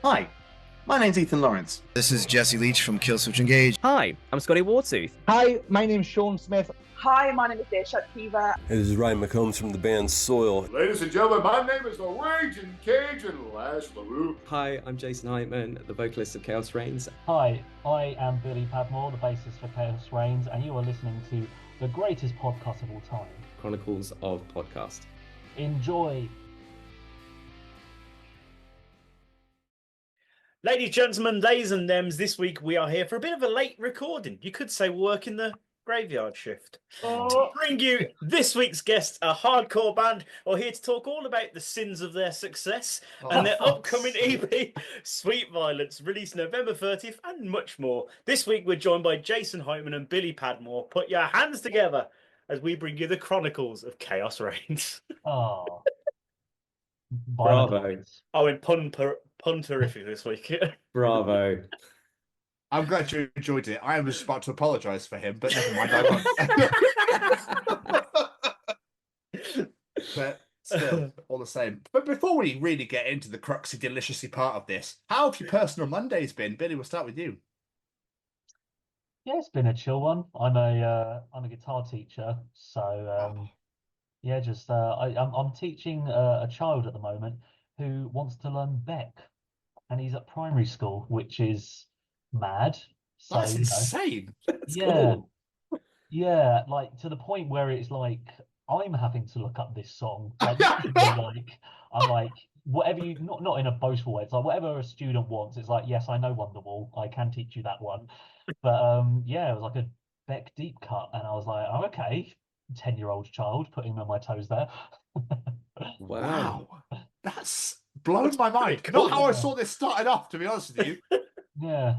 Hi, my name's Ethan Lawrence. This is Jesse Leach from Killswitch Engage. Hi, I'm Scotty Wartooth. Hi, my name's Sean Smith. Hi, my name is Deisha Kiva. This is Ryan McCombs from the band Soil. Ladies and gentlemen, my name is the Raging Cajun Lash LaRue. Hi, I'm Jason Heightman, the vocalist of Chaos Reigns. Hi, I am Billy Padmore, the bassist for Chaos Reigns, and you are listening to the greatest podcast of all time, Chronicles of Podcast. Enjoy! Ladies, gentlemen, theys and thems, this week we are here for a bit of a late recording. You could say working the graveyard shift. To bring you this week's guests, a hardcore band, are here to talk all about the sins of their success and their upcoming EP, Sweet Violence, released November 30th, and much more. This week we're joined by Jason Heightman and Billy Padmore. Put your hands together as we bring you the Chronicles of Chaos Reigns. Oh. Bravo. Oh, and pun terrific this week. Bravo. I'm glad you enjoyed it. I was about to apologise for him, but never mind, I won't. But still, all the same. But before we really get into the cruxy, deliciously part of this, how have your personal Mondays been? Billy, we'll start with you. Yeah, it's been a chill one. I'm a guitar teacher, so yeah, just I'm teaching a child at the moment who wants to learn Beck, and he's at primary school, which is mad. So, That's insane. That's yeah, cool. yeah, like to the point where it's like I'm having to look up this song. Like, I'm like, whatever you not in a boastful way. It's like whatever a student wants. It's like, yes, I know Wonderwall. I can teach you that one. But yeah, it was like a Beck deep cut, and I was like, oh, okay, 10-year-old child putting me on my toes there. Wow. That's blown my mind. Cool. Not how I saw this started off, to be honest with you. Yeah.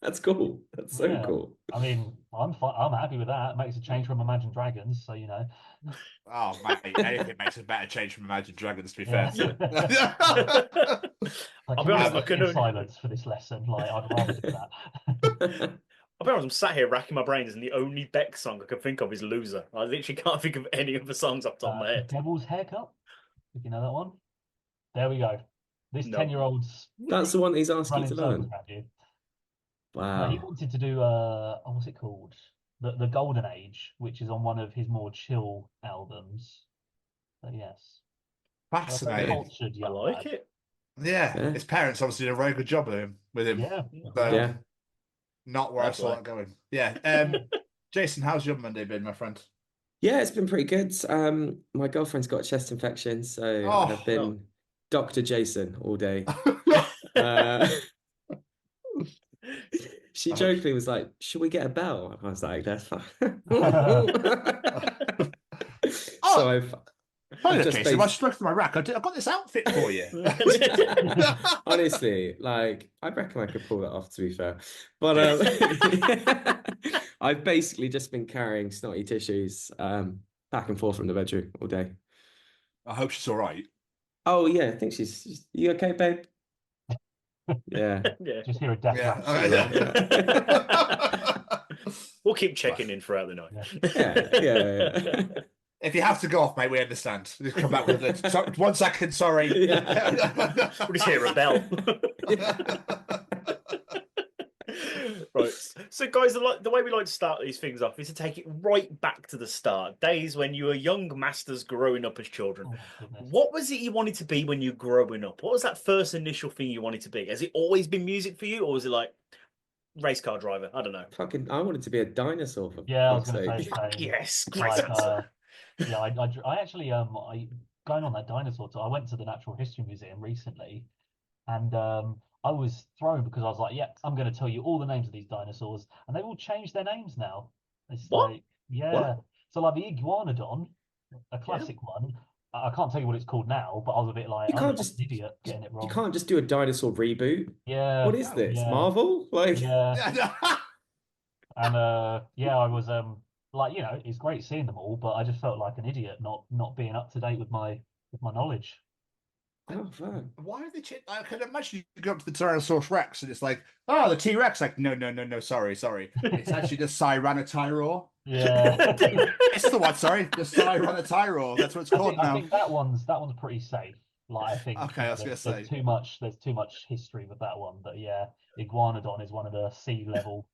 That's cool. That's so cool. I mean, I'm happy with that. It makes a change from Imagine Dragons, so you know. Oh, mate, anything makes a better change from Imagine Dragons, to be fair. I'll be honest, I couldn't silence for this lesson. Like, I'd rather do that. I'll be honest, I'm sat here racking my brains, and the only Beck song I can think of is Loser. I literally can't think of any of the songs off the top of my head. Devil's Haircut, if you know that one. There we go. This No. 10-year-old's That's the one he's asking running to learn. circles at you. Wow. No, he wanted to do what's it called? The Golden Age, which is on one of his more chill albums. So yes. Fascinating. Cultured I young like lad. it. Yeah, his parents obviously did a very good job with him. Yeah. So, Yeah. not where That's I saw right. it going. Yeah. Jason, how's your Monday been, my friend? Yeah, it's been pretty good. My girlfriend's got a chest infection, so Oh, I've been Dr. Jason all day. She jokingly was like, "Should we get a bell?" I was like, "That's fine." So I've just Jason, I just looked at my rack. I've got this outfit for you. honestly, like, I reckon I could pull that off, to be fair. But I've basically just been carrying snotty tissues back and forth from the bedroom all day. I hope she's all right. Oh yeah, I think she's you okay, babe? Yeah. Yeah. Just hear a death We'll keep checking in throughout the night. Yeah. If you have to go off, mate, we understand. Just come back with it. So, 1 second, sorry. We'll just hear a bell. Right. So, guys, the way we like to start these things off is to take it right back to the start. Days when you were young masters growing up as children. Oh, goodness. What was it you wanted to be when you were growing up? What was that first initial thing you wanted to be? Has it always been music for you, or was it like race car driver? I don't know. I wanted to be a dinosaur. For Yeah, I was fuck's going to sake. say. Yes, great Like, answer. yeah, I actually going on that dinosaur tour. I went to the Natural History Museum recently, and I was thrown because I was like, "Yeah, I'm going to tell you all the names of these dinosaurs," and they've all changed their names now. It's What? like, yeah, What? so like the iguanodon, a classic one. I can't tell you what it's called now, but I was a bit like, You can't I'm just- an idiot getting it wrong. You can't just do a dinosaur reboot. Yeah. What is this? yeah. Marvel? Like, Yeah. And yeah, I was like, you know, it's great seeing them all, but I just felt like an idiot not being up to date with my knowledge. oh fuck. Why are they? I can imagine you go up to the Tyrannosaurus Rex and it's like, oh, the T Rex. Like, no, sorry. It's actually the Tyrannosaurus. Yeah. It's the what? Sorry, the Tyrannosaurus. That's what it's called I now. think that one's pretty safe. Like I think Okay, I was gonna say. there's too much history with that one. But yeah, Iguanodon is one of the C-level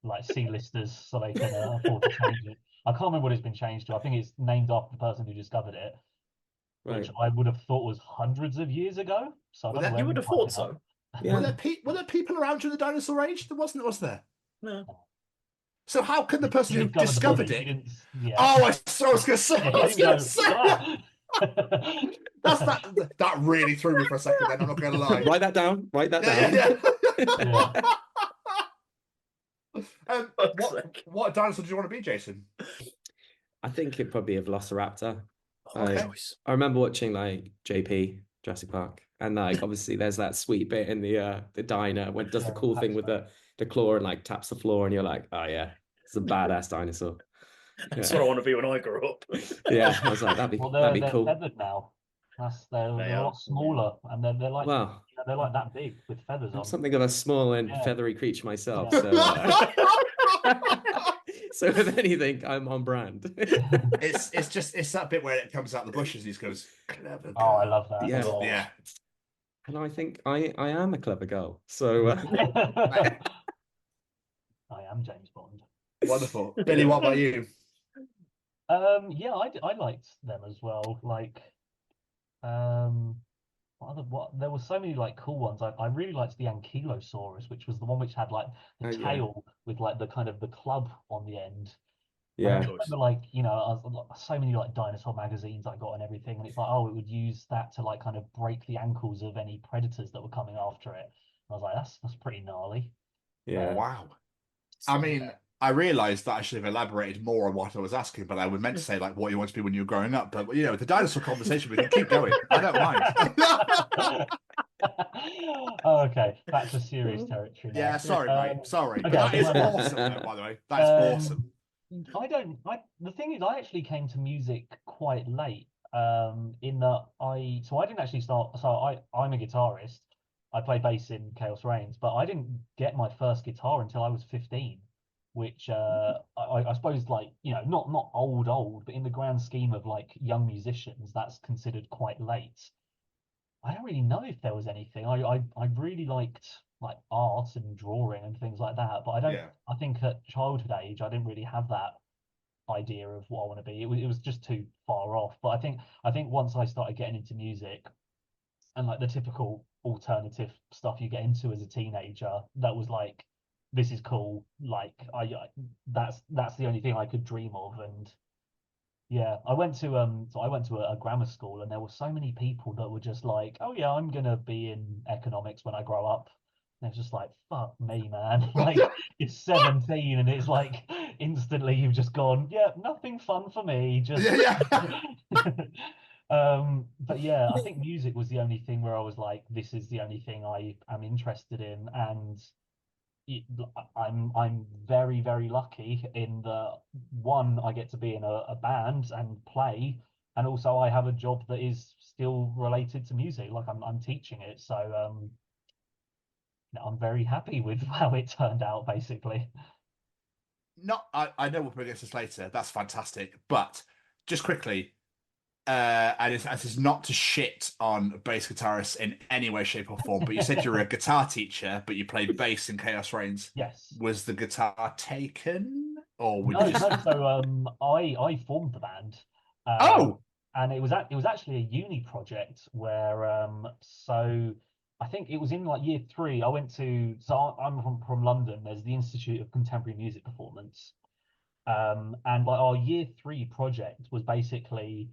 like C-listers, so they can afford to change it. I can't remember what it's been changed to. I think it's named after the person who discovered it, which Right. I would have thought was hundreds of years ago. So I don't know where You would we have fucked thought it up. so. Yeah. Were there people around during the dinosaur age? There wasn't, was there? No. So how can the person who Discovered the discovered body, he it? didn't. Yeah. Oh, I was going to say. Yeah, I was he going didn't to go, say. "Ah!" That really threw me for a second. Then I'm not going to lie. Write that down. Write that down. Yeah. Fuck's sake. What dinosaur do you want to be, Jason? I think it'd probably be a Velociraptor. Okay. I remember watching like JP Jurassic Park, and like obviously there's that sweet bit in the diner when it does the cool thing with the claw and like taps the floor, and you're like, oh yeah, it's a badass dinosaur. That's what I want to be when I grow up. Yeah, I was like, that'd be they're cool. feathered now. They're They a are. lot smaller, and they're like Well, they're like that big with feathers I'm on. something of a small and Yeah. feathery creature myself, Yeah. so so if anything, I'm on brand. It's that bit where it comes out the bushes. He just goes, clever. Oh, I girl." love that. Yeah. Oh. Yeah. And I think I am a clever girl. So I am James Bond. Wonderful. Billy, what about you? Yeah, I liked them as well. Like, what there were so many like cool ones. I really liked the Ankylosaurus, which was the one which had like the Oh, yeah. tail with like the kind of the club on the end. And yeah. I remember, like, you know, so many like dinosaur magazines I got and everything, and it's like, oh, it would use that to like kind of break the ankles of any predators that were coming after it. And I was like, that's pretty gnarly. Yeah. Wow. I mean, I realised that I should have elaborated more on what I was asking, but I was meant to say like what you want to be when you were growing up. But you know, the dinosaur conversation, we can keep going. I don't mind. Okay, back to serious territory now. Yeah, sorry, mate. Sorry. But okay, that is well, awesome, though, by the way. That's awesome. The thing is, I actually came to music quite late. In that I didn't actually start. So I'm a guitarist. I play bass in Chaos Reigns, but I didn't get my first guitar until I was 15, which I suppose, like, you know, not old, but in the grand scheme of like young musicians, that's considered quite late. I don't really know if there was anything. I really liked like art and drawing and things like that, but I don't. Yeah. I think at childhood age, I didn't really have that idea of what I want to be. It was just too far off. But I think once I started getting into music and like the typical alternative stuff you get into as a teenager, that was like, this is cool. Like that's the only thing I could dream of. And yeah, I went to a grammar school, and there were so many people that were just like, oh yeah, I'm gonna be in economics when I grow up. And it's just like, fuck me, man. Like, it's 17 and it's like instantly you've just gone, yeah, nothing fun for me. Just but yeah, I think music was the only thing where I was like, this is the only thing I am interested in. And I'm very, very lucky in the one, I get to be in a band and play, and also I have a job that is still related to music. Like I'm teaching it, so I'm very happy with how it turned out, basically. I know we'll progress this later. That's fantastic. But just quickly, and it's not to shit on bass guitarists in any way, shape, or form, but you said you're a guitar teacher, but you played bass in Chaos Reigns. Yes. Was the guitar taken, or would No, you just... no. So I formed the band. And it was actually a uni project where so I think it was in like year 3. I went to, so I'm from London. There's the Institute of Contemporary Music Performance, and like our year 3 project was basically,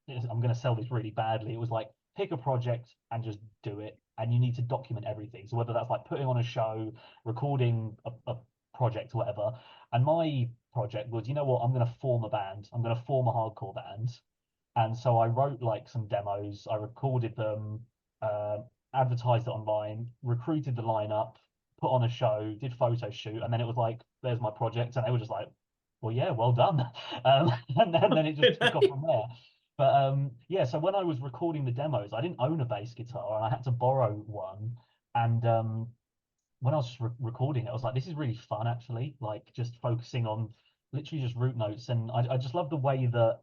I'm going to sell this really badly. It was like, pick a project and just do it, and you need to document everything. So whether that's like putting on a show, recording a project, or whatever. And my project was, you know what, I'm going to form a band. I'm going to form a hardcore band. And so I wrote like some demos. I recorded them, advertised it online, recruited the lineup, put on a show, did photo shoot, and then it was like, there's my project. And they were just like, well, yeah, well done. And then it just took off from there. But yeah, so when I was recording the demos, I didn't own a bass guitar, and I had to borrow one. And when I was recording it, I was like, this is really fun, actually, like just focusing on literally just root notes. And I just love the way that,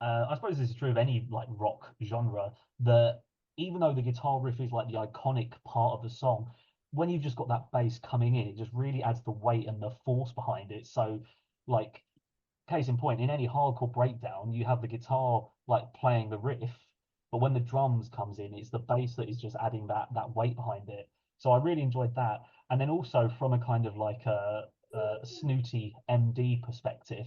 I suppose this is true of any like rock genre, that even though the guitar riff is like the iconic part of the song, when you've just got that bass coming in, it just really adds the weight and the force behind it. So, like, case in point, in any hardcore breakdown, you have the guitar like playing the riff, but when the drums comes in, it's the bass that is just adding that weight behind it. So I really enjoyed that. And then also from a kind of like a snooty MD perspective,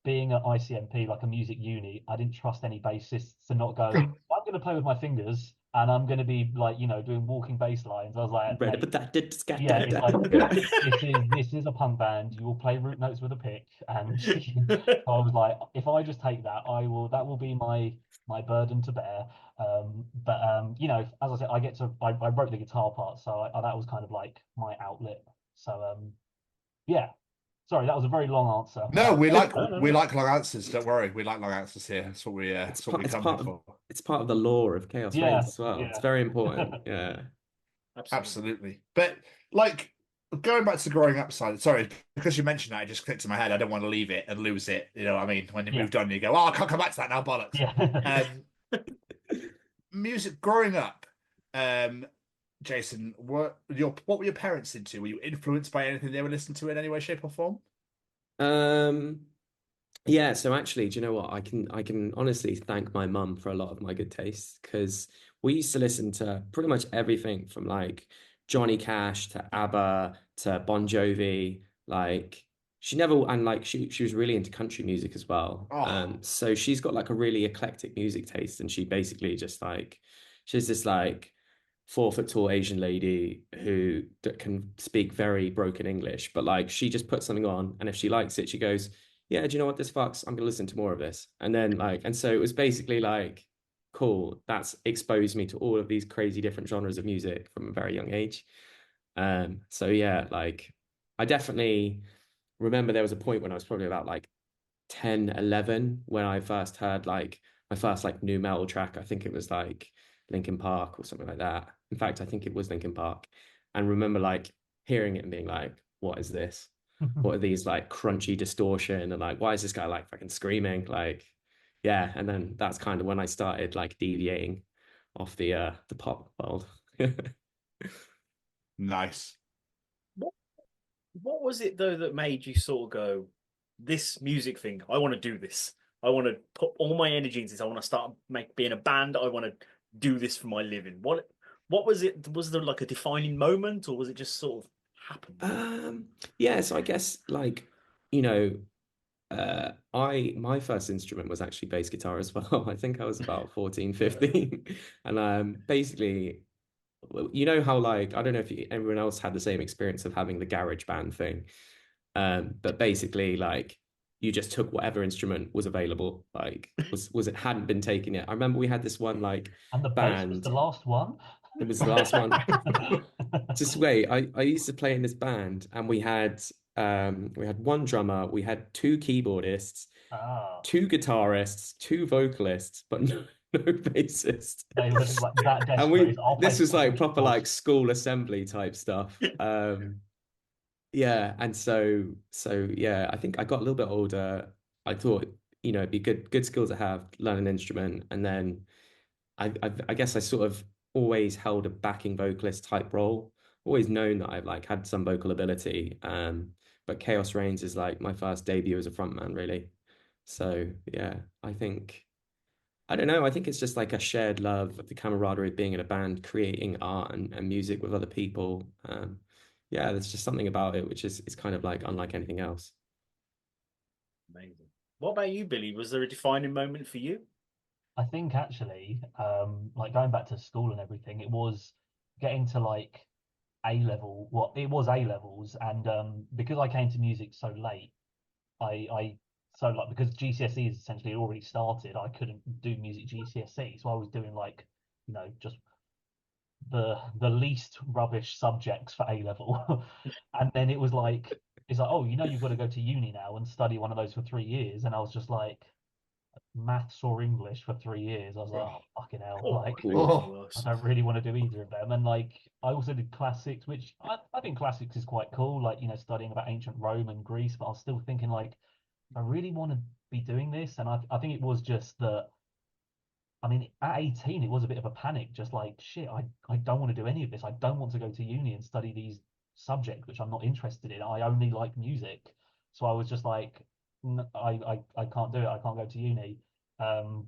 being at ICMP, like a music uni, I didn't trust any bassists to not go, I'm going to play with my fingers and I'm going to be like, doing walking bass lines. I was like, yeah, it's like, this is a punk band. You will play root notes with a pick. And I was like, if I just take that, that will be my burden to bear. As I said, I wrote the guitar part. So that was kind of like my outlet. So, yeah. Sorry, that was a very long answer. No, we like long answers. Don't worry, we like long answers here. That's what we come here for. It's part of the lore of Chaos Reigns as well. Yeah. It's very important. Yeah, absolutely. But like going back to the growing up side. Sorry, because you mentioned that, it just clicked in my head. I don't want to leave it and lose it. You know what I mean? When you moved on, you go, "Oh, I can't come back to that now, bollocks." Yeah. Music growing up. Jason, what were your parents into? Were you influenced by anything they were listening to in any way, shape, or form? Yeah, so actually, do you know what? I can honestly thank my mum for a lot of my good tastes, because we used to listen to pretty much everything from like Johnny Cash to ABBA to Bon Jovi. Like she was really into country music as well. So she's got like a really eclectic music taste, and she basically just like she's this like 4 foot tall Asian lady who can speak very broken English, but like she just puts something on, and if she likes it, she goes, "Yeah, do you know what this fucks? I'm gonna listen to more of this." And then and so it was basically like, cool. That's exposed me to all of these crazy different genres of music from a very young age. So yeah, like I definitely remember there was a point when I was probably about like 10, 11 when I first heard like my first like new metal track. I think it was like Linkin Park or something like that. In fact, I think it was Linkin Park. And remember like hearing it and being like, what is this? What are these like crunchy distortion, and like why is this guy like fucking screaming? Like, yeah. And then that's kind of when I started like deviating off the pop world. Nice. What was it though that made you sort of go, this music thing, I want to do this. I want to put all my energy into this. I want to start being a band. I want to do this for my living. What was it? Was there like a defining moment, or was it just sort of happened? Yeah, so I guess like, my first instrument was actually bass guitar as well. I think I was about 14, 15. And basically, how like, I don't know if everyone else had the same experience of having the garage band thing. But basically like you just took whatever instrument was available, like was it hadn't been taken yet. I remember we had this one like and the bass was the last one. It was the last one. Just wait, I used to play in this band, and we had one drummer, we had 2 keyboardists, 2 guitarists, 2 vocalists, but no bassist. They were like that desperate. And this was like proper like school assembly type stuff. Yeah, and so yeah, I think I got a little bit older. I thought, it'd be good skill to have, learn an instrument, and then I guess I sort of always held a backing vocalist type role. Always known that I've like had some vocal ability. But Chaos Reigns is like my first debut as a frontman, really. So yeah, I don't know. I think it's just like a shared love of the camaraderie of being in a band, creating art and music with other people. Yeah, there's just something about it which is kind of like unlike anything else. Amazing. What about you, Billy? Was there a defining moment for you? I think actually, like going back to school and everything, it was getting to like A level. Well, it was A levels, and because I came to music so late, because GCSEs essentially already started, I couldn't do music GCSE, so I was doing like, just the least rubbish subjects for A level. And then it's like, oh, you've got to go to uni now and study one of those for 3 years. And I was just like, maths or English for 3 years. I was like, oh, fucking hell. I don't really want to do either of them. And like, I also did classics, which I think classics is quite cool, like, studying about ancient Rome and Greece, but I was still thinking like, I really want to be doing this. And I think it was just that I mean, at 18, it was a bit of a panic, just like, shit, I don't want to do any of this. I don't want to go to uni and study these subjects, which I'm not interested in. I only like music. So I was just like, I can't do it. I can't go to uni. And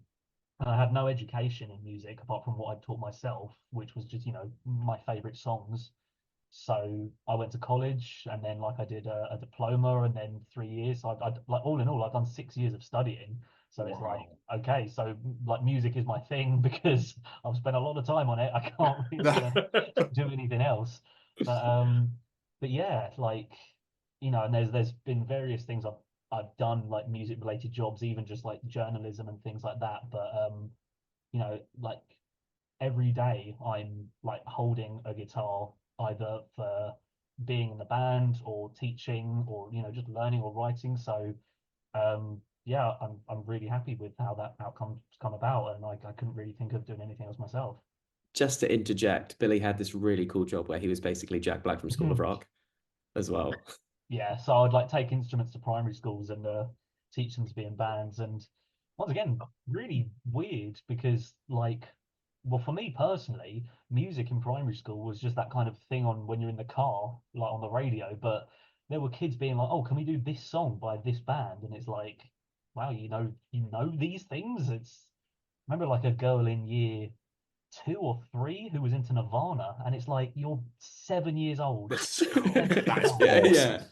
I had no education in music apart from what I'd taught myself, which was just, my favorite songs. So I went to college and then like I did a diploma and then 3 years. So I'd like all in all, I've done 6 years of studying. So it's like, okay, so like music is my thing because I've spent a lot of time on it. I can't really do anything else. But yeah, like, and there's been various things I've done like music related jobs, even just like journalism and things like that. But like every day I'm like holding a guitar either for being in the band or teaching or just learning or writing. So yeah, I'm really happy with how that outcome's come about, and like I couldn't really think of doing anything else myself. Just to interject, Billy had this really cool job where he was basically Jack Black from School of Rock as well. Yeah, so I'd like take instruments to primary schools and teach them to be in bands. And once again, really weird because like, well, for me personally, music in primary school was just that kind of thing on when you're in the car, like on the radio. But there were kids being like, "Oh, can we do this song by this band?" And it's like, wow, you know these things. It's remember like a girl in year 2 or 3 who was into Nirvana, and it's like you're 7 years old. That's awesome. Yeah.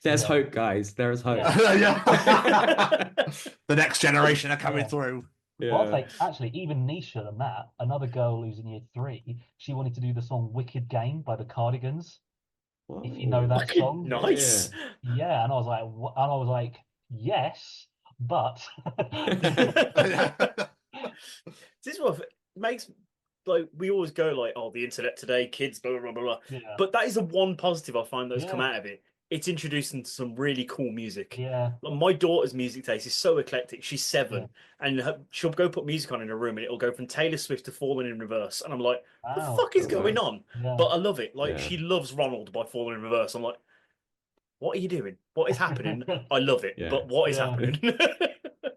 There's hope, guys. There is hope. The next generation are coming through. Well, I'll say, actually, even nicher than that, another girl who's in year 3, she wanted to do the song "Wicked Game" by the Cardigans. Whoa. If you know that song. Nice. Yeah, and I was like, yes, but This is what makes like we always go like, oh, the internet today, kids, blah blah blah blah. Yeah. But that is the one positive I find that's come out of it. It's introducing some really cool music. Yeah. Like, my daughter's music taste is so eclectic. She's 7, and she'll go put music on in her room, and it'll go from Taylor Swift to Falling in Reverse, and I'm like, what the fuck is going on? Yeah. But I love it. Like she loves Ronald by Falling in Reverse. I'm like, what are you doing? What is happening? I love it, but what is happening?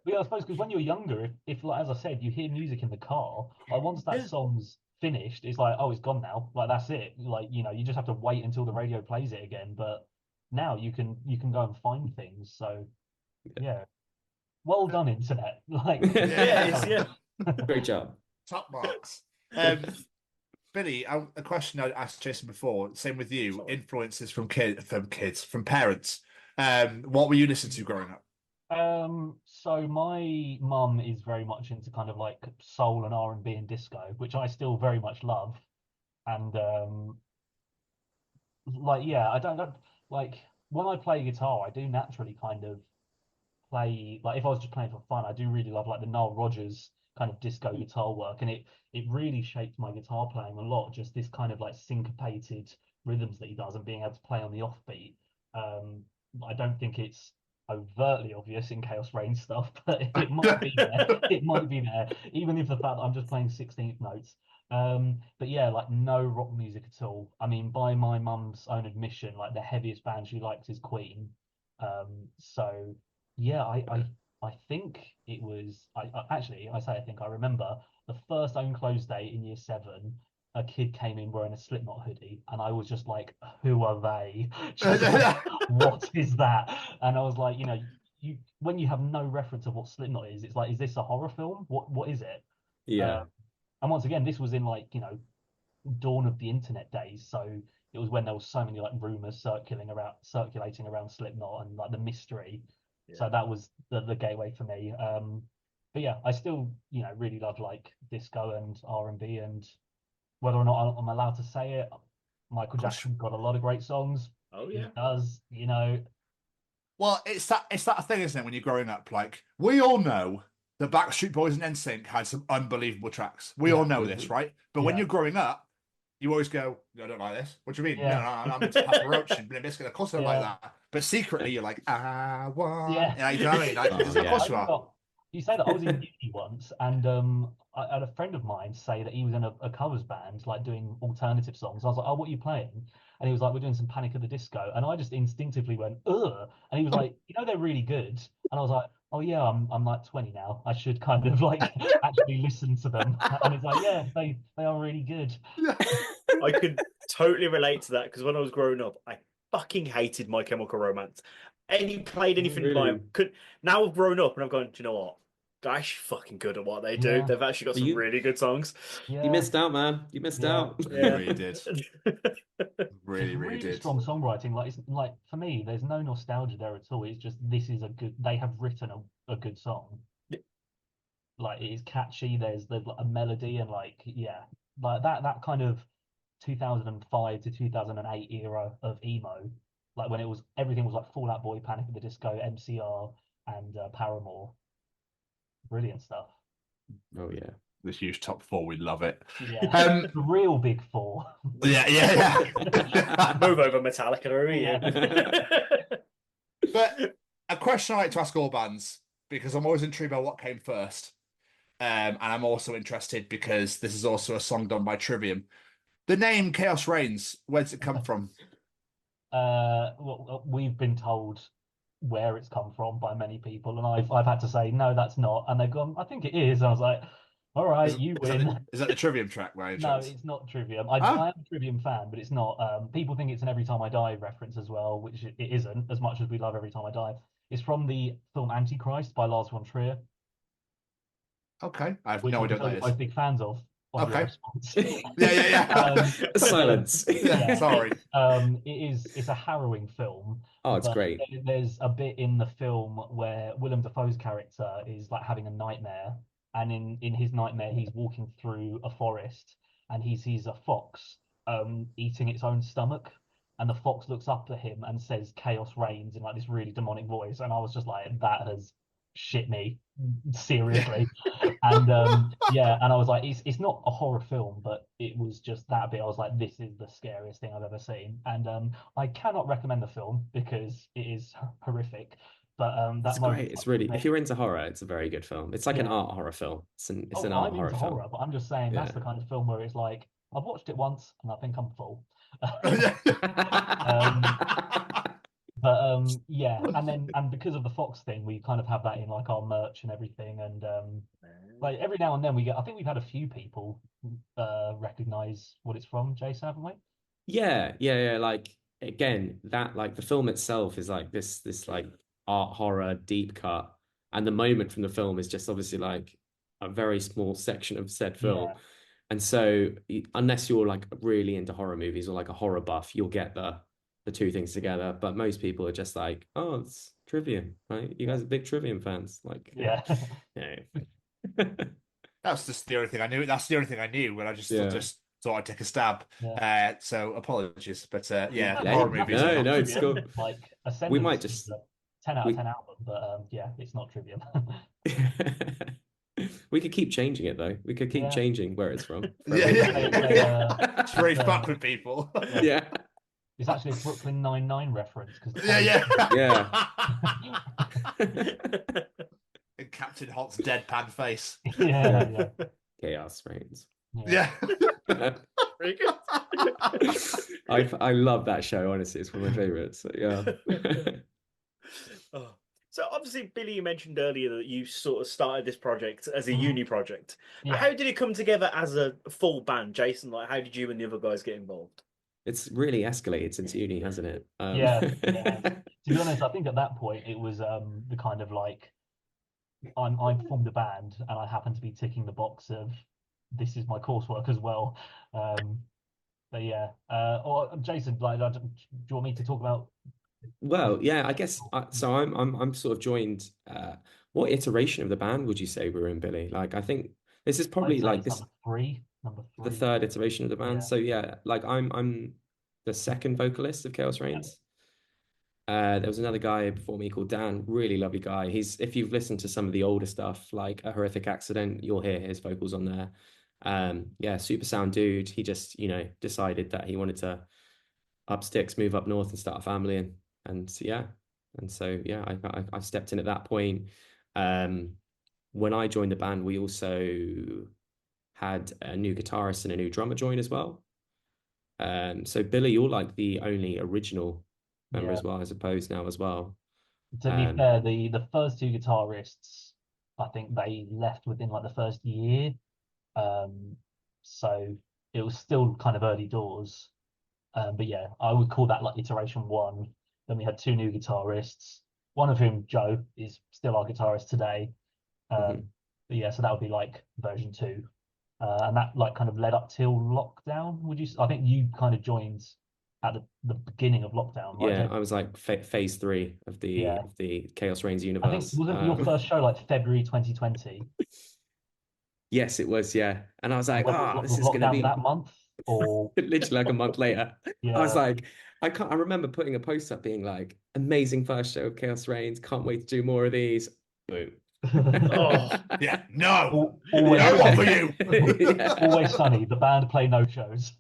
Yeah, I suppose because when you're younger, if like as I said, you hear music in the car, like once that song's finished, it's like, oh, it's gone now. Like that's it. Like you just have to wait until the radio plays it again. But now you can go and find things. So yeah, well done, internet. Like Great job. Top marks. Billy, a question I asked Jason before. Same with you. Influences from parents. What were you listening to growing up? So my mum is very much into kind of like soul and R&B and disco, which I still very much love. And I don't like when I play guitar, I do naturally kind of play like if I was just playing for fun, I do really love like the Nile Rodgers kind of disco guitar work, and it really shaped my guitar playing a lot. Just this kind of like syncopated rhythms that he does and being able to play on the offbeat. I don't think it's overtly obvious in Chaos Reign stuff, but it might be there. It might be there, even if the fact that I'm just playing 16th notes. But yeah, like no rock music at all. I mean, by my mum's own admission, like the heaviest band she likes is Queen. So yeah, I think it was. I think I remember the first Own Closed day in year 7. A kid came in wearing a Slipknot hoodie, and I was just like, "Who are they? What is that?" And I was like, when you have no reference of what Slipknot is, it's like, is this a horror film? What is it? Yeah. And once again, this was in like dawn of the internet days, so it was when there was so many like rumors circulating around Slipknot and like the mystery. Yeah. So that was the gateway for me. But yeah, I still really love like disco and R&B, and whether or not I'm allowed to say it, Michael Jackson's got a lot of great songs. Oh yeah, he does. Well, it's that thing, isn't it? When you're growing up, like we all know the Backstreet Boys and NSYNC had some unbelievable tracks. We all know this, right? But when you're growing up, you always go, "I don't like this." What do you mean? Yeah. I'm into Papa Roach and Biscuit. Of course I don't like that. But secretly, you're like, "I want." Yeah. You know what I mean? Like, of course you are. You say that I was in uni once, and I had a friend of mine say that he was in a covers band, like doing alternative songs. I was like, "Oh, what are you playing?" And he was like, "We're doing some Panic at the Disco." And I just instinctively went, "Ugh." And he was like, "They're really good." And I was like, oh yeah, I'm like 20 now. I should kind of like actually listen to them. And it's like, yeah, they are really good. I could totally relate to that because when I was growing up, I fucking hated My Chemical Romance. Any played anything by Really? them. Now I've grown up and I've gone, do you know what? They're actually fucking good at what they do. Yeah. They've actually got some You- really good songs. Yeah. You missed out, man. You missed Yeah. out. You really did. It's Really, really did. strong songwriting. Like it's like for me, there's no nostalgia there at all. It's just this is a good. They have written a good song. Like it is catchy. There's like a melody and like yeah, like that kind of 2005 to 2008 era of emo. Like when it was everything was like Fall Out Boy, Panic at the Disco, MCR, and Paramore. Brilliant stuff. Oh yeah. The huge top four, we love it. Yeah, the real big four. Yeah. Move over, Metallica. But a question I like to ask all bands, because I'm always intrigued by what came first. And I'm also interested because this is also a song done by Trivium. The name Chaos Reigns, where does it come from? Well, we've been told where it's come from by many people, and I've had to say no, that's not, and they've gone, I think it is. And I was like, all right, you win. Is that the Trivium track, right? No, it's not Trivium. I am a Trivium fan, but it's not. People think it's an Every Time I Die reference as well, which it isn't, as much as we love Every Time I Die. It's from the film Antichrist by Lars von Trier. Okay, I have which no I'm idea sure what you're that is. both big fans of. Okay. Yeah. Silence. Yeah, sorry. It's a harrowing film. Oh, it's but great. There's a bit in the film where Willem Dafoe's character is like having a nightmare, and in his nightmare he's walking through a forest and he sees a fox eating its own stomach, and the fox looks up at him and says "Chaos reigns" in like this really demonic voice, and I was just like, that has shit me seriously. And and I was like, it's not a horror film, but it was just that bit. I was like, this is the scariest thing I've ever seen. And I cannot recommend the film because it is horrific. But That's great. It's really, if you're into horror, it's a very good film. It's like an art horror film. It's an art I'm horror into film. horror, but I'm just saying that's the kind of film where it's like, I've watched it once and I think I'm full. But yeah, and because of the Fox thing, we kind of have that in like our merch and everything, and like every now and then we get. I think we've had a few people recognize what it's from, Jason, haven't we? Yeah. Like again, that like the film itself is like this like art horror deep cut, and the moment from the film is just obviously like a very small section of said film. Yeah. And so unless you're like really into horror movies or like a horror buff, you'll get the two things together. But most people are just like, oh, it's Trivium, right? You guys are big Trivium fans. Like, yeah. That's just the only thing I knew. That's the only thing I knew when I just thought I'd take a stab. Yeah. So apologies, but Yeah, horror movies. no, it's cool. Like We might just 10 out of 10 album, but yeah, it's not Trivium. We could keep changing it though. We could keep changing where it's from. It's very fuck with people. Yeah. It's actually a Brooklyn Nine-Nine reference. Yeah. And Captain Hot's deadpan face. Yeah. Chaos reigns. Yeah. Very good. I love that show, honestly. It's one of my favorites. So, yeah. So obviously, Billy, you mentioned earlier that you sort of started this project as a uni project. Yeah. How did it come together as a full band, Jason? Like, how did you and the other guys get involved? It's really escalated since uni, hasn't it? Yeah. To be honest, I think at that point it was the kind of like I formed a band and I happened to be ticking the box of this is my coursework as well. But yeah, or Jason, like, do you want me to talk about? Well, yeah, I guess so. I'm sort of joined. What iteration of the band would you say we're in, Billy? Like, I think this is probably like this number three, the third iteration of the band. Yeah. So yeah, like I'm the second vocalist of Chaos Reigns. There was another guy before me called Dan, really lovely guy. If you've listened to some of the older stuff, like A Horrific Accident, you'll hear his vocals on there. Super sound dude. He just, decided that he wanted to up sticks, move up north and start a family. And so I stepped in at that point. When I joined the band, we also had a new guitarist and a new drummer join as well. So Billy, you're like the only original member as well, I suppose, now as well. To be fair, the first two guitarists, I think they left within like the first year. So it was still kind of early doors. But yeah, I would call that like iteration one. Then we had two new guitarists, one of whom, Joe, is still our guitarist today. But yeah, so that would be like version two. And that like kind of led up till lockdown. I think you kind of joined at the beginning of lockdown, right? Yeah, I was like phase 3 of the Chaos Reigns I think, universe. wasn't your first show like February 2020? Yes, it was, yeah. And I was like, this was is gonna lockdown be that month, or literally like a month later. yeah. I was like, I remember putting a post up being like, amazing first show of Chaos Reigns, can't wait to do more of these. Boom. Oh, Yeah, no, Always, no one for you. Yeah. Always Sunny. The band play no shows.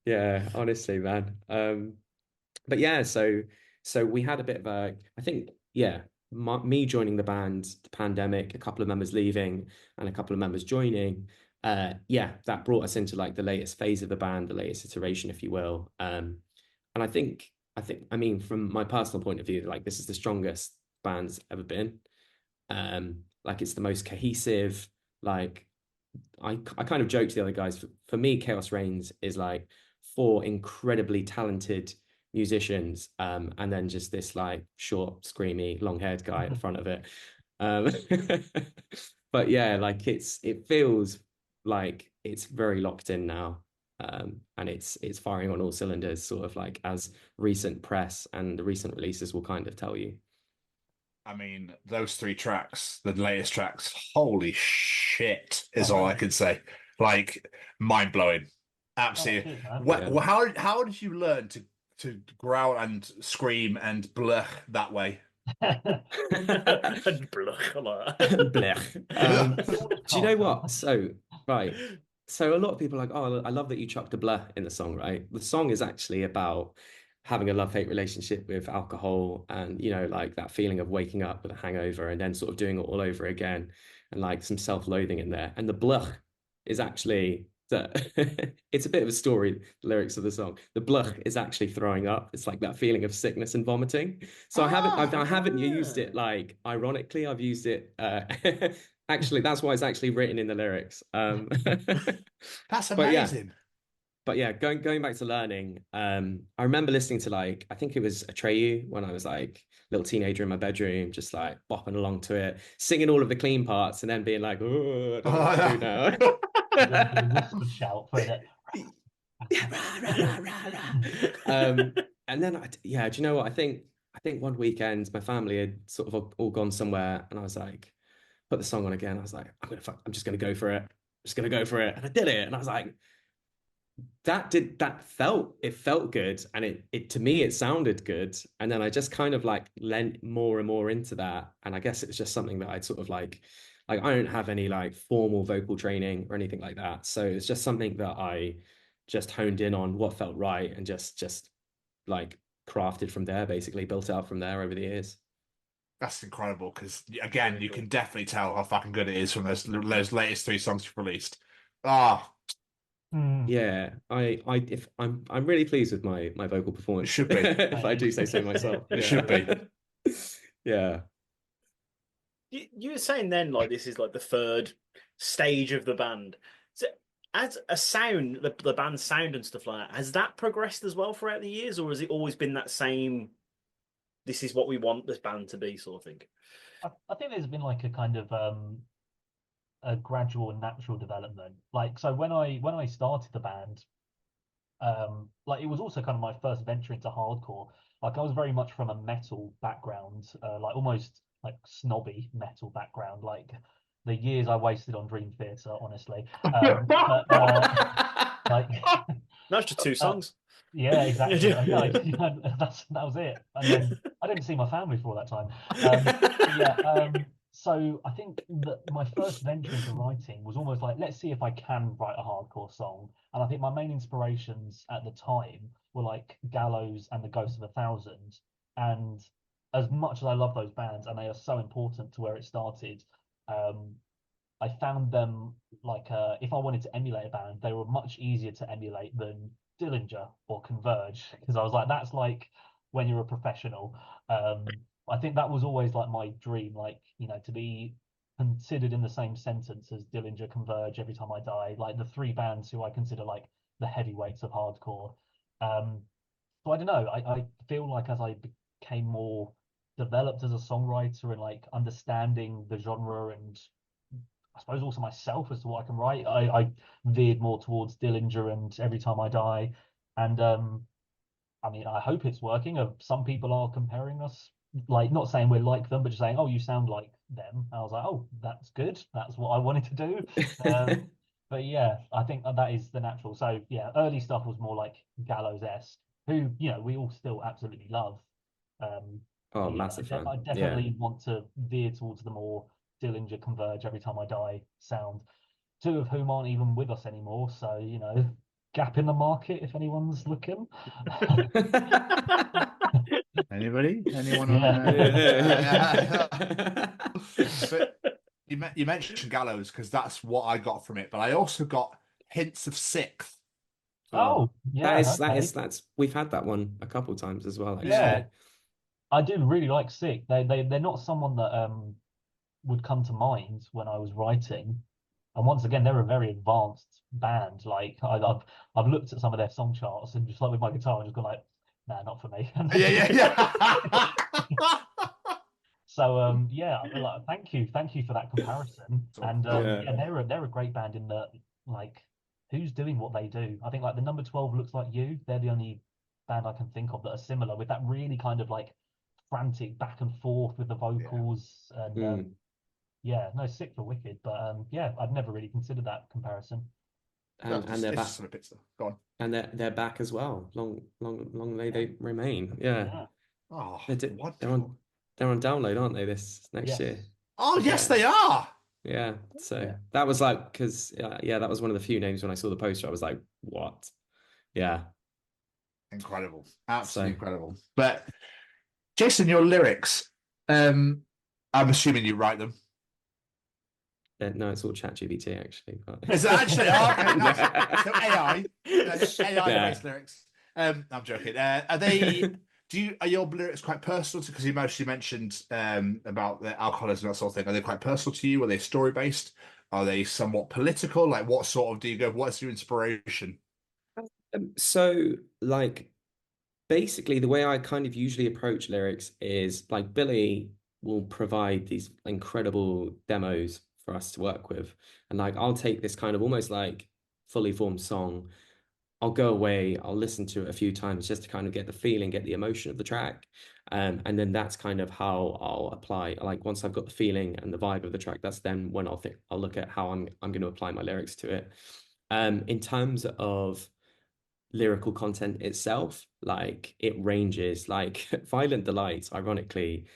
Yeah, honestly, man. But yeah, so we had a bit of a, I think, yeah, me joining the band, the pandemic, a couple of members leaving, and a couple of members joining. Yeah, that brought us into like the latest phase of the band, the latest iteration, if you will. And I think, I mean, from my personal point of view, like this is the strongest band's ever been. Like it's the most cohesive. Like I kind of joked to the other guys. For me, Chaos Reigns is like 4 incredibly talented musicians, and then just this like short, screamy, long-haired guy at the front of it. But yeah, like it feels like it's very locked in now. And it's firing on all cylinders, sort of like as recent press and the recent releases will kind of tell you. I mean, those 3 tracks, the latest tracks, holy shit, is all I can say. Like, mind blowing, absolutely. How did you learn to growl and scream and blech that way? Do you know what? So right, so a lot of people are like, oh, I love that you chucked a bleh in the song, right? The song is actually about having a love-hate relationship with alcohol, and you know, like that feeling of waking up with a hangover and then sort of doing it all over again, and like some self-loathing in there. And the blech is actually it's a bit of a story, the lyrics of the song. The blech is actually throwing up. It's like that feeling of sickness and vomiting. So I haven't used it like ironically. I've used it actually, that's why it's actually written in the lyrics. That's amazing. But yeah, going back to learning, I remember listening to like, I think it was Atreyu when I was like a little teenager in my bedroom, just like bopping along to it, singing all of the clean parts, and then being like, oh, I don't know what to do now. Shout for it. And then do you know what? I think one weekend my family had sort of all gone somewhere, and I was like, put the song on again. I was like, I'm just gonna go for it. I'm just gonna go for it, and I did it, and I was like, it felt good, and it to me it sounded good, and then I just kind of like lent more and more into that, and I guess it's just something that I'd sort of like I don't have any like formal vocal training or anything like that, so it's just something that I just honed in on what felt right and just like crafted from there, basically built it up from there over the years. That's incredible, because again, you can definitely tell how fucking good it is from those latest 3 songs you've released. Yeah, I'm really pleased with my vocal performance. It should be. If I do say so myself. It should be. Yeah. You were saying then, like, this is like the 3rd stage of the band. So as a sound, the band's sound and stuff like that, has that progressed as well throughout the years, or has it always been that same, this is what we want this band to be sort of thing? I think there's been like a kind of a gradual and natural development. Like, so when I started the band, like it was also kind of my first venture into hardcore. Like I was very much from a metal background, like almost like snobby metal background. Like the years I wasted on Dream Theater, honestly. But, like that's just 2 songs. Yeah, exactly. That was it. And then I didn't see my family for all that time. So I think that my first venture into writing was almost like, let's see if I can write a hardcore song. And I think my main inspirations at the time were like Gallows and the Ghost of a Thousand. And as much as I love those bands and they are so important to where it started, I found them like if I wanted to emulate a band, they were much easier to emulate than Dillinger or Converge, because I was like, that's like when you're a professional. I think that was always like my dream, like, you know, to be considered in the same sentence as Dillinger, Converge, Every Time I Die, like the three bands who I consider like the heavyweights of hardcore. So I don't know. I feel like as I became more developed as a songwriter and like understanding the genre and I suppose also myself as to what I can write, I veered more towards Dillinger and Every Time I Die. And I mean, I hope it's working. Some people are comparing us, like not saying we're like them, but just saying, "Oh, you sound like them." I was like, "Oh, that's good. That's what I wanted to do." But yeah, I think that is the natural. So yeah, early stuff was more like Gallows-esque, who, you know, we all still absolutely love. Oh, Yeah, massive fan. I Yeah. definitely want to veer towards the more Dillinger, Converge, Every Time I Die sound. Two of whom aren't even with us anymore, so you know, gap in the market if anyone's looking. Anybody? Anyone? Yeah. But you mentioned Gallows because that's what I got from it, but I also got hints of Sixth. Oh, yeah, that's we've had that one a couple times as well, actually. yeah. I do really like Sick. They're not someone that would come to mind when I was writing. And once again, they're a very advanced band. Like I've looked at some of their song charts and just like with my guitar and just gone like, nah, not for me. Yeah. So yeah, like, thank you for that comparison. And Yeah. yeah, they're a great band in that, like, who's doing what they do? I think like the number 12 Looks Like You. They're the only band I can think of that are similar with that really kind of like frantic back and forth with the vocals and yeah, no, Sick for Wicked, but yeah, I'd never really considered that comparison. And they're back. Go on. And they're back as well. Long may they remain. Yeah. Oh, they're on download, aren't they, this next year? Oh, yes, they are. Yeah. So that was like, because yeah, that was one of the few names when I saw the poster. I was like, what? Yeah. Incredible. Absolutely incredible. But Jason, your lyrics, I'm assuming you write them. No, it's all ChatGPT actually. But... Is it actually? Oh, okay, nice. So AI-based lyrics. I'm joking. Are they? Are your lyrics quite personal? Because you mostly mentioned about the alcoholism and that sort of thing. Are they quite personal to you? Are they story based? Are they somewhat political? Like, what sort of do you go? What's your inspiration? So, like, basically, the way I kind of usually approach lyrics is like Billy will provide these incredible demos for us to work with, and like I'll take this kind of almost like fully formed song, I'll go away, I'll listen to it a few times just to kind of get the feeling, get the emotion of the track, and then that's kind of how I'll apply. Like once I've got the feeling and the vibe of the track, that's then when I'll look at how I'm going to apply my lyrics to it. In terms of lyrical content itself, like it ranges. Like Violent Delight, ironically,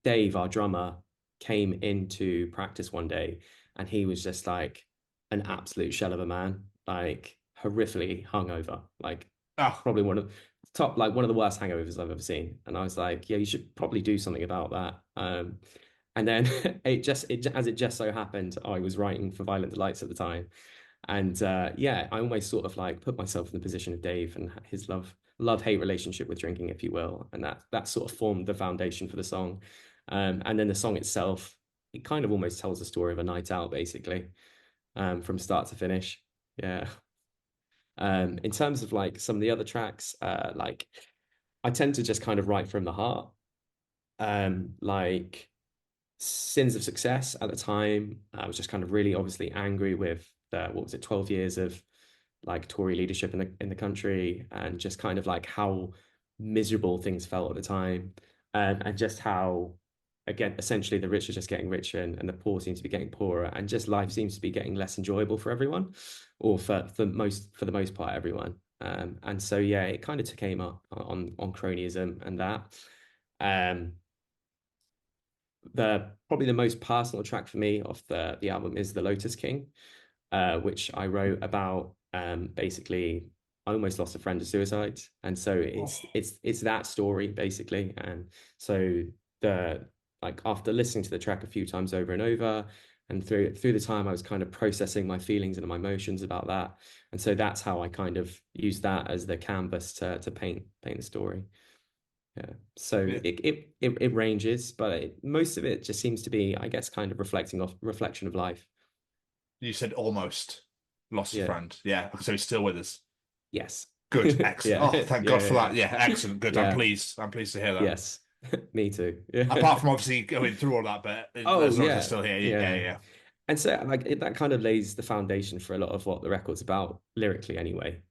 Dave, our drummer, came into practice one day and he was just like an absolute shell of a man, like horrifically hungover, like probably one of the worst hangovers I've ever seen. And I was like, yeah, you should probably do something about that. And then it just so happened I was writing for Violent Delights at the time. And yeah, I almost sort of like put myself in the position of Dave and his love-hate relationship with drinking, if you will. And that sort of formed the foundation for the song. And then the song itself, it kind of almost tells the story of a night out, basically, from start to finish. Yeah. In terms of like some of the other tracks, like I tend to just kind of write from the heart. Like Sins of Success at the time, I was just kind of really obviously angry with 12 years of like Tory leadership in the country, and just kind of like how miserable things felt at the time, and just how, again, essentially the rich are just getting richer and the poor seem to be getting poorer, and just life seems to be getting less enjoyable for everyone, or for the most part everyone. And so yeah, it kind of came up on cronyism and that. Probably the most personal track for me off the album is The Lotus King, which I wrote about. Basically, I almost lost a friend to suicide, and so it's that story basically. And so after listening to the track a few times over and over, And through the time I was kind of processing my feelings and my emotions about that. And so that's how I kind of used that as the canvas to paint the story. Yeah. So it ranges, but most of it just seems to be, I guess, kind of reflection of life. You said almost lost a Yeah. friend. Yeah. So he's still with us. Yes. Good. Excellent. Yeah. Oh, thank Yeah, God for yeah, that. Yeah. Excellent. Good. Yeah. I'm pleased. I'm pleased to hear that. Yes. Me too. Yeah. Apart from obviously going through all that, but Oh, as long as yeah. I'm still here. Yeah. Yeah. And so that kind of lays the foundation for a lot of what the record's about lyrically anyway.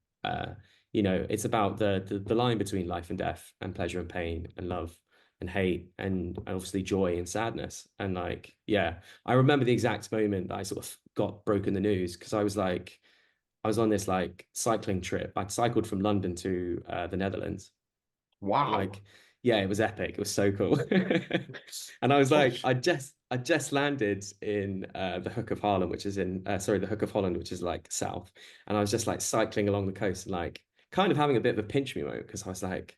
You know, it's about the line between life and death, and pleasure and pain, and love and hate, and obviously joy and sadness. And like, yeah, I remember the exact moment that I sort of got broken the news, because I was on this like cycling trip. I'd cycled from London to the Netherlands. Wow. Like, yeah, it was epic. It was so cool. And I was like, I just landed in the Hook of Holland, which is the Hook of Holland, which is like south. And I was just like cycling along the coast and like kind of having a bit of a pinch me moment, because I was like,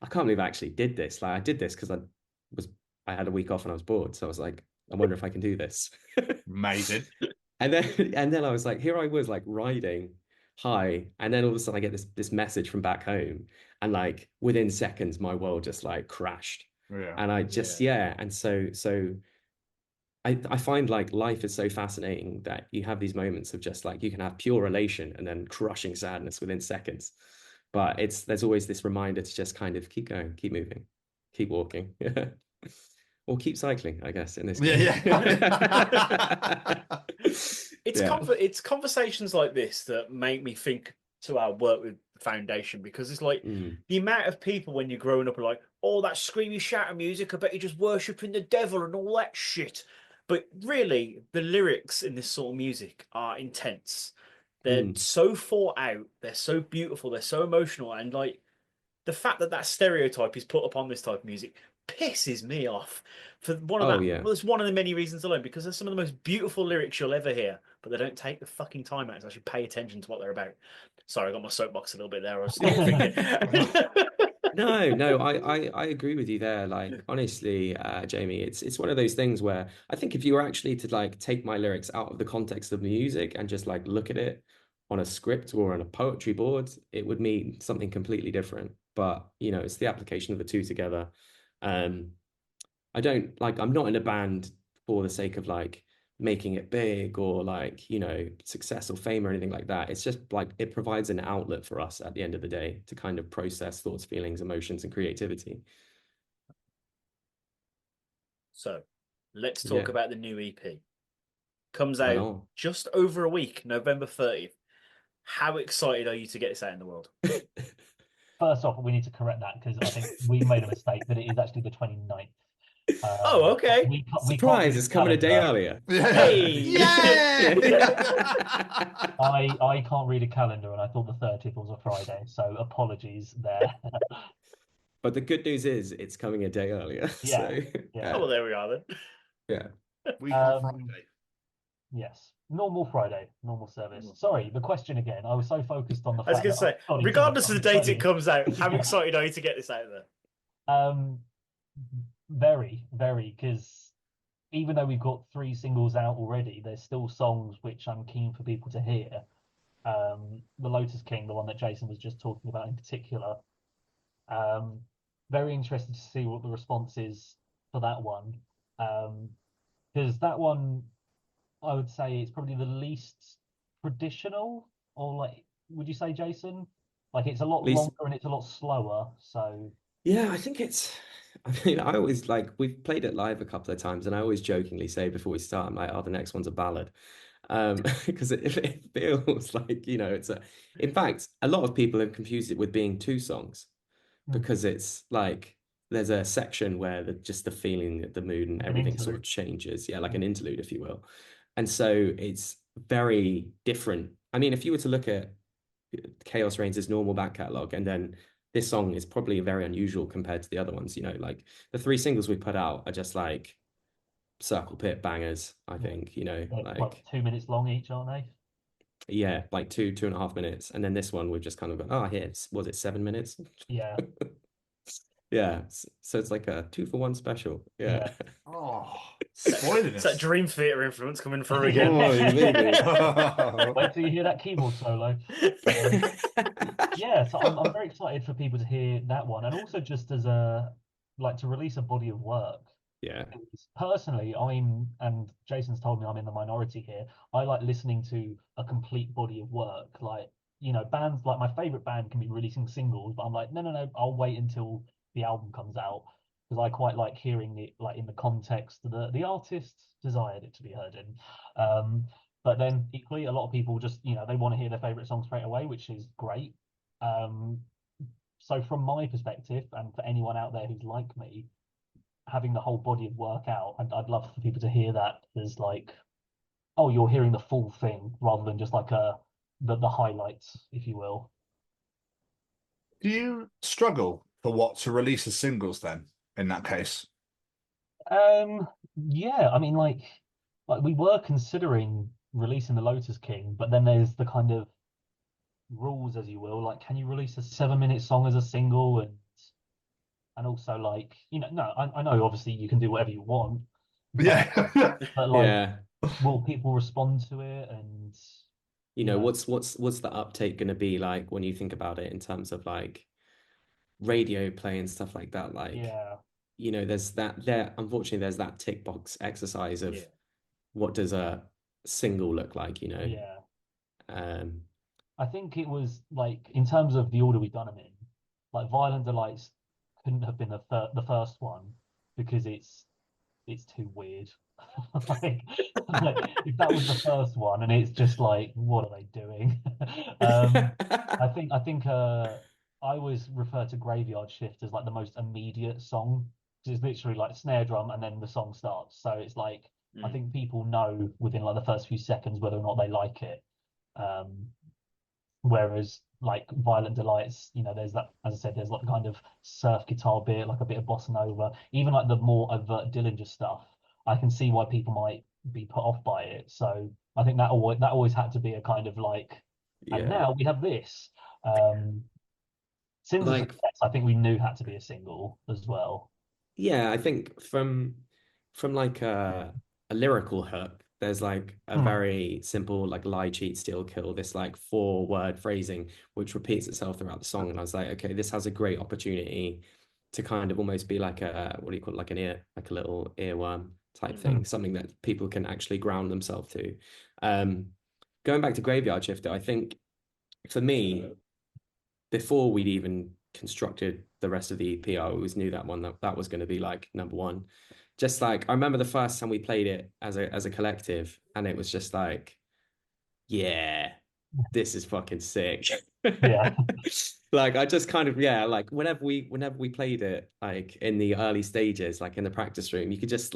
I can't believe I actually did this. Like I did this because I had a week off and I was bored. So I was like, I wonder if I can do this. Amazing. And then I was like, here I was like riding high, and then all of a sudden I get this message from back home, and like within seconds my world just like crashed. Yeah. And I just and so I find like life is so fascinating that you have these moments of just like, you can have pure elation and then crushing sadness within seconds. But there's always this reminder to just kind of keep going, keep moving, keep walking. Or keep cycling, I guess, in this case. It's conversations like this that make me think to our work with the foundation, because it's like the amount of people when you're growing up are like, oh, that screamy shatter music, I bet you're just worshipping the devil and all that shit. But really, the lyrics in this sort of music are intense. They're so thought out, they're so beautiful, they're so emotional, and like the fact that stereotype is put upon this type of music pisses me off. For one of well, it's one of the many reasons alone, because there's some of the most beautiful lyrics you'll ever hear, but they don't take the fucking time out to actually pay attention to what they're about. Sorry, I got my soapbox a little bit there. I was thinking. No, I agree with you there. Like, honestly, Jamie, it's one of those things where I think if you were actually to like take my lyrics out of the context of the music and just like look at it on a script or on a poetry board, it would mean something completely different. But you know, it's the application of the two together. I'm not in a band for the sake of like making it big or like, you know, success or fame or anything like that. It's just like it provides an outlet for us at the end of the day to kind of process thoughts, feelings, emotions, and creativity. So let's talk about the new EP. Comes out just over a week, November 30th. How excited are you to get this out in the world? First off, we need to correct that, because I think we made a mistake, but it is actually the 29th. Oh, okay. Surprise, it's coming a day earlier. Hey! Yeah! I can't read a calendar, and I thought the 30th was a Friday, so apologies there. But the good news is it's coming a day earlier. Yeah. So, Yeah. Oh, well, there we are then. Yeah. Week on Friday. Yes. Normal Friday, normal service. Sorry, the question again. I was so focused on the I was going to say, regardless of the date it comes out, how excited are you to get this out there? Very, very, because even though we've got 3 singles out already, there's still songs which I'm keen for people to hear. The Lotus King, the one that Jason was just talking about in particular. Very interested to see what the response is for that one. Because that one, I would say, it's probably the least traditional, or like, would you say, Jason? Like, it's a lot longer and it's a lot slower, so... Yeah, I think I mean, I always like, we've played it live a couple of times, and I always jokingly say before we start, I'm like, oh, the next one's a ballad. Because it feels like, you know, in fact, a lot of people have confused it with being 2 songs, because it's like, there's a section where just the feeling, the mood and everything sort of changes. Yeah, like an interlude, if you will. And so it's very different. I mean, if you were to look at Chaos Reigns' normal back catalogue, and then this song is probably very unusual compared to the other ones, you know, like the 3 singles we put out are just like circle pit bangers, I think, you know, like 2 minutes long each, aren't they? Yeah, like 2.5 minutes. And then this one we've just kind of gone, oh, here, was it 7 minutes? Yeah. Yeah, so it's like a 2-for-1 special. Yeah. Oh, spoiling It's that us. Dream Theater influence coming through again. Oh, maybe. Wait till you hear that keyboard solo. Yeah, so I'm very excited for people to hear that one, and also just as a like to release a body of work. Yeah. Personally, and Jason's told me I'm in the minority here. I like listening to a complete body of work. Like, bands like my favorite band can be releasing singles, but I'm like, no, I'll wait until the album comes out because I quite like hearing it like in the context that the artist desired it to be heard in. But then equally, a lot of people just, they want to hear their favorite song straight away, which is great. So from my perspective, and for anyone out there who's like me, having the whole body of work out, and I'd love for people to hear that as like, oh, you're hearing the full thing rather than just like the highlights, if you will. Do you struggle for what to release as singles then, in that case? Yeah, I mean, like we were considering releasing the Lotus King, but then there's the kind of rules, as you will, like, can you release a 7-minute song as a single, and also like, no, I know obviously you can do whatever you want, Yeah. but like, Yeah. will people respond to it? And what's the uptake going to be like when you think about it in terms of like radio play and stuff like that? Like, there's unfortunately there's that tick box exercise of what does a single look like, I think it was like, in terms of the order we've done them in, like Violent Delights couldn't have been the first one because it's too weird. like, if that was the first one and it's just like, what are they doing? I think I always refer to Graveyard Shift as like the most immediate song because it's literally like snare drum and then the song starts. So it's like, I think people know within like the first few seconds whether or not they like it. Whereas like Violent Delights, there's that, as I said, there's like kind of surf guitar bit, like a bit of bossa nova, even like the more overt Dillinger stuff. I can see why people might be put off by it. So I think that always had to be a kind of like, and now we have this. Sins of Success, I think we knew had to be a single as well. Yeah, I think from like a lyrical hook, there's like a very simple like lie, cheat, steal, kill, this like 4-word phrasing which repeats itself throughout the song. And I was like, okay, this has a great opportunity to kind of almost be like a, what do you call it, like like a little earworm type thing, something that people can actually ground themselves to. Going back to Graveyard Shifter, I think for me, before we'd even constructed the rest of the EP, I always knew that was going to be like number one. Just like, I remember the first time we played it as a collective, and it was just like, yeah, this is fucking sick. Yeah. Like, I just kind of, like whenever we played it, like in the early stages, like in the practice room, you could just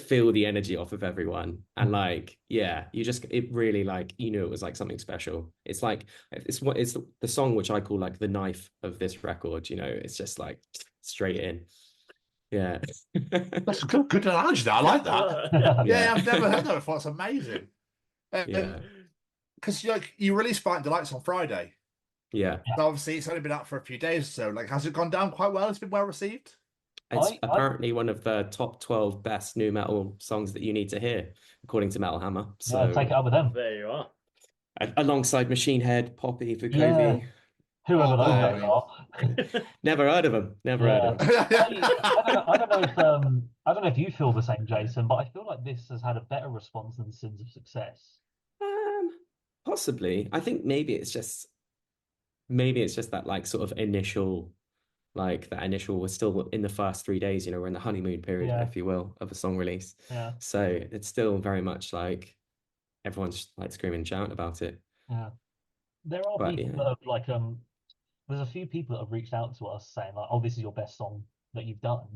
feel the energy off of everyone. And like, it really, like, it was like something special. It's like, it's the song which I call like the knife of this record, it's just like straight in. Yeah. That's a good analogy. I like that. Yeah, I've never heard that before. It's amazing. Because you released Violent Delights on Friday. Yeah. So obviously it's only been out for a few days. So like, has it gone down quite well? It's been well received. It's apparently one of the top 12 best new metal songs that you need to hear, according to Metal Hammer. So take it up with them. There you are. Alongside Machine Head, Poppy, Vukovi. Whoever those guys are. Never heard of them. Never heard of them. I don't know if you feel the same, Jason, but I feel like this has had a better response than Sins of Success. Possibly. I think maybe it's just that like sort of initial, like that initial, we're still in the first 3 days, we're in the honeymoon period, if you will, of a song release. Yeah. So it's still very much like everyone's like screaming and shouting about it. Yeah. There are people that have like there's a few people that have reached out to us saying like, oh, this is your best song that you've done.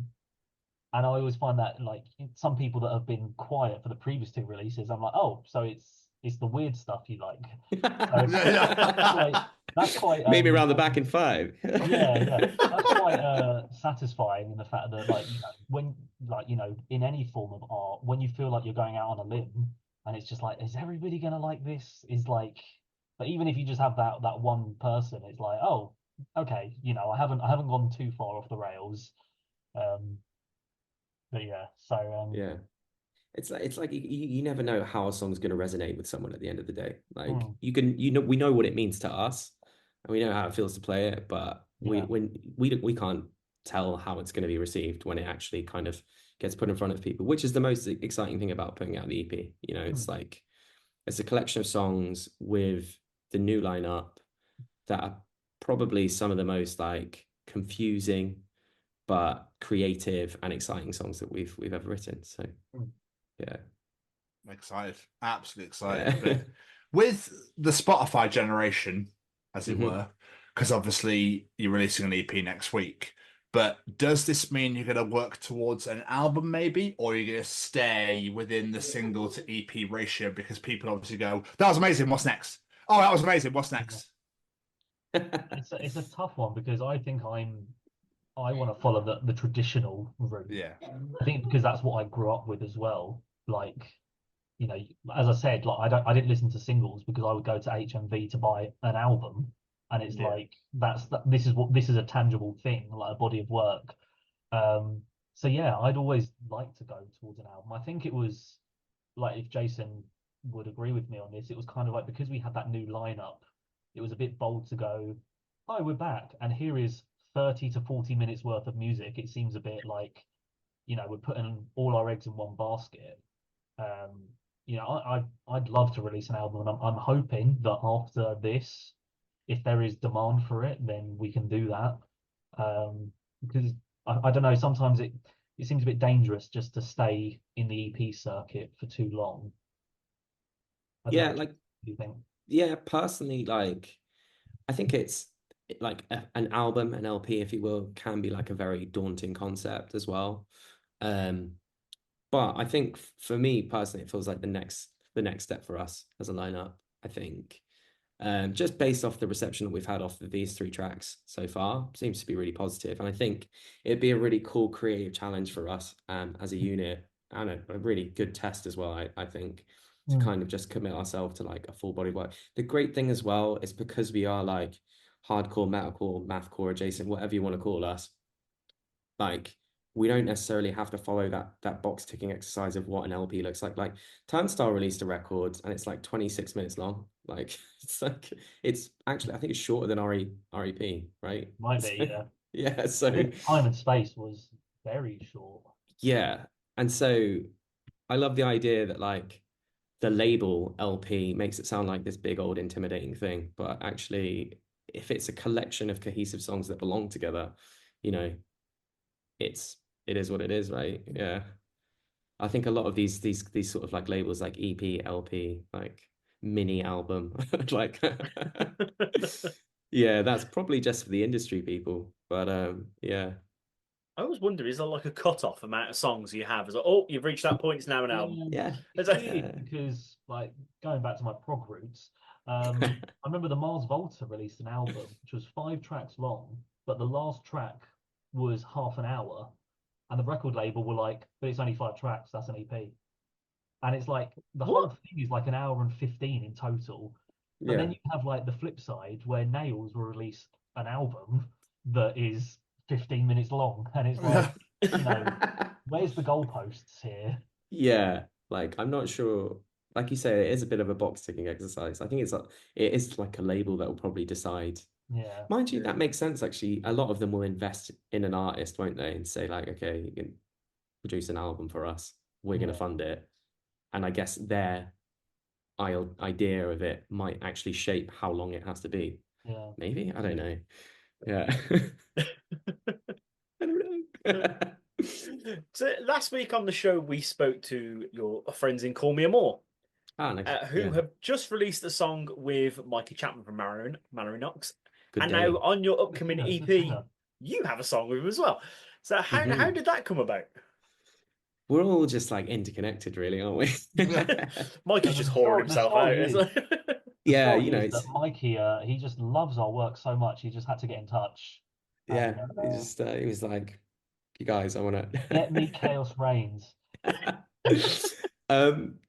And I always find that like some people that have been quiet for the previous 2 releases, I'm like, oh, so it's the weird stuff you like. So, that's quite maybe around the back in 5. yeah. That's quite satisfying in the fact that like, when like, in any form of art, when you feel like you're going out on a limb and it's just like, is everybody gonna like this? Is like, but even if you just have that one person, it's like, oh, okay, you know, I haven't gone too far off the rails. But yeah, so Yeah. It's like you never know how a song's going to resonate with someone at the end of the day. Like we know what it means to us, and we know how it feels to play it, but we can't tell how it's going to be received when it actually kind of gets put in front of people, which is the most exciting thing about putting out the EP. You know, it's like it's a collection of songs with the new lineup that are probably some of the most like confusing but creative and exciting songs that we've ever written. So yeah. I'm excited. Absolutely excited. But with the Spotify generation, as it were, because obviously you're releasing an EP next week. But does this mean you're going to work towards an album maybe, or are you going to stay within the single to EP ratio? Because people obviously go, that was amazing, what's next? Oh, that was amazing, what's next? It's a tough one because I think I want to follow the traditional route. Yeah. I think because that's what I grew up with as well. Like, you know, as I said, like I didn't listen to singles because I would go to HMV to buy an album, and it's like this is a tangible thing, like a body of work. So yeah, I'd always like to go towards an album. I think it was like, if Jason would agree with me on this, it was kind of like because we had that new lineup, it was a bit bold to go, oh, we're back, and here is 30 to 40 minutes worth of music. It seems a bit like, you know, we're putting all our eggs in one basket. You know, I'd love to release an album, and I'm hoping that after this, if there is demand for it, then we can do that. Because I don't know, sometimes it seems a bit dangerous just to stay in the EP circuit for too long. Yeah, like, what do you think? Yeah, personally, like, I think it's like an album, an LP, if you will, can be like a very daunting concept as well. But I think for me personally, it feels like the next step for us as a lineup. I think just based off the reception that we've had off of these 3 tracks so far, seems to be really positive. And I think it'd be a really cool creative challenge for us as a unit, and a really good test as well, I think, to kind of just commit ourselves to like a full body work. The great thing as well is because we are like hardcore, metalcore, mathcore adjacent, whatever you want to call us, like we don't necessarily have to follow that box ticking exercise of what an LP looks like. Like Turnstile released a record and it's like 26 minutes long. Like it's actually, I think it's shorter than REP, right? Might be, yeah. Yeah, so I think Time and Space was very short. Yeah, and so I love the idea that like the label LP makes it sound like this big old intimidating thing, but actually, if it's a collection of cohesive songs that belong together, you know, it is what it is, right? Yeah. I think a lot of these sort of like labels like EP, LP, like mini album, like yeah, that's probably just for the industry people. But yeah. I always wonder, is there like a cut-off amount of songs you have? Is like, oh, you've reached that point, it's now an album. Yeah. It's weird because, like, going back to my prog roots, I remember the Mars Volta released an album which was 5 tracks long, but the last track was half an hour, and the record label were like, but it's only 5 tracks, that's an EP. And it's like the whole thing is like an hour and 15 in total. But then you have like the flip side where Nails will release an album that is 15 minutes long, and it's like, you know, where's the goalposts here? Yeah, like I'm not sure. Like you say, it is a bit of a box ticking exercise. I think it is like a label that will probably decide. Yeah. Mind you, that makes sense actually. A lot of them will invest in an artist, won't they? And say like, okay, you can produce an album for us. We're going to fund it. And I guess their idea of it might actually shape how long it has to be. Yeah. Maybe? I don't know. Yeah. I don't know. So last week on the show, we spoke to your friends in Call Me Amore, nice. who have just released a song with Mikey Chapman from Marinox. Good And day. now on your upcoming EP, you have a song with him as well. So how did that come about? We're all just like interconnected, really, aren't we? Mikey's just whoring himself out. Yeah, you know, that Mikey, he just loves our work so much. He just had to get in touch. Yeah, he was like, "You guys, I want to let me Chaos Reigns."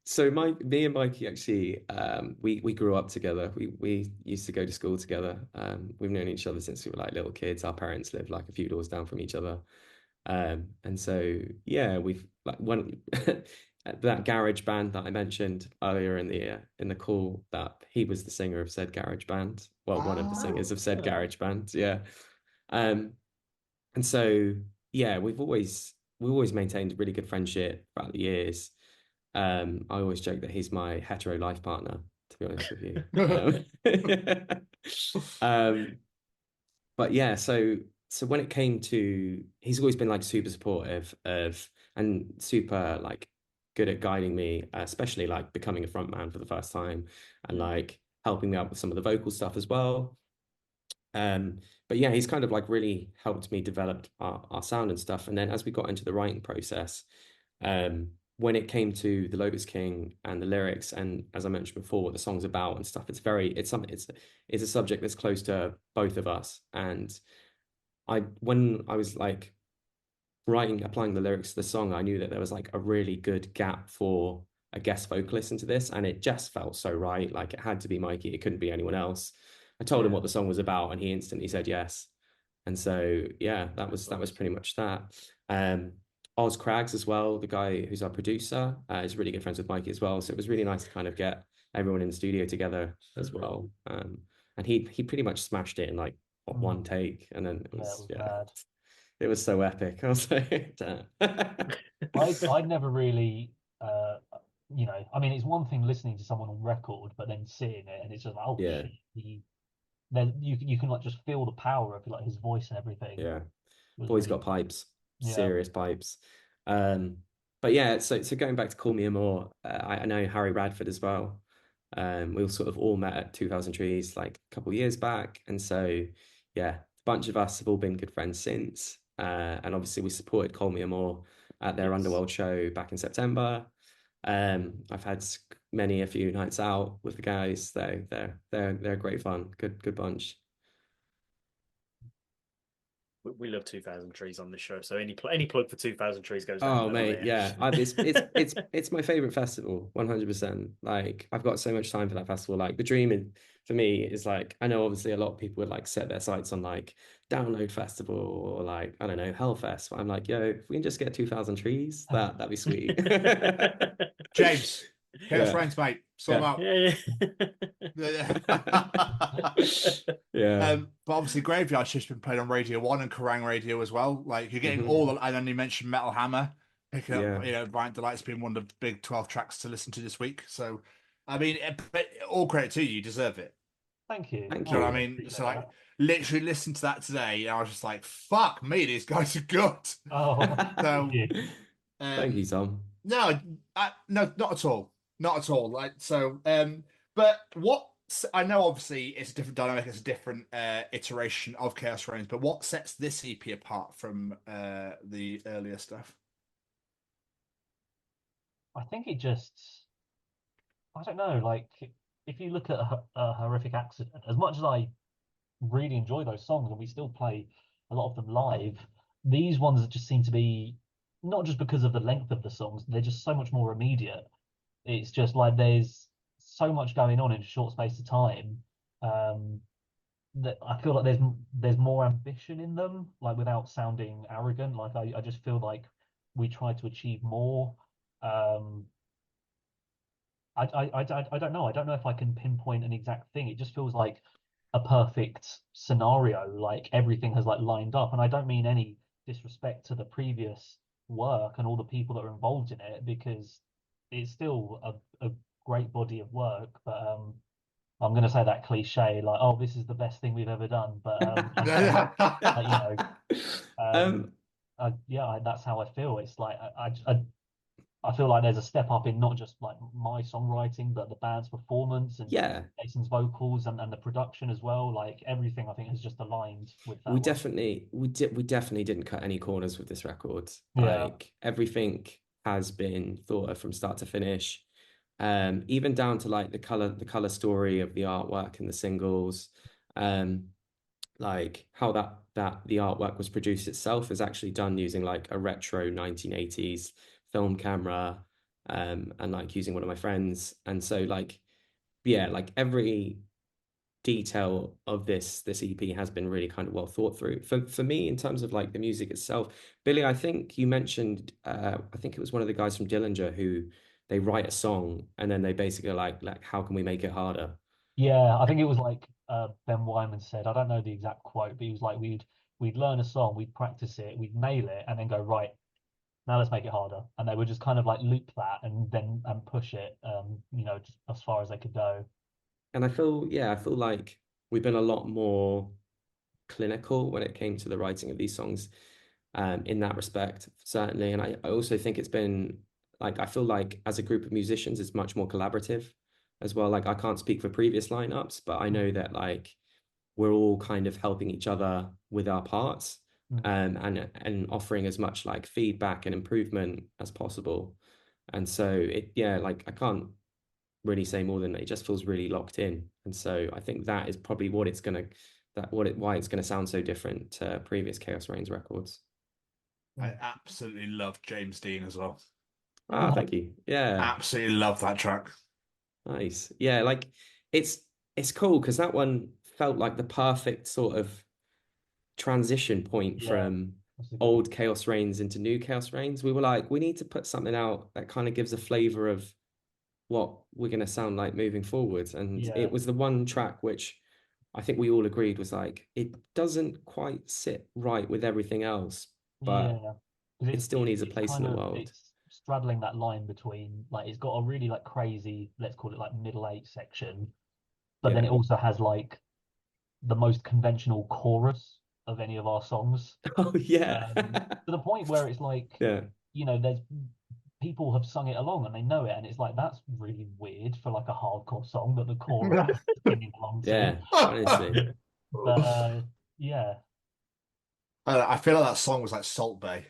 So me and Mikey actually, we grew up together. We used to go to school together. We've known each other since we were like little kids. Our parents lived like a few doors down from each other. And so yeah, we've like one that garage band that I mentioned earlier in the call, that he was the singer of said garage band. Well, one of the singers of said garage band. Yeah. And so yeah, we've always maintained a really good friendship throughout the years. I always joke that he's my hetero life partner, to be honest with you. But yeah, so when it came to, he's always been like super supportive of and super like good at guiding me, especially like becoming a front man for the first time and like helping me out with some of the vocal stuff as well. But yeah, he's kind of like really helped me develop our sound and stuff. And then as we got into the writing process, when it came to the Lotus King and the lyrics, and as I mentioned before, what the song's about and stuff, it's a subject that's close to both of us. And when I was like applying the lyrics to the song, I knew that there was like a really good gap for a guest vocalist into this, and it just felt so right. Like it had to be Mikey, it couldn't be anyone else. I told him what the song was about, and he instantly said yes. And so yeah, that was pretty much that. Oz Craggs as well, the guy who's our producer, is really good friends with Mikey as well. So it was really nice to kind of get everyone in the studio together as well. And he pretty much smashed it in like one take, and then it was so epic. I was like, I'd never really, I mean, it's one thing listening to someone on record, but then seeing it, and it's just like, oh yeah, shit, you can like just feel the power of like his voice and everything. Yeah, boy's got pipes, serious pipes. But yeah, so going back to Call Me Amore, I know Harry Radford as well. We sort of all met at 2000 Trees like a couple of years back, and so yeah, a bunch of us have all been good friends since. And obviously we supported Call Me Amore at their Underworld show back in September. I've had a few nights out with the guys. They're great fun, good bunch. We love 2000 Trees on this show, so any plug for 2000 Trees goes down. Oh mate, yeah, it's my favorite festival, 100%. Like I've got so much time for that festival. Like the dream for me is like, I know obviously a lot of people would like set their sights on like Download Festival or like, I don't know, Hellfest. But I'm like, yo, if we can just get 2000 Trees, that'd be sweet. James, Chaos Reigns, mate. Sort out. Yeah. But obviously Graveyard Shift's been played on Radio 1 and Kerrang Radio as well. Like you're getting all the, and then you mentioned Metal Hammer picking up, Violent Delight's been one of the big 12 tracks to listen to this week. So I mean, all credit to you, you deserve it. Thank you. You know what I mean? So like literally listened to that today, and I was just like, fuck me, these guys are good. Oh, so thank you, Tom. No, no, not at all. Not at all. Like so, but what I know, obviously, it's a different dynamic, it's a different iteration of Chaos Reigns. But what sets this EP apart from the earlier stuff? I think it just, I don't know. Like if you look at a Horrific Accident, as much as I really enjoy those songs, and we still play a lot of them live, these ones just seem to be, not just because of the length of the songs, they're just so much more immediate. It's just like there's so much going on in a short space of time, that I feel like there's more ambition in them, like without sounding arrogant. Like I just feel like we try to achieve more. I don't know. I don't know if I can pinpoint an exact thing. It just feels like a perfect scenario. Like everything has like lined up, and I don't mean any disrespect to the previous work and all the people that are involved in it, because it's still a great body of work. But I'm going to say that cliche, like, oh, this is the best thing we've ever done. But that's how I feel. It's like I feel like there's a step up in not just like my songwriting, but the band's performance and Jason's vocals and the production as well. Like everything, I think, has just aligned with that. We definitely didn't cut any corners with this record. Yeah. Like everything has been thought of from start to finish. Even down to like the color story of the artwork and the singles, like how that the artwork was produced itself is actually done using like a retro 1980s film camera. and like using one of my friends. And so like, yeah, like every detail of this EP has been really kind of well thought through. For me, in terms of like the music itself, Billy, I think you mentioned, I think it was one of the guys from Dillinger who they write a song and then they basically like how can we make it harder? Yeah, I think it was like Ben Wyman said. I don't know the exact quote, but he was like, we'd learn a song, we'd practice it, we'd nail it, and then go right. Now let's make it harder. And they would just kind of like loop that and push it, just as far as they could go. And I feel like we've been a lot more clinical when it came to the writing of these songs, in that respect, certainly. And I also think it's been like, I feel like as a group of musicians, it's much more collaborative as well. Like I can't speak for previous lineups, but I know that like we're all kind of helping each other with our parts, and offering as much like feedback and improvement as possible. And so like I can't really say more than that. It just feels really locked in. And so I think that is probably why it's gonna sound so different to previous Chaos Reigns records. I absolutely love James Dean as well. Ah, thank you. Yeah, absolutely love that track. Nice. Yeah, like it's cool because that one felt like the perfect sort of transition point from old Chaos Reigns into new Chaos Reigns. We were like, we need to put something out that kind of gives a flavor of what we're going to sound like moving forward. And it was the one track which I think we all agreed was like, it doesn't quite sit right with everything else, but it still needs a place in the world. It's straddling that line between, like, it's got a really like crazy, let's call it like middle eight section, but then it also has like the most conventional chorus of any of our songs. Oh yeah. To the point where it's like, there's people have sung it along and they know it, and it's like, that's really weird for like a hardcore song that the chorus is singing along to. Yeah, honestly. But I feel like that song was like Salt Bay.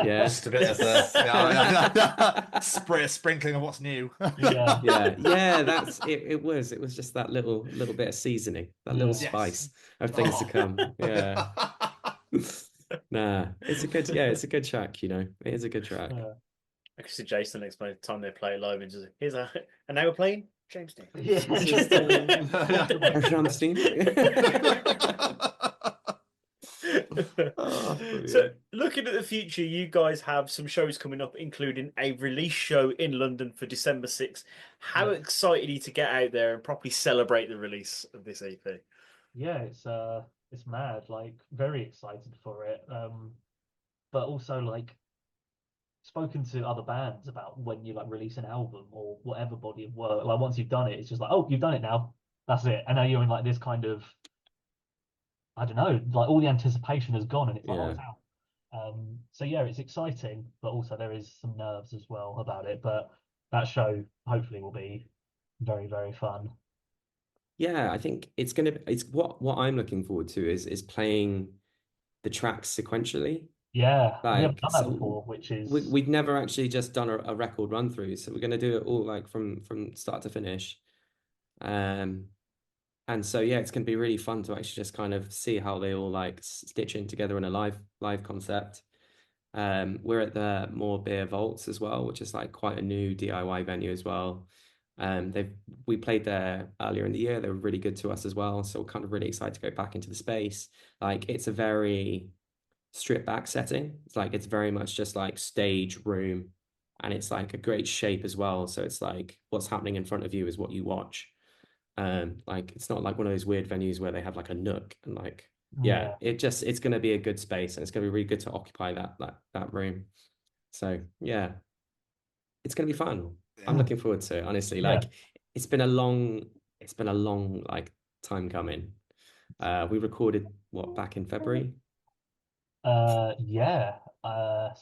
Yeah, just a bit of a sprinkling of what's new. That's it. It was just that little bit of seasoning, that little spice of things to come. Yeah. Nah, it's a good track. It is a good track. I can see Jason explain the time they play it live and just and they were playing James Dean. So looking at the future, you guys have some shows coming up, including a release show in London for December 6th. How excited are you to get out there and properly celebrate the release of this EP? Yeah, it's mad, like very excited for it. But also like spoken to other bands about when you like release an album or whatever body of work, like once you've done it, it's just like, oh, you've done it now. That's it. And now you're in like this kind of, I don't know, like all the anticipation has gone and it's like, oh, it's out. So yeah, it's exciting, but also there is some nerves as well about it. But that show hopefully will be very, very fun. Yeah, I think it's what I'm looking forward to is playing the tracks sequentially. Yeah, like, we haven't done that before, which is we'd never actually just done a record run through, so we're going to do it all like from start to finish. And so yeah, it's going to be really fun to actually just kind of see how they all like stitch in together in a live concept. We're at the More Beer Vaults as well, which is like quite a new DIY venue as well. We played there earlier in the year. They were really good to us as well, so we're kind of really excited to go back into the space. Like it's a very stripped back setting. It's very much just like stage room, and it's like a great shape as well, so it's like what's happening in front of you is what you watch. Like it's not like one of those weird venues where they have like a nook and like it's going to be a good space, and it's going to be really good to occupy that room. So yeah, it's going to be fun. I'm looking forward to it, honestly. Like it's been a long like time coming. We recorded back in February. So I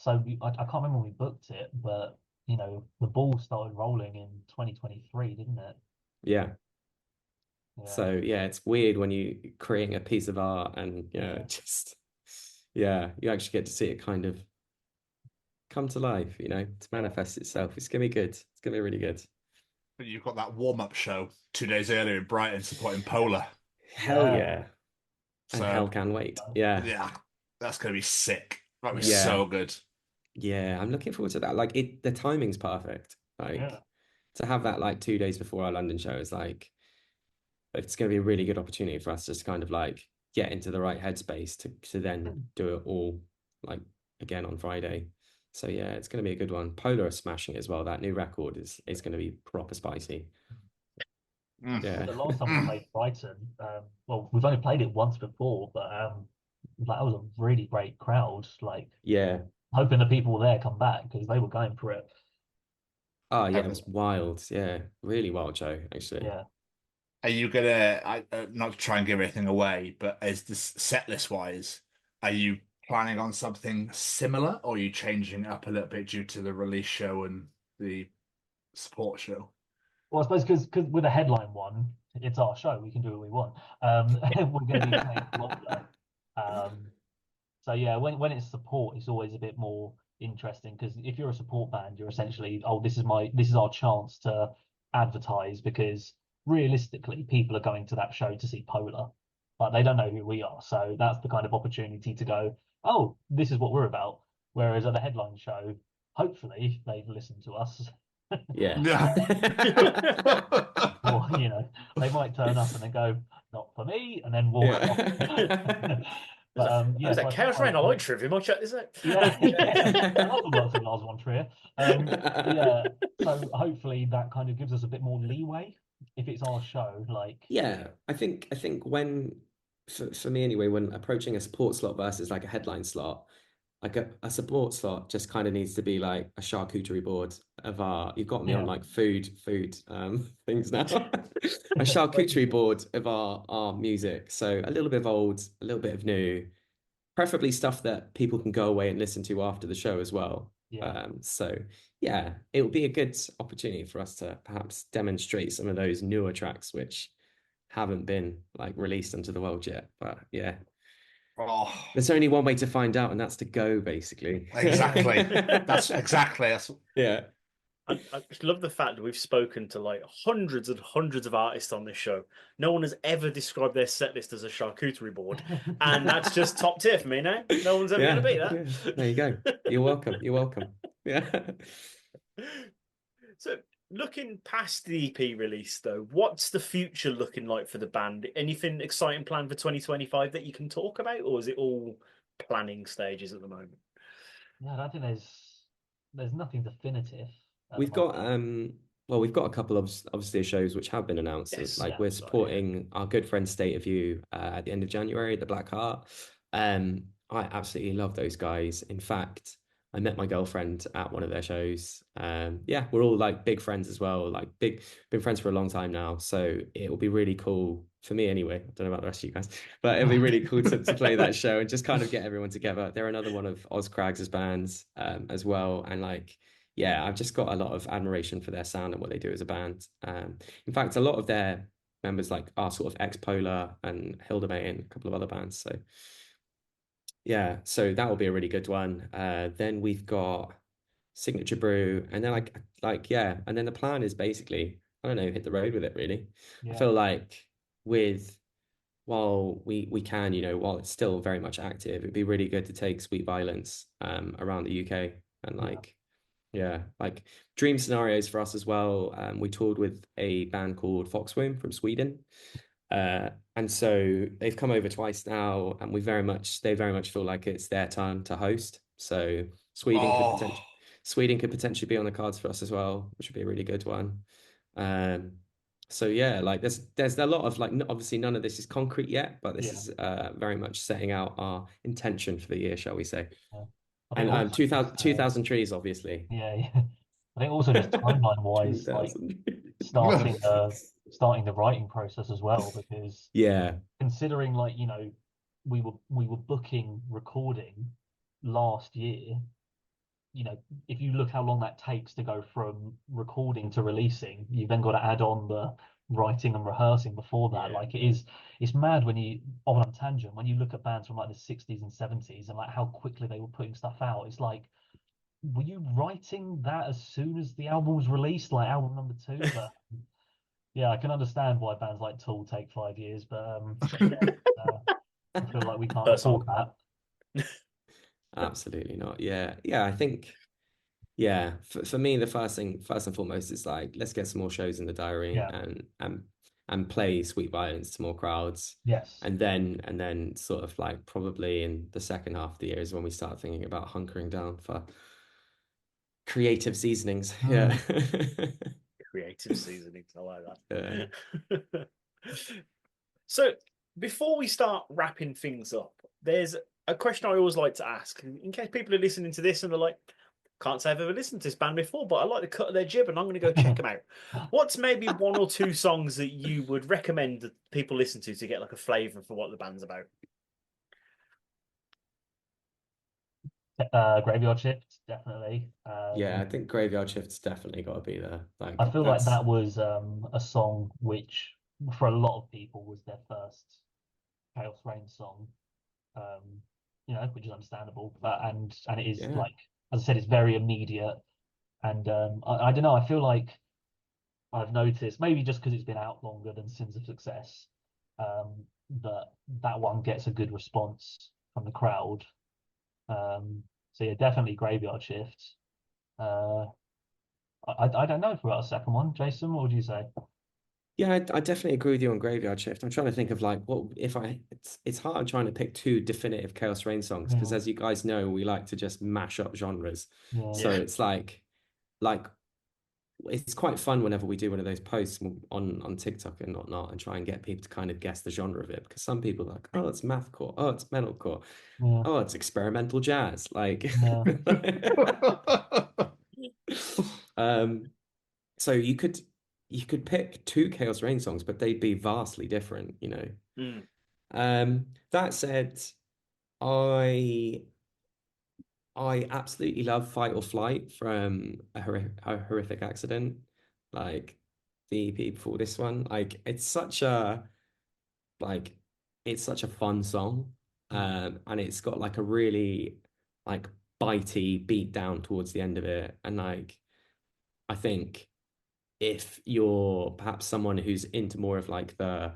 can't remember when we booked it, but the ball started rolling in 2023, didn't it? Yeah. So yeah, it's weird when you creating a piece of art and you actually get to see it kind of come to life, to manifest itself. It's gonna be good. It's gonna be really good. But you've got that warm-up show 2 days earlier in Brighton supporting Polar. Hell yeah. And hell can wait. Yeah. Yeah. That's gonna be sick. That'll be so good. Yeah, I'm looking forward to that. Like the timing's perfect. Like Yeah. to have that like 2 days before our London show is like it's going to be a really good opportunity for us just to kind of like get into the right headspace to then do it all like again on Friday. So yeah, it's going to be a good one. Polar are smashing it as well. That new record is going to be proper spicy. Yeah. The last time we played Brighton, well, we've only played it once before, but like that was a really great crowd. Like, Yeah. hoping the people there come back because they were going for it. Oh yeah, it was wild. Yeah, really wild show actually. Yeah. Are you gonna not to try and give anything away, but as this set list wise, are you planning on something similar, or are you changing it up a little bit due to the release show and the support show? Well, I suppose because with a headline one, it's our show. We can do what we want. We're going to be playing longer. So yeah, when it's support, it's always a bit more interesting because if you're a support band, you're essentially, oh, this is our chance to advertise because realistically, people are going to that show to see Polar, but they don't know who we are. So that's the kind of opportunity to go, oh, this is what we're about. Whereas at the headline show, hopefully they've listened to us. Yeah. Or, they might turn up and then go, not for me, and then walk off. Is that Chaos Rain? I like Trivium. I'll check this out. Yeah. I love lots of Lars von Trier. Yeah, so hopefully that kind of gives us a bit more leeway if it's our show. Like, yeah, I think when for me anyway, when approaching a support slot versus like a headline slot, like a support slot just kind of needs to be like a charcuterie board of you've got me on like food things now. A charcuterie board of our music. So a little bit of old, a little bit of new, preferably stuff that people can go away and listen to after the show as well. So yeah, it will be a good opportunity for us to perhaps demonstrate some of those newer tracks which haven't been like released onto the world yet. But yeah. Oh, there's only one way to find out, and that's to go, basically. Exactly. That's yeah. I just love the fact that we've spoken to like hundreds and hundreds of artists on this show. No one has ever described their set list as a charcuterie board, and that's just top tier for me now. No one's ever going to beat that. Yeah. There you go. You're welcome. You're welcome. Yeah. So, looking past the EP release, though, what's the future looking like for the band? Anything exciting planned for 2025 that you can talk about, or is it all planning stages at the moment? Yeah, I don't think there's nothing definitive. We've got we've got a couple of obviously shows which have been announced. Yes, like we're supporting our good friend State of You at the end of January at the Black Heart. I absolutely love those guys. In fact, I met my girlfriend at one of their shows. Yeah, we're all like big friends as well. Like been friends for a long time now. So it will be really cool for me anyway. I don't know about the rest of you guys, but it'll be really cool to play that show and just kind of get everyone together. They're another one of Oz Craggs' bands as well. And like, yeah, I've just got a lot of admiration for their sound and what they do as a band. In fact, a lot of their members like are sort of ex-Polar and Hilda May and a couple of other bands. So yeah, so that will be a really good one. Then we've got Signature Brew, and then like yeah, and then the plan is basically, I don't know, hit the road with it really. I feel like while we can, while it's still very much active, it'd be really good to take Sweet Violence around the UK and like like dream scenarios for us as well. We toured with a band called Foxwomb from Sweden. And so they've come over twice now, and they very much feel like it's their time to host. So Sweden could potentially be on the cards for us as well, which would be a really good one. So yeah, like there's a lot of like, obviously none of this is concrete yet, but this is very much setting out our intention for the year, shall we say? And 2000 trees, obviously. Yeah. I think also just timeline wise, like starting the writing process as well, because considering like we were booking recording last year, if you look how long that takes to go from recording to releasing, you've then got to add on the writing and rehearsing before that. Like it's mad when you on a tangent when you look at bands from like the 60s and 70s and like how quickly they were putting stuff out. It's like, were you writing that as soon as the album was released, like album number 2? But yeah, I can understand why bands like Tool take 5 years, but I feel like we can't afford that. Absolutely not. Yeah. Yeah, I think for me the first and foremost is like let's get some more shows in the diary Yeah. and play Sweet Violence to more crowds. Yes. And then sort of like probably in the second half of the year is when we start thinking about hunkering down for creative seasonings. Yeah. Creative seasonings. I like Yeah. that. So before we start wrapping things up, there's a question I always like to ask in case people are listening to this and they're like, can't say I've ever listened to this band before, but I like the cut of their jib and I'm going to go check them out. What's maybe one or two songs that you would recommend that people listen to get like a flavour for what the band's about? Graveyard Shift, definitely. Yeah, I think Graveyard Shift's definitely got to be there. Like I feel like that's that was a song which, for a lot of people, was their first Chaos Reign song. Which is understandable, and it is Yeah. like, as I said, it's very immediate, and I don't know. I feel like I've noticed, maybe just because it's been out longer than Sins of Success, that one gets a good response from the crowd. So yeah, definitely Graveyard Shift. I don't know if we're at a second one. Jason, what would you say? Yeah, I definitely agree with you on Graveyard Shift. I'm trying to think of like what if it's hard trying to pick two definitive Chaos Reign songs because Yeah. as you guys know, we like to just mash up genres. Yeah. So it's like it's quite fun whenever we do one of those posts on TikTok and whatnot and try and get people to kind of guess the genre of it because some people are like, oh, it's mathcore, oh, it's metalcore, Yeah. oh, it's experimental jazz. Like Yeah. so you could pick two Chaos Reign songs, but they'd be vastly different, you know. That said, I absolutely love Fight or Flight from a horrific accident, like the EP before this one. Like it's such a fun song, and it's got like a really like bitey beat down towards the end of it, and like I think if you're perhaps someone who's into more of like the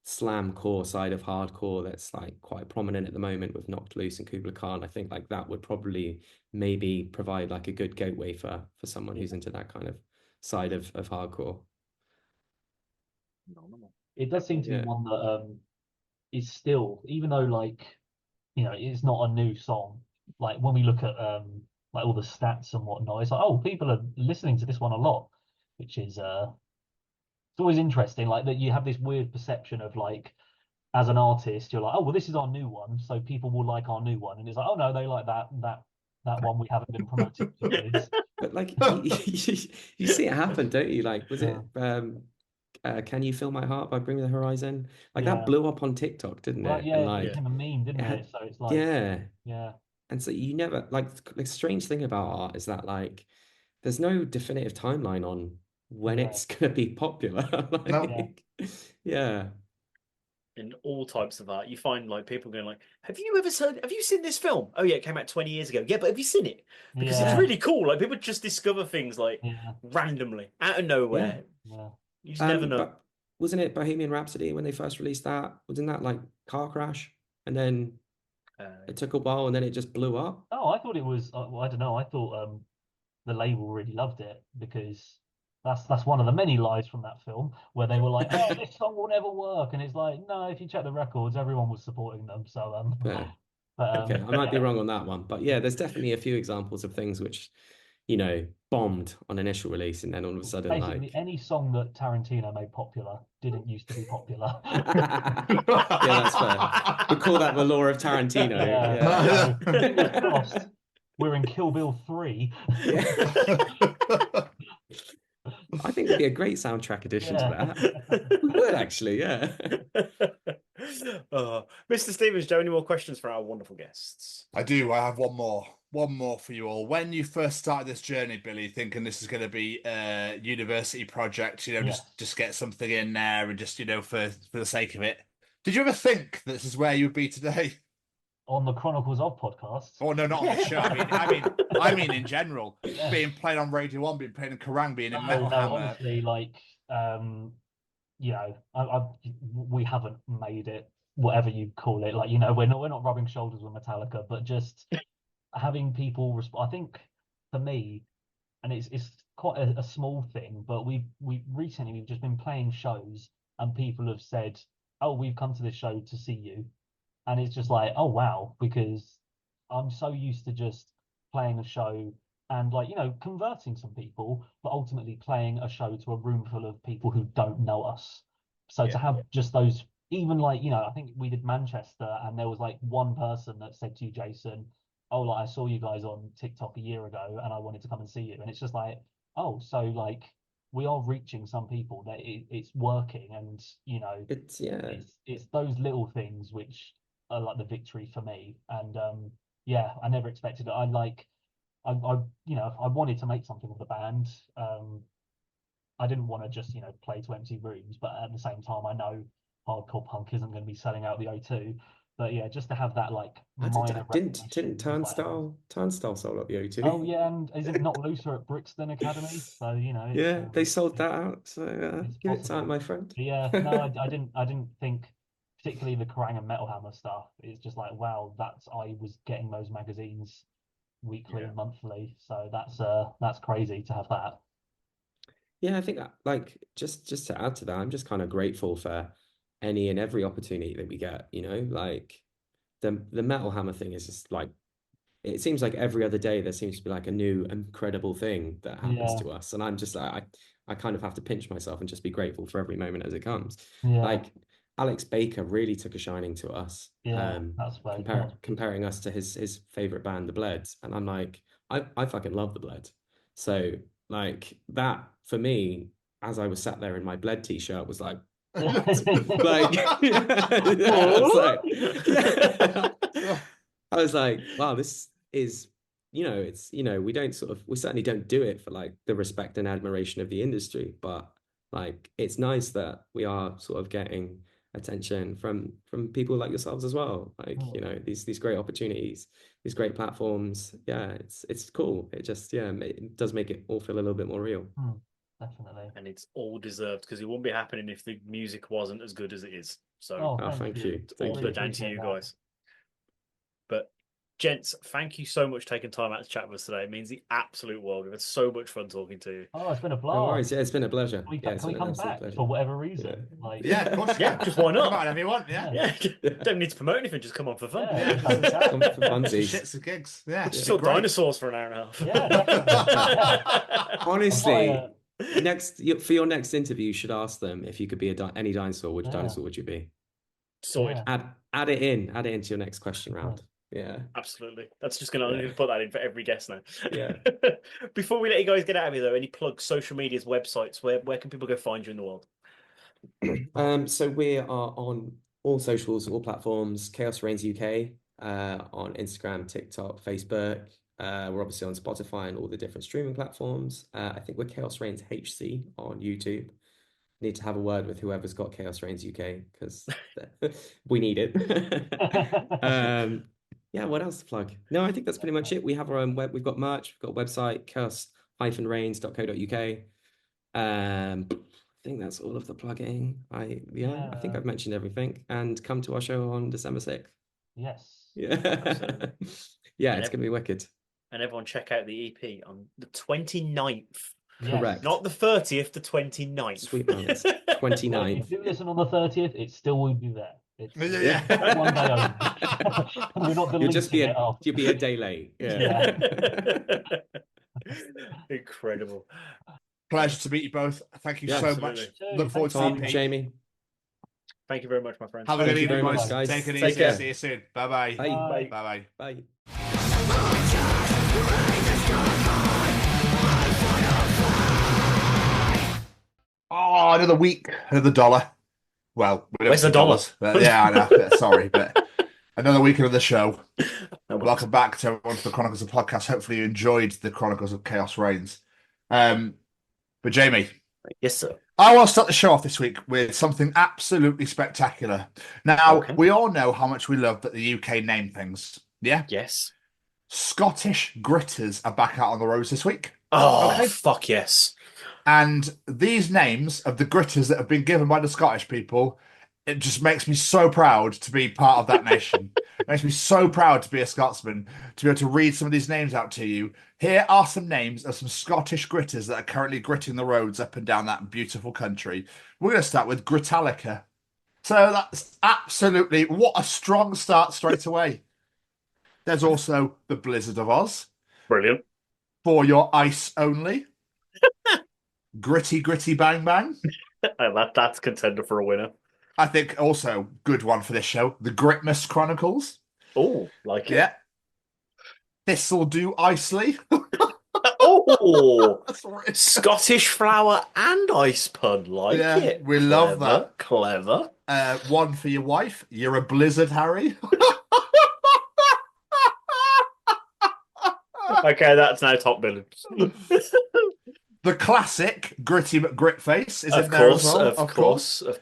slam core side of hardcore that's like quite prominent at the moment with Knocked Loose and Kubla Khan, I think like that would probably maybe provide like a good gateway for someone who's into that kind of side of hardcore. It does seem to be one that is still, even though like it's not a new song. Like when we look at like all the stats and whatnot, it's like, oh, people are listening to this one a lot, which is it's always interesting. Like that you have this weird perception of like, as an artist, you're like, oh well, this is our new one, so people will like our new one, and it's like, oh no, they like that one we haven't been promoting for years. But like you see it happen, don't you? Like was it Can You Feel My Heart by Bring Me the Horizon? Like that blew up on TikTok, didn't it? Yeah, and it like became a meme, didn't it? So it's like yeah. And so you never like the strange thing about art is that like there's no definitive timeline on when it's gonna be popular. Like, yeah. In all types of art, you find like people going like, have you seen this film? Oh yeah, it came out 20 years ago. Yeah, but have you seen it? Because it's really cool. Like people just discover things like randomly out of nowhere. You just never know. But wasn't it Bohemian Rhapsody when they first released that? Wasn't that like car crash? And then it took a while and then it just blew up. Oh, I thought it was. I don't know. I thought the label really loved it because that's one of the many lies from that film where they were like, "Oh, this song will never work," and it's like, no, if you check the records, everyone was supporting them. So okay, I might be wrong on that one, but yeah, there's definitely a few examples of things which, bombed on initial release, and then all of a sudden, basically, like any song that Tarantino made popular didn't used to be popular. Yeah, that's fair. We call that the law of Tarantino. Fingers crossed, we're in Kill Bill 3. I think it'd be a great soundtrack addition to that. We would actually, yeah. Mr. Stevens, do you have any more questions for our wonderful guests? I do. I have one more for you all. When you first started this journey, Billy, thinking this is going to be a university project, just get something in there and just, for the sake of it. Did you ever think this is where you would be today? On the Chronicles of podcast? Oh no, not on the show. I mean in general. Being played on Radio 1, being played in Kerrang, being in Metal Hammer. Honestly, like we haven't made it, whatever you call it. Like, we're not rubbing shoulders with Metallica, but just having people respond. I think for me, and it's quite a small thing, but we've just been playing shows and people have said, "Oh, we've come to this show to see you," and it's just like, "Oh wow," because I'm so used to just playing a show and like converting some people, but ultimately playing a show to a room full of people who don't know us. So to have just those, even like I think we did Manchester, and there was like one person that said to you, Jason, "Oh, like I saw you guys on TikTok a year ago, and I wanted to come and see you." And it's just like, oh, so like we are reaching some people that it's working, and it's those little things which are like the victory for me. And I never expected it. I wanted to make something with the band. I didn't want to just play to empty rooms, but at the same time I know hardcore punk isn't going to be selling out the O2. But yeah, just to have that like minor didn't Turnstile sold out the O2? Oh yeah, and is it not looser at Brixton Academy? So it's, they sold that out. So give it time, my friend. But yeah, no, I didn't think particularly the Kerrang and Metal Hammer stuff. It's just like wow, I was getting those magazines weekly and monthly, so that's crazy to have that. Yeah, I think like just to add to that, I'm just kind of grateful for any and every opportunity that we get, like the Metal Hammer thing is just like, it seems like every other day there seems to be like a new incredible thing that happens to us, and I'm just like I kind of have to pinch myself and just be grateful for every moment as it comes. Like Alex Baker really took a shining to us, that's comparing us to his favorite band, the Bleds, and I'm like I fucking love the Bleds. So like that for me, as I was sat there in my Bled t-shirt, was like what? I was like, wow, this is it's we certainly don't do it for like the respect and admiration of the industry, but like it's nice that we are sort of getting attention from people like yourselves as well, like these great opportunities, these great platforms. It's cool. It just it does make it all feel a little bit more real. Definitely. And it's all deserved, because it wouldn't be happening if the music wasn't as good as it is. So thank you. It's all down to you guys. But gents, thank you so much for taking time out to chat with us today. It means the absolute world. We've had so much fun talking to you. Oh, it's been a blast. No worries. Yeah, it's been a pleasure. Can we come back for whatever reason? Of course. Just why not? Come on, if you want. Don't need to promote anything. Just come on for fun. Come for funsies. Shits and gigs. Just saw Dinosaurs for an hour and a half. Honestly, for your next interview, you should ask them if you could be any dinosaur. Which dinosaur would you be? Sorted. Add it into your next question round. Yeah, absolutely. That's just gonna put that in for every guest now. Yeah. Before we let you guys get out of here, though, any plugs, social medias, websites? Where can people go find you in the world? So we are on all socials, all platforms. Chaos Reigns UK on Instagram, TikTok, Facebook. We're obviously on Spotify and all the different streaming platforms. I think we're Chaos Reigns HC on YouTube. Need to have a word with whoever's got Chaos Reigns UK, because we need it. What else to plug? No, I think that's pretty much it. We have our own web. We've got merch. We've got a website, chaos-reigns.co.uk. I think that's all of the plugging. I think I've mentioned everything. And come to our show on December 6th. Yes. Yeah. It's going to be wicked. And everyone check out the EP on the 29th. Correct. Not the 30th, the 29th. Sweet man, it's 29th. If you do listen on the 30th, it still will be there. It's one day only. We're not you'll be a day late. Yeah. Incredible. Pleasure to meet you both. Thank you so much. Look forward to seeing you, Jamie. Thank you very much, my friends. Have a good evening, much, guys. Take it Take easy. care. See you soon. Bye-bye. Bye. Bye-bye. Bye. Oh, another week, another dollar. Well, where's the dollar? Yeah, I know. Sorry, but another week, another show. Welcome back to everyone to the Chronicles of Podcast. Hopefully you enjoyed the Chronicles of Chaos Reigns. But Jamie. Yes, sir. I want to start the show off this week with something absolutely spectacular. Now, we all know how much we love that the UK name things. Yeah? Yes. Scottish Gritters are back out on the roads this week. Oh, fuck yes. And these names of the gritters that have been given by the Scottish people it just makes me so proud to be part of that nation. It makes me so proud to be a Scotsman, to be able to read some of these names out to you. Here are some names of some Scottish gritters that are currently gritting the roads up and down that beautiful country. We're going to start with Gritalica. So that's absolutely, what a strong start straight away. There's also the Blizzard of Oz. Brilliant. For your ice only. Gritty Bang Bang. That's contender for a winner. I think also good one for this show. The Gritmas Chronicles. Oh, like it. Yeah. This'll do Isley. Oh, That's right. Scottish flower and ice pun. Like Yeah, it. we love that. Clever. One for your wife. You're a blizzard, Harry. Okay, that's now top billing. The classic Gritty McGritface is in there as well. Of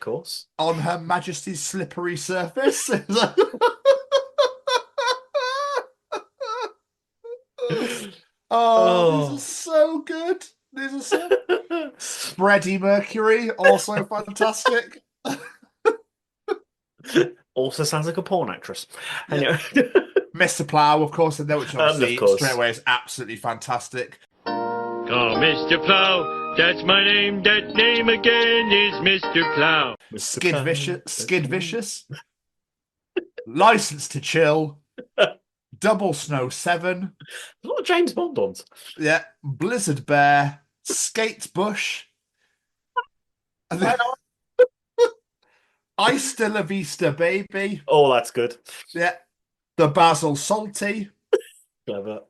course. On Her Majesty's slippery surface. Oh, these are so good. These are so Freddie Mercury, also fantastic. Also sounds like a porn actress. Yeah. Mr. Plow, of course, in there, which obviously straight away is absolutely fantastic. Oh, Mr. Plow, that's my name. That name again is Mr. Plow. Skid Vicious. License to Chill. Double Snow 7. A lot of James Bond ones. Yeah. Blizzard Bear. Skate Bush. Ice de la Vista Baby. Oh, that's good. Yeah. The Basil Salty. Clever.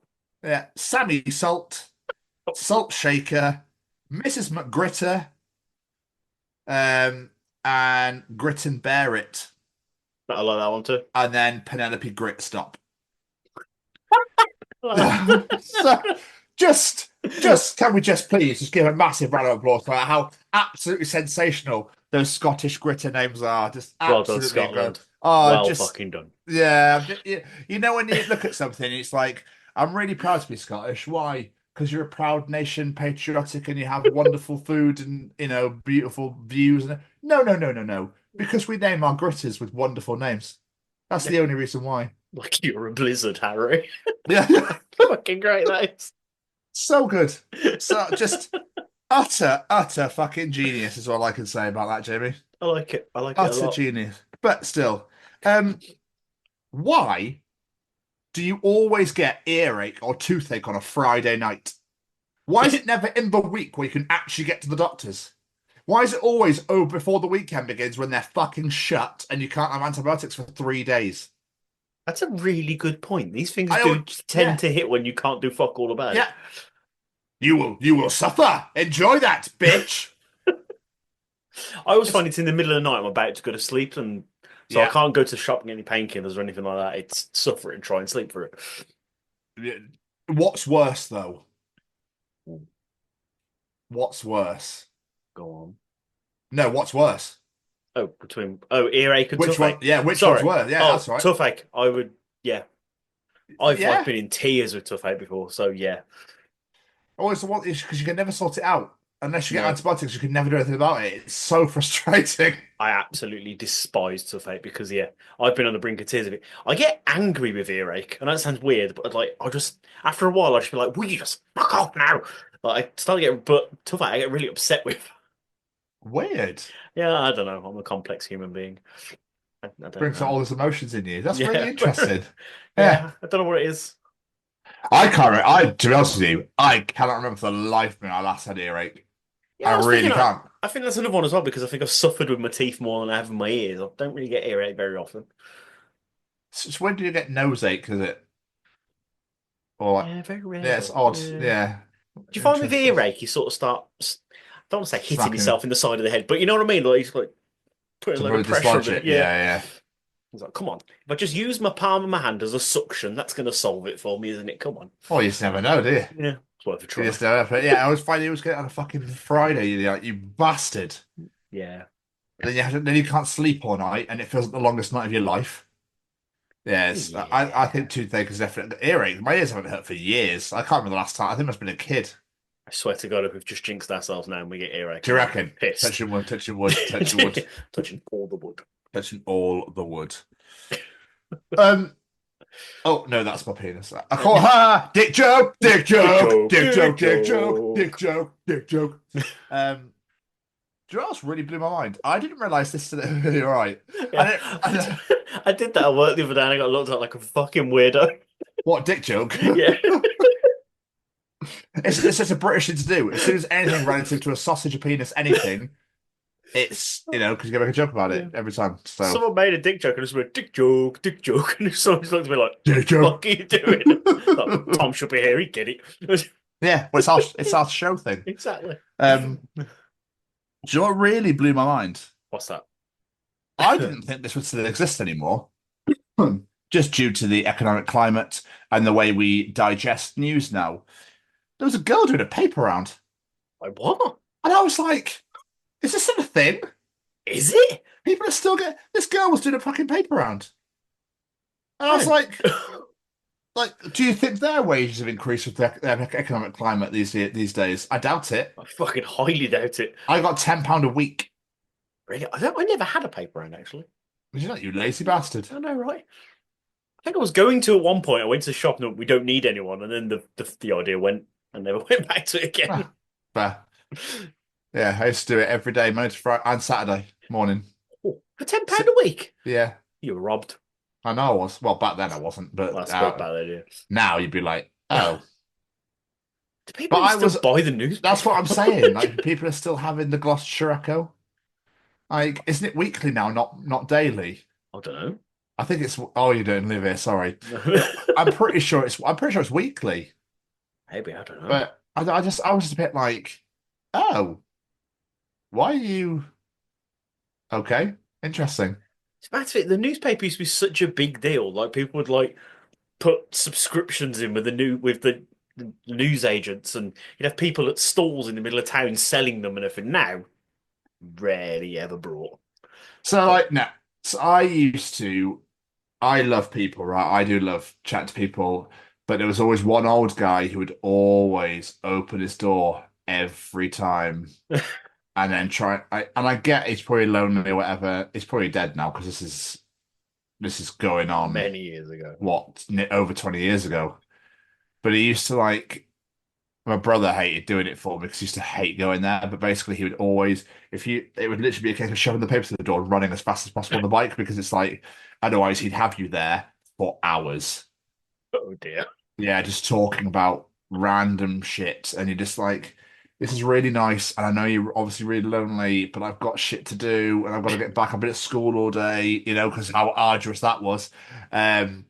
Yeah. Sammy Salt. Salt Shaker. Mrs. McGritter. And Grit and Bear It. I like that one too. And then Penelope Gritstop. So just can we just please just give a massive round of applause for how absolutely sensational those Scottish gritter names are. Just absolutely well done, Scotland. Oh, fucking done. Yeah, you know when you look at something, it's like, I'm really proud to be Scottish. Why? Because you're a proud nation, patriotic, and you have wonderful food and beautiful views. And no. Because we name our gritters with wonderful names. That's the only reason why. Like you're a blizzard, Harry. Yeah. Fucking great, that. So good. So just utter fucking genius is all I can say about that, Jamie. I like it. I like it a Utter lot. genius. But still, why do you always get earache or toothache on a Friday night? Why is it never in the week where you can actually get to the doctors? Why is it always before the weekend begins when they're fucking shut and you can't have antibiotics for 3 days? That's a really good point. These things do tend to hit when you can't do fuck all about it. Yeah. You will suffer. Enjoy that, bitch. I always find it's in the middle of the night I'm about to go to sleep, and so I can't go to the shop and get any painkillers or anything like that. It's suffer it and try and sleep for it. What's worse, though? What's worse? Go on. No, what's worse? Earache and which toothache. One? Yeah, which one's worse? Yeah, that's right. Toothache. I would. Yeah. I've been in tears with toothache before, so yeah. Always the one is because you can never sort it out unless you get antibiotics. You can never do anything about it. It's so frustrating. I absolutely despise toothache because I've been on the brink of tears of it. I get angry with earache, and that sounds weird, but I just after a while I just be like, "Will you just fuck off now?" Like I start to get, but toothache I get really upset with. Weird. Yeah, I don't know. I'm a complex human being. I don't Brings know. all those emotions in you. That's really interesting. Yeah, I don't know what it is. I can't. To be honest with you, I cannot remember for the life of me I last had earache. Yeah, I really can't. I think that's another one as well because I think I've suffered with my teeth more than I have in my ears. I don't really get earache very often. So when do you get nose ache? Is it? Or very rare. Yeah, it's odd. Yeah. Do you find with earache you sort of start? I don't want to say hitting yourself in the side of the head, but you know what I mean. Like he's like putting a lot of pressure on it. Yeah. He's like, come on. If I just use my palm of my hand as a suction, that's going to solve it for me, isn't it? Come on. Oh, you just never know, do you? Yeah, it's worth a try. You just never know. Yeah, I was finding it was getting on a fucking Friday. You're like, you bastard. Yeah. And then you can't sleep all night, and it feels like the longest night of your life. Yes, yeah. I think toothache is definitely earache. My ears haven't hurt for years. I can't remember the last time. I think I must have been a kid. I swear to God, if we've just jinxed ourselves now and we get earache. Do you reckon? Pissed. Touching wood. Touching all the wood. Touching all the wood. Oh no, that's my penis. I call her dick joke, dick joke, dick joke, dick joke, dick joke, dick joke. Do you know what really blew my mind? I didn't realise this today. All right. Yeah. I did that at work the other day and I got looked at like a fucking weirdo. What, dick joke? Yeah. It's such a British thing to do. As soon as anything relative to a sausage, a penis, anything, it's, because you can make a joke about it every time. So Someone made a dick joke and just went, dick joke, and someone just looked at me like, dick joke. what are you doing? Like, Tom should be here, he'd get it. Yeah, well, it's our show thing. Exactly. Do you know what really blew my mind? What's that? I didn't think this would still exist anymore. Just due to the economic climate and the way we digest news now. There was a girl doing a paper round. Like, what? And I was like, is this still a thing? Is it? People are still getting... This girl was doing a fucking paper round. And I was like, do you think their wages have increased with the economic climate these days? I doubt it. I fucking highly doubt it. I got £10 a week. Really? I never had a paper round, actually. Did you not, you lazy bastard? I know, right? I think I was going to at one point. I went to the shop and we don't need anyone. And then the idea went and never went back to it again. But yeah, I used to do it every day, Monday to Friday and Saturday morning. Oh, for £10 a week? Yeah. You were robbed. I know I was. Well, back then I wasn't, but Well, that's a bad idea. Now you'd be like, oh. Do people still buy the newspaper? That's what I'm saying. Like, people are still having the Gloucestershire Echo. Like, isn't it weekly now, not daily? I don't know. I think it's. Oh, you don't live here. Sorry. I'm pretty sure it's weekly. Maybe, I don't know. But I was just a bit like, oh, why are you? Okay, interesting. It's back to it. The newspaper used to be such a big deal. Like, people would like put subscriptions in with the news agents, and you'd have people at stalls in the middle of town selling them and everything. Now, rarely ever brought. So like, no. So I love people, right? I do love chat to people, but there was always one old guy who would always open his door every time. And then I get he's probably lonely or whatever. He's probably dead now because this is going on many years ago. What, over 20 years ago? But he used to my brother hated doing it for me because he used to hate going there. But basically, he would always, it would literally be a case of shoving the papers to the door and running as fast as possible on the bike because it's like, otherwise he'd have you there for hours. Oh dear. Yeah, just talking about random shit, and you're just like, this is really nice, and I know you're obviously really lonely, but I've got shit to do, and I've got to get back. I've been at school all day, because how arduous that was. And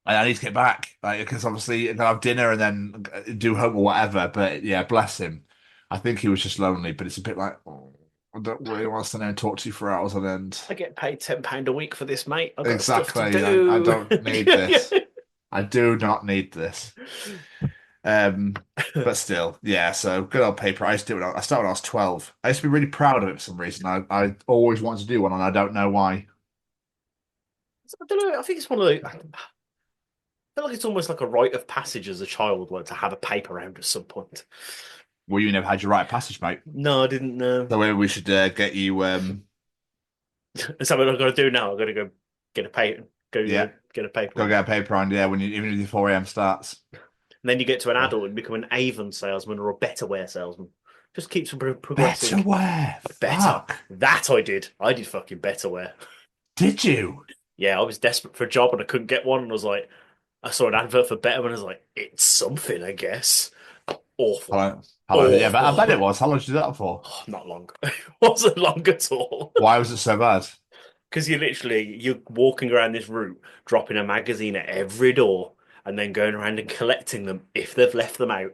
I need to get back, because obviously I'm gonna have dinner and then do home or whatever. But yeah, bless him. I think he was just lonely, but it's a bit like, I don't really want to stand there and talk to you for hours on end. I get paid £10 a week for this, mate. I've got Exactly. stuff to do. I don't need this. I do not need this. But still, yeah. So good old paper. I used to do it. I started when I was 12. I used to be really proud of it for some reason. I always wanted to do one, and I don't know why. I don't know. I think it's one of those. I feel like it's almost like a rite of passage as a child, like to have a paper round at some point. Well, you never had your rite of passage, mate. No, I didn't know. So maybe we should get you. Is that what I've got to do now? I've got to go get a paper. Get a paper. Go get a paper round. Yeah, even if the 4 a.m. starts. And then you get to an adult and become an Avon salesman or a Betterware salesman. Just keeps progressing. Betterware. Better. Fuck. That I did. I did fucking Betterware. Did you? Yeah, I was desperate for a job and I couldn't get one. And I was like, I saw an advert for Betterware and I was like, it's something, I guess. Awful. Yeah, but I bet it was. How long did you do that for? Oh, not long. It wasn't long at all. Why was it so bad? Because you're walking around this route, dropping a magazine at every door, and then going around and collecting them if they've left them out.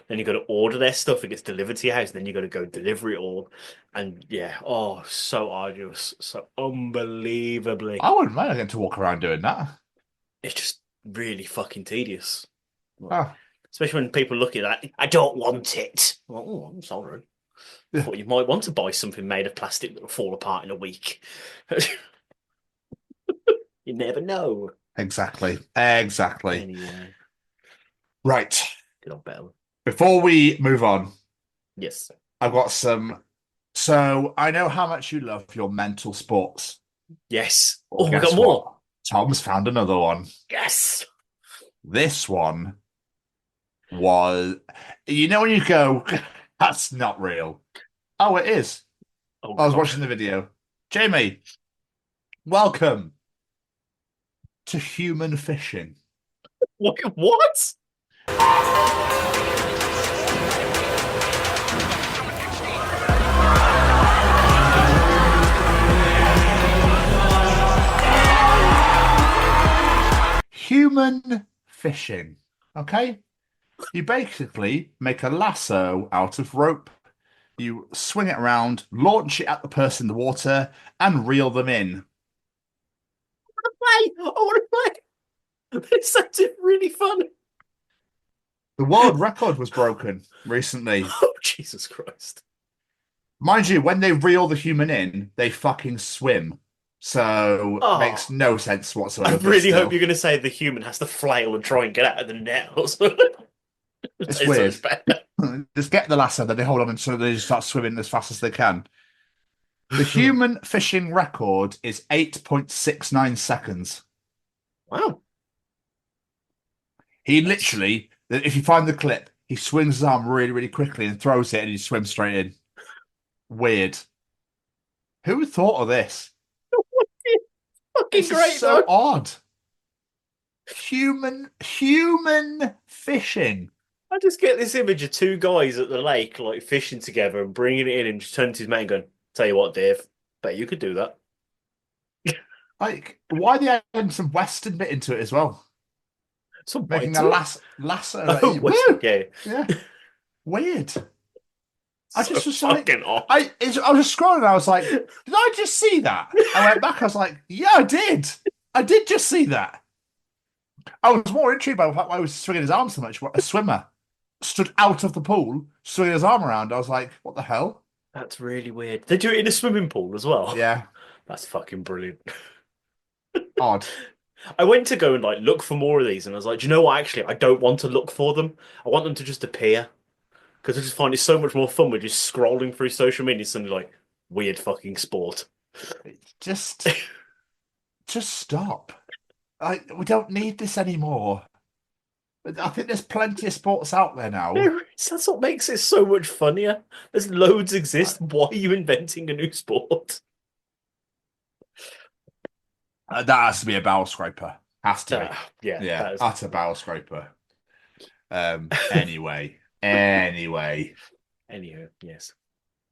Then you've got to order their stuff, it gets delivered to your house, and then you've got to go deliver it all. And yeah, so arduous, so unbelievably. I wouldn't mind getting to walk around doing that. It's just really fucking tedious. Oh. Especially when people look at that, I don't want it. Well, oh, I'm sorry. I thought you might want to buy something made of plastic that will fall apart in a week. You never know. Exactly. Anyway. Right. Good old Bell. Before we move on, yes, I've got some. So I know how much you love your mental sports. Yes. Well, Oh, we guess got more. what? Tom's found another one. Yes. This one was, you know, when you go, that's not real. Oh, it is. Oh, I was God. watching the video. Jamie, welcome to human fishing. What? Human fishing. Okay? You basically make a lasso out of rope. You swing it around, launch it at the person in the water, and reel them in. I want to play. This sounded really fun. The world record was broken recently. Oh, Jesus Christ. Mind you, when they reel the human in, they fucking swim. So Oh. it makes no sense whatsoever. I but really still, hope you're going to say the human has to flail and try and get out of the net or something. It's Say weird. something better. Just get the lasso, then they hold on and so they just start swimming as fast as they can. The human fishing record is 8.69 seconds. Wow. He literally, if you find the clip, he swings his arm really, really quickly and throws it and he swims straight in. Weird. Who thought of this? Fucking This great, is so though. odd. Human fishing. I just get this image of two guys at the lake, like fishing together and bringing it in and just turning to his mate and going, "Tell you what, Dave, bet you could do that." Like, why they adding some Western bit into it as well? Some Making bite a to it. lasso. Oh, Western, yeah. Yeah. Weird. I So just was like, fucking off. I was just scrolling and I was like, did I just see that? I went back, I was like, yeah, I did. I did just see that. I was more intrigued by the fact why he was swinging his arm so much. A swimmer stood out of the pool, swinging his arm around. I was like, what the hell? That's really weird. They do it in a swimming pool as well. Yeah. That's fucking brilliant. Odd. I went to go and like look for more of these, and I was like, do you know what? Actually, I don't want to look for them. I want them to just appear because I just find it so much more fun with just scrolling through social media. Something like weird fucking sport. Just stop. We don't need this anymore. I think there's plenty of sports out there now. That's what makes it so much funnier. There's loads exist. Why are you inventing a new sport? That has to be a barrel scraper. Has to be. Yeah, that's a barrel scraper. Anyway. Anywho, yes.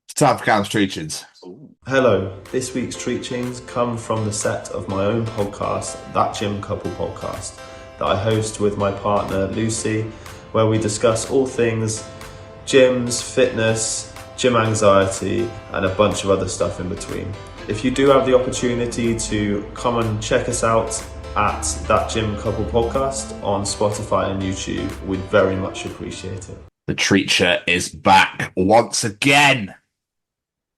It's time for Callum's Treachings. Hello, this week's Treachings come from the set of my own podcast, That Gym Couple Podcast, that I host with my partner Lucy, where we discuss all things gyms, fitness, gym anxiety, and a bunch of other stuff in between. If you do have the opportunity to come and check us out at That Gym Couple Podcast on Spotify and YouTube, we'd very much appreciate it. The Treacher is back once again.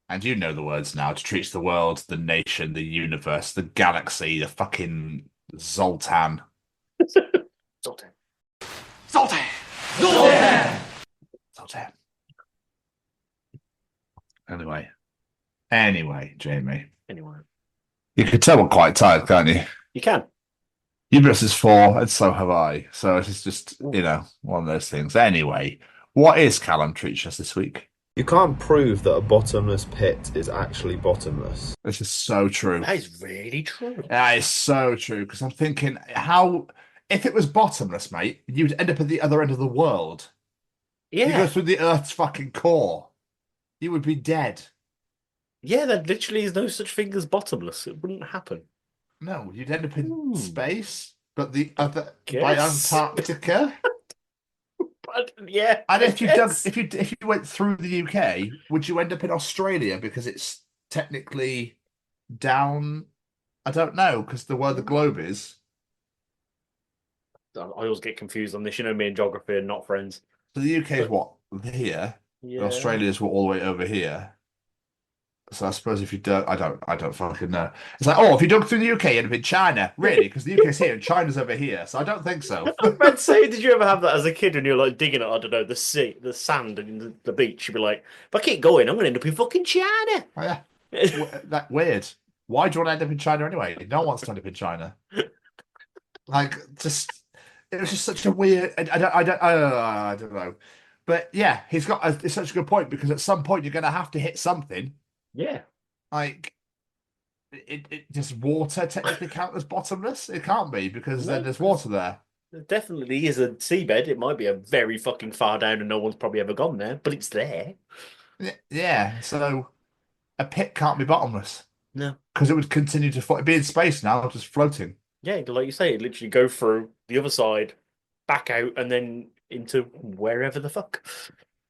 And you know the words now. To treat the world, the nation, the universe, the galaxy, the fucking Zoltan. Zoltan. Zoltan! Zoltan! Zoltan. Anyway, Jamie. Anyway. You can tell we're quite tired, can't you? You can. You've been since 4, and so have I. So it's just, one of those things. Anyway, what is Callum Treacher's this week? You can't prove that a bottomless pit is actually bottomless. This is so true. That is really true. That is so true, because I'm thinking, if it was bottomless, mate, you'd end up at the other end of the world. Yeah. You go through the Earth's fucking core. You would be dead. Yeah, there literally is no such thing as bottomless. It wouldn't happen. No, you'd end up in space, but the other by Antarctica. But, yeah. And if you went through the UK, would you end up in Australia because it's technically down? I don't know, because where the globe is. I always get confused on this. You know, me and geography are not friends. So the UK is what? Here. Yeah. Australia's all the way over here. So I suppose if you don't, I don't fucking know. It's like, if you dug through the UK, you'd have been China, really, because the UK's here and China's over here. So I don't think so. I'd say, did you ever have that as a kid when you're like digging at, I don't know, the sea, the sand and the beach? You'd be like, if I keep going, I'm going to end up in fucking China. Oh, yeah. That weird. Why do you want to end up in China anyway? No one wants to end up in China. Like, just it was just such a weird. I don't know, but yeah, it's such a good point because at some point you're going to have to hit something. Yeah. Like, it just water technically count as bottomless? It can't be because then there's water there. There definitely is a seabed. It might be a very fucking far down and no one's probably ever gone there, but it's there. Yeah, so a pit can't be bottomless. No. Because it would continue to float. It'd be in space now, just floating. Yeah, like you say, it literally go through the other side, back out, and then into wherever the fuck.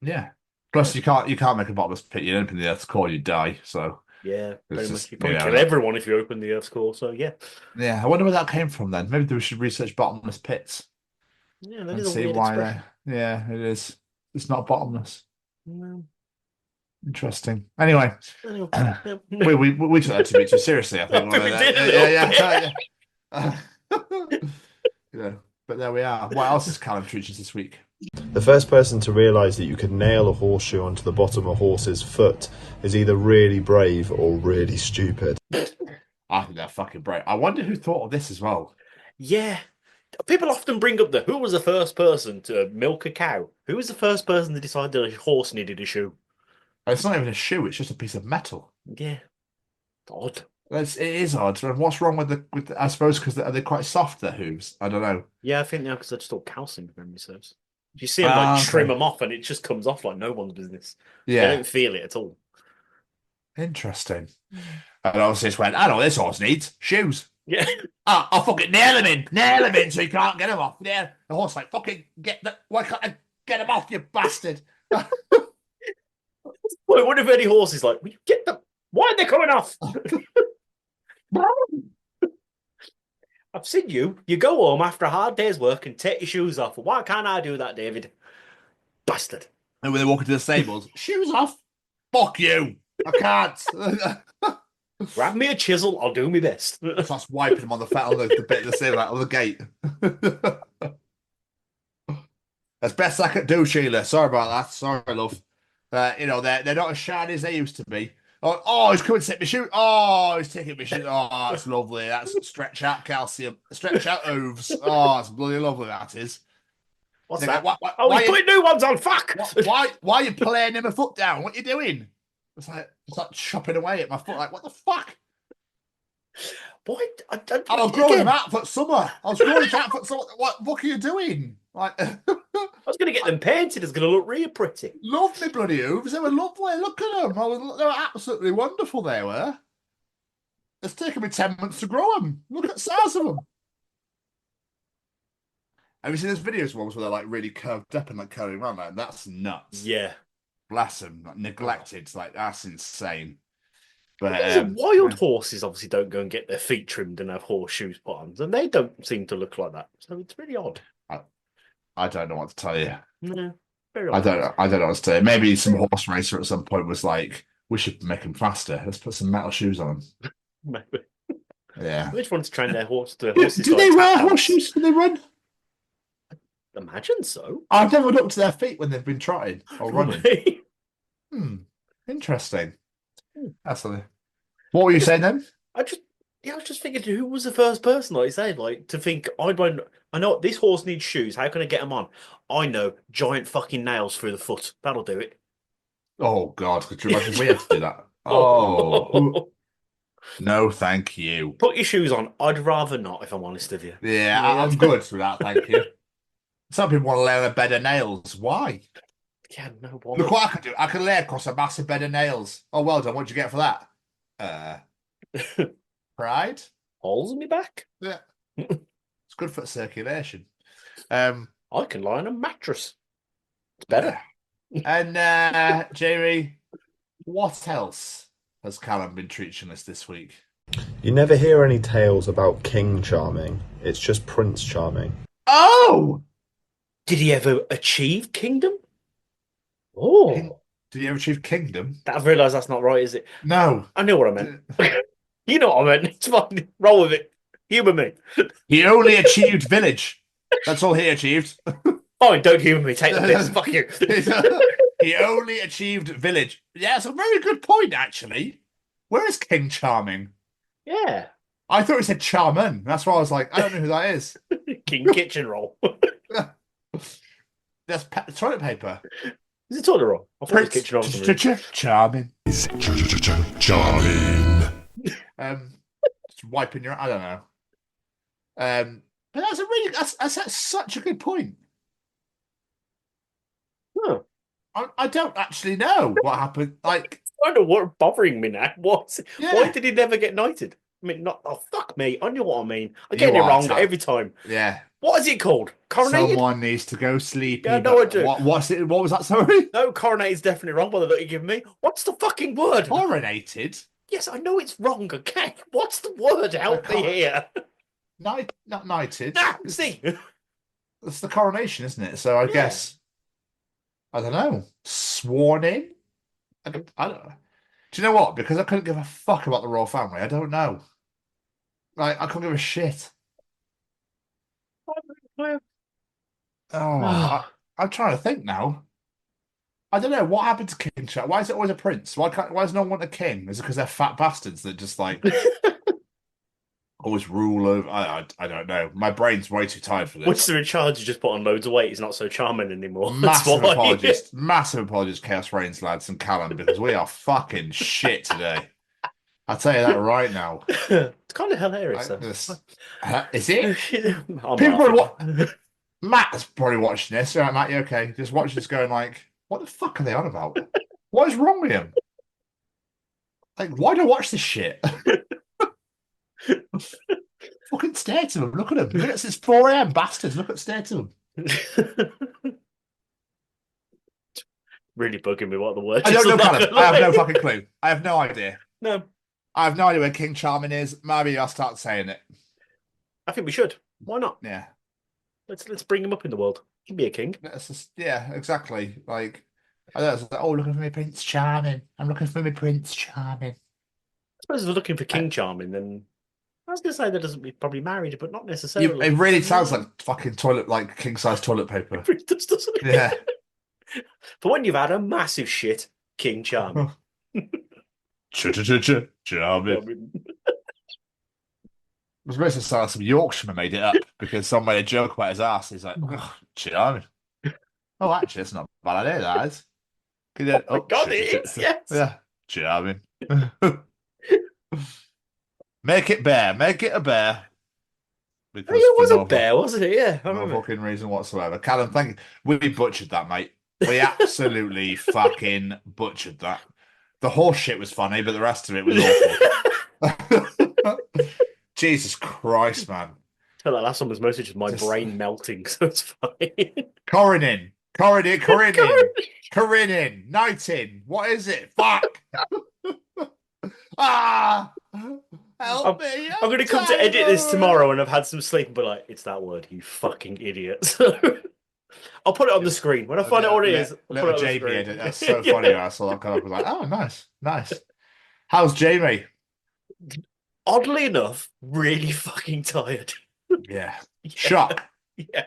Yeah. Plus, you can't make a bottomless pit. You open the Earth's core, you die. So yeah, pretty just, much. You probably kill everyone if you open the Earth's core. So yeah. Yeah, I wonder where that came from. Then maybe we should research bottomless pits. Yeah, that and is a see weird why expression. Yeah, it is. It's not bottomless. No. Interesting. Anyway, yeah. we took that too much seriously. I think. Yeah. But there we are. What else is Callum Treacher's this week? The first person to realise that you could nail a horseshoe onto the bottom of a horse's foot is either really brave or really stupid. I think they're fucking brave. I wonder who thought of this as well. Yeah. People often bring up who was the first person to milk a cow? Who was the first person to decide that a horse needed a shoe? It's not even a shoe, it's just a piece of metal. Yeah. Odd. It is odd. And what's wrong with the I suppose because are they quite soft, their hooves? I don't know. Yeah, I think now because they're just all calcium, if memory serves. You see them trim them off and it just comes off like no one's business. Yeah. They don't feel it at all. Interesting. And obviously it's went, I know what this horse needs. Shoes. Yeah. I'll fucking nail him in so you can't get him off. Yeah. The horse like, fucking why can't I get him off, you bastard? Well, what if any horse is like, will you get them? Why are they coming off? I've seen you. You go home after a hard day's work and take your shoes off. Why can't I do that, David? Bastard. And when they walk into the stables, shoes off. Fuck you. I can't. Grab me a chisel. I'll do my best. So that's wiping them on the bit of the same on the gate. As best I could do, Sheila. Sorry about that. Sorry, love. They're not as shiny as they used to be. Oh, he's coming to take my shoe. Oh, he's taking my shoe. Oh, that's lovely. That's stretch out calcium. Stretch out hooves. Oh, it's bloody lovely, that is. What's that? Why are you putting new ones on? Fuck! Why are you playing him a foot down? What are you doing? It's like chopping away at my foot. Like, what the fuck? Boy, I was growing them out for summer. I was growing it out for summer. What are you doing? Like, I was going to get them painted. It's going to look really pretty. Lovely bloody hooves. They were lovely. Look at them. They were absolutely wonderful. They were. It's taken me 10 months to grow them. Look at the size of them. Have you seen those videos ones where they're like really curved up and like curling around? Like, that's nuts. Yeah. Bless them. Like, neglected. It's like, that's insane. But wild horses obviously don't go and get their feet trimmed and have horseshoes put on, and they don't seem to look like that. So it's really odd. I don't know what to tell you. No, very odd. I don't know what to tell you. Maybe some horse racer at some point was like, we should make them faster. Let's put some metal shoes on them. Maybe. Yeah. Which ones train their horses? Do they wear horseshoes when they run? Imagine so. I've never looked to their feet when they've been trotting or running. Interesting. Absolutely. What were you saying then? I was just thinking, who was the first person, like you say, like to think, I know this horse needs shoes. How can I get them on? I know, giant fucking nails through the foot. That'll do it. Oh God, could you imagine we had to do that? Oh. No, thank you. Put your shoes on. I'd rather not, if I'm honest with you. Yeah, I'm good with that, thank you. Some people want to lay on a bed of nails. Why? Yeah, no. Why? Look what I could do. I could lay across a massive bed of nails. Oh, well done. What'd you get for that? Pride? Holes in my back? Yeah. It's good for circulation. I can lie on a mattress. It's better. And Jamie, what else has Callum been treating us this week? You never hear any tales about King Charming. It's just Prince Charming. Oh! Did he ever achieve kingdom? Oh. Did he ever achieve kingdom? I've realised that's not right, is it? No. I knew what I meant. You know what I meant. It's fine. Roll with it. Humour me. He only achieved village. That's all he achieved. Fine, don't humour me. Take the piss. Fuck you. He only achieved village. Yeah, it's a very good point, actually. Where is King Charming? Yeah. I thought it said Charmin. That's why I was like, I don't know who that is. King Kitchen Roll. That's toilet paper. Is it toilet roll? I thought it was kitchen roll. Charmin. Charming. Just wiping your. I don't know. But that's such a good point. Huh. I don't actually know what happened. Like, I don't know what's bothering me now. Yeah. Why did he never get knighted? I mean, not. Oh, fuck me. I know what I mean. I get You it are wrong tough. every time. yeah, What is it called? Coronated? someone needs to go sleepy. Yeah, no, but I do. What's it? What was that? Sorry, No, coronated's definitely wrong by the look you give me. What's the fucking word? coronated. Yes, I know it's wrong, okay? What's the word? Help me can't- here. Not knighted. Ah, see. It's the coronation, isn't it? So I guess I don't know. Sworn in. I don't know. Do you know what? Because I couldn't give a fuck about the royal family. I don't know. Like, I couldn't give a shit. Oh, I'm trying to think now. I don't know what happened to King Charles. Why is it always a prince? Why does no one want a king? Is it because they're fat bastards that just like always rule over? I don't know. My brain's way too tired for this. Once they're in charge, you just put on loads of weight. He's not so charming anymore. That's Massive why. massive apologies, Chaos Reigns lads and Callum, because we are fucking shit today. I'll tell you that right now. It's kind of hilarious. Though. Is it? I'm People are laughing. Matt's probably watching this. All right, Matt, you okay? Just watching this going like, what the fuck are they on about? What is wrong with him? Like, why do I watch this shit? Fucking stare to him. Look at him. It's 4 a.m. bastards. Stare to him. Really bugging me what the word I is. don't know, I'm not Callum. gonna I have lie. no fucking clue. I have no idea. No. I have no idea where King Charming is. Maybe I'll start saying it. I think we should. Why not? Yeah. Let's bring him up in the world. He can be a king. Yeah, exactly. Like, I know, it's like, oh, looking for me Prince Charming. I'm looking for me Prince Charming. I suppose if they're looking for King Charming, then I was going to say that doesn't be probably married, but not necessarily. It really sounds like fucking toilet, like king size toilet paper. It really does, doesn't it? Yeah. For when you've had a massive shit, King Charming. Charming. I was supposed to sound like some Yorkshireman made it up because someone made a joke about his ass. He's like, oh, charming. Oh, actually, it's not a bad idea, that is. Oh my God, it is, yes. Yeah, charming. Make it bear. Make it a bear. Because It was for a no bear, wasn't it? Yeah, I no remember. fucking reason whatsoever. Callum, thank you. We butchered that, mate. We absolutely fucking butchered that. The horse shit was funny, but the rest of it was awful. Jesus Christ, man. Tell that last one was mostly just my brain melting, so it's fine. Corinin. Knighting. What is it? Fuck. Help me. I'm going to come to edit this tomorrow and I've had some sleep and be like, it's that word, you fucking idiot. So I'll put it on the screen. When I find out what it is, I'll put it Little on the Jamie screen. edit. That's so funny. I saw that come up. I was like, oh, nice. How's Jamie? Oddly enough, really fucking tired. Yeah. Shock. Yeah.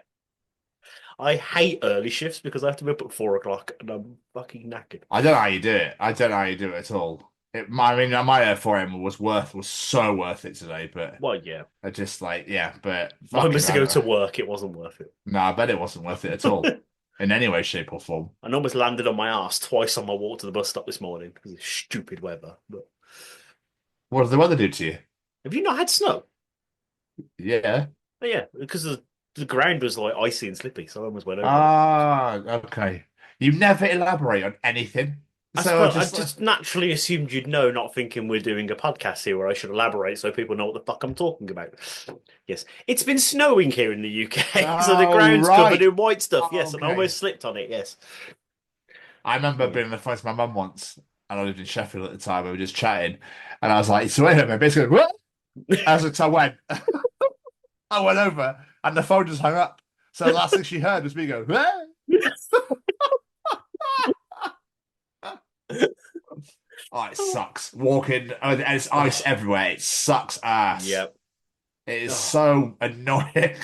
I hate early shifts because I have to be up at 4 o'clock and I'm fucking knackered. I don't know how you do it. I don't know how you do it at all. My 4am was so worth it today, but Well, yeah. I just like, yeah, but Mine was to I go don't to know. work. It wasn't worth it. No, I bet it wasn't worth it at all in any way, shape, or form. I almost landed on my ass twice on my walk to the bus stop this morning because of stupid weather. But What does the weather do to you? have you not had snow? Yeah. Oh, yeah, because the ground was like icy and slippy, so I almost went over. Ah, okay. You never elaborate on anything. So I just naturally assumed you'd know, not thinking we're doing a podcast here where I should elaborate so people know what the fuck I'm talking about. Yes, it's been snowing here in the UK, so the Oh, ground's right. covered in white stuff. Yes, and I Okay. almost slipped on it. Yes. I remember being on the phone to my mum once, and I lived in Sheffield at the time. We were just chatting, and I was like, "So wait a minute," basically, what? As I went, I went over, and the phone just hung up. So the last thing she heard was me go, "What?" Oh, it sucks. Walking, and it's ice everywhere. It sucks ass. Yep. It is so annoying.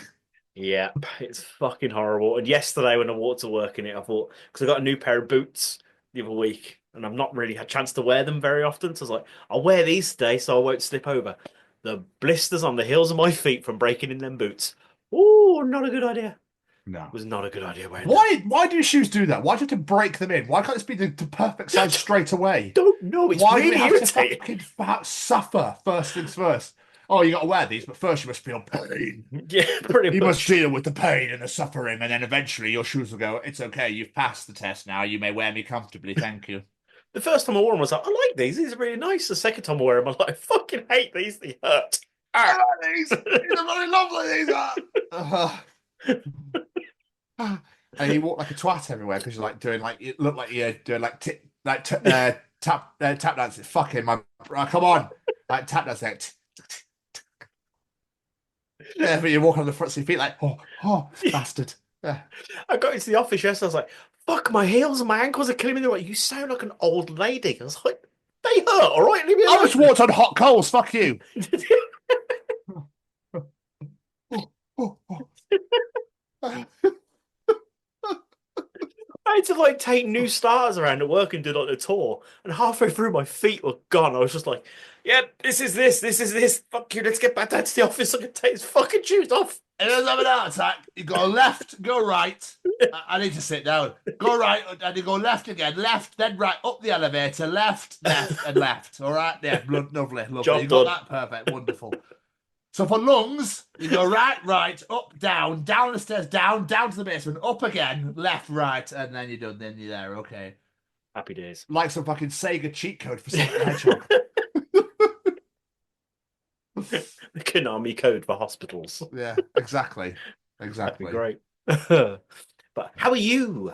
Yep, it's fucking horrible. And yesterday when I walked to work in it, I thought, because I got a new pair of boots the other week, and I've not really had a chance to wear them very often. So I was like, I'll wear these today so I won't slip over. the blisters on the heels of my feet from breaking in them boots. Oh, not a good idea. No. It was not a good idea. Why do shoes do that? Why do you have to break them in? Why can't this be the perfect size straight away? Don't know. It's Why really do we have irritating. to fucking suffer first things first? Oh, you got to wear these, but first you must feel pain. Yeah, pretty You much. must deal with the pain and the suffering, and then eventually your shoes will go, it's okay, you've passed the test now, you may wear me comfortably, thank you. The first time I wore them, I was like, I like these. These are really nice. The second time I wear them, I'm like, I fucking hate these. They hurt. I like these. These are very lovely, these are. And you walk like a twat everywhere because you're like doing like, it look like you're doing like tap dance. Fucking my, come on. Like tap dance. Like, yeah, but you walk on the front of your feet like, oh, bastard. Yeah. I got into the office yesterday. I was like, fuck, my heels and my ankles are killing me. They're like, you sound like an old lady. I was like, they hurt, all right? Leave me alone. I just walked on hot coals. Fuck you. I had to like take new starters around at work and do like a tour, and halfway through my feet were gone. I was just like, "Yeah, this is this. Fuck you. Let's get back down to the office. I can take his fucking shoes off." And then have an heart attack. You go left, go right. I need to sit down. Go right, and you go left again. Left, then right. Up the elevator. Left, and left. All right, yeah, lovely. Job You got done. that perfect, wonderful. So for lungs, you go right, up, down the stairs, down to the basement, up again, left, right, and then you're done. Then you're there. Okay. Happy days. Like some fucking Sega cheat code for Sonic the Hedgehog. The Konami code for hospitals. Yeah, exactly. That'd be great. But how are you?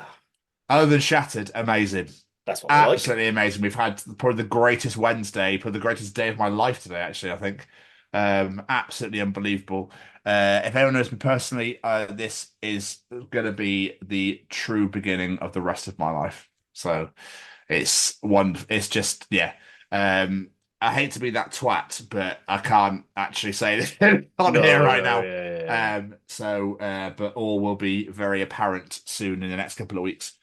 Other than shattered, amazing. That's what I like. Absolutely amazing. We've had probably the greatest Wednesday, probably the greatest day of my life today, actually, I think. Absolutely unbelievable. If anyone knows me personally, this is going to be the true beginning of the rest of my life. So it's just, yeah. I hate to be that twat, but I can't actually say this on here right now. Yeah. But all will be very apparent soon in the next couple of weeks.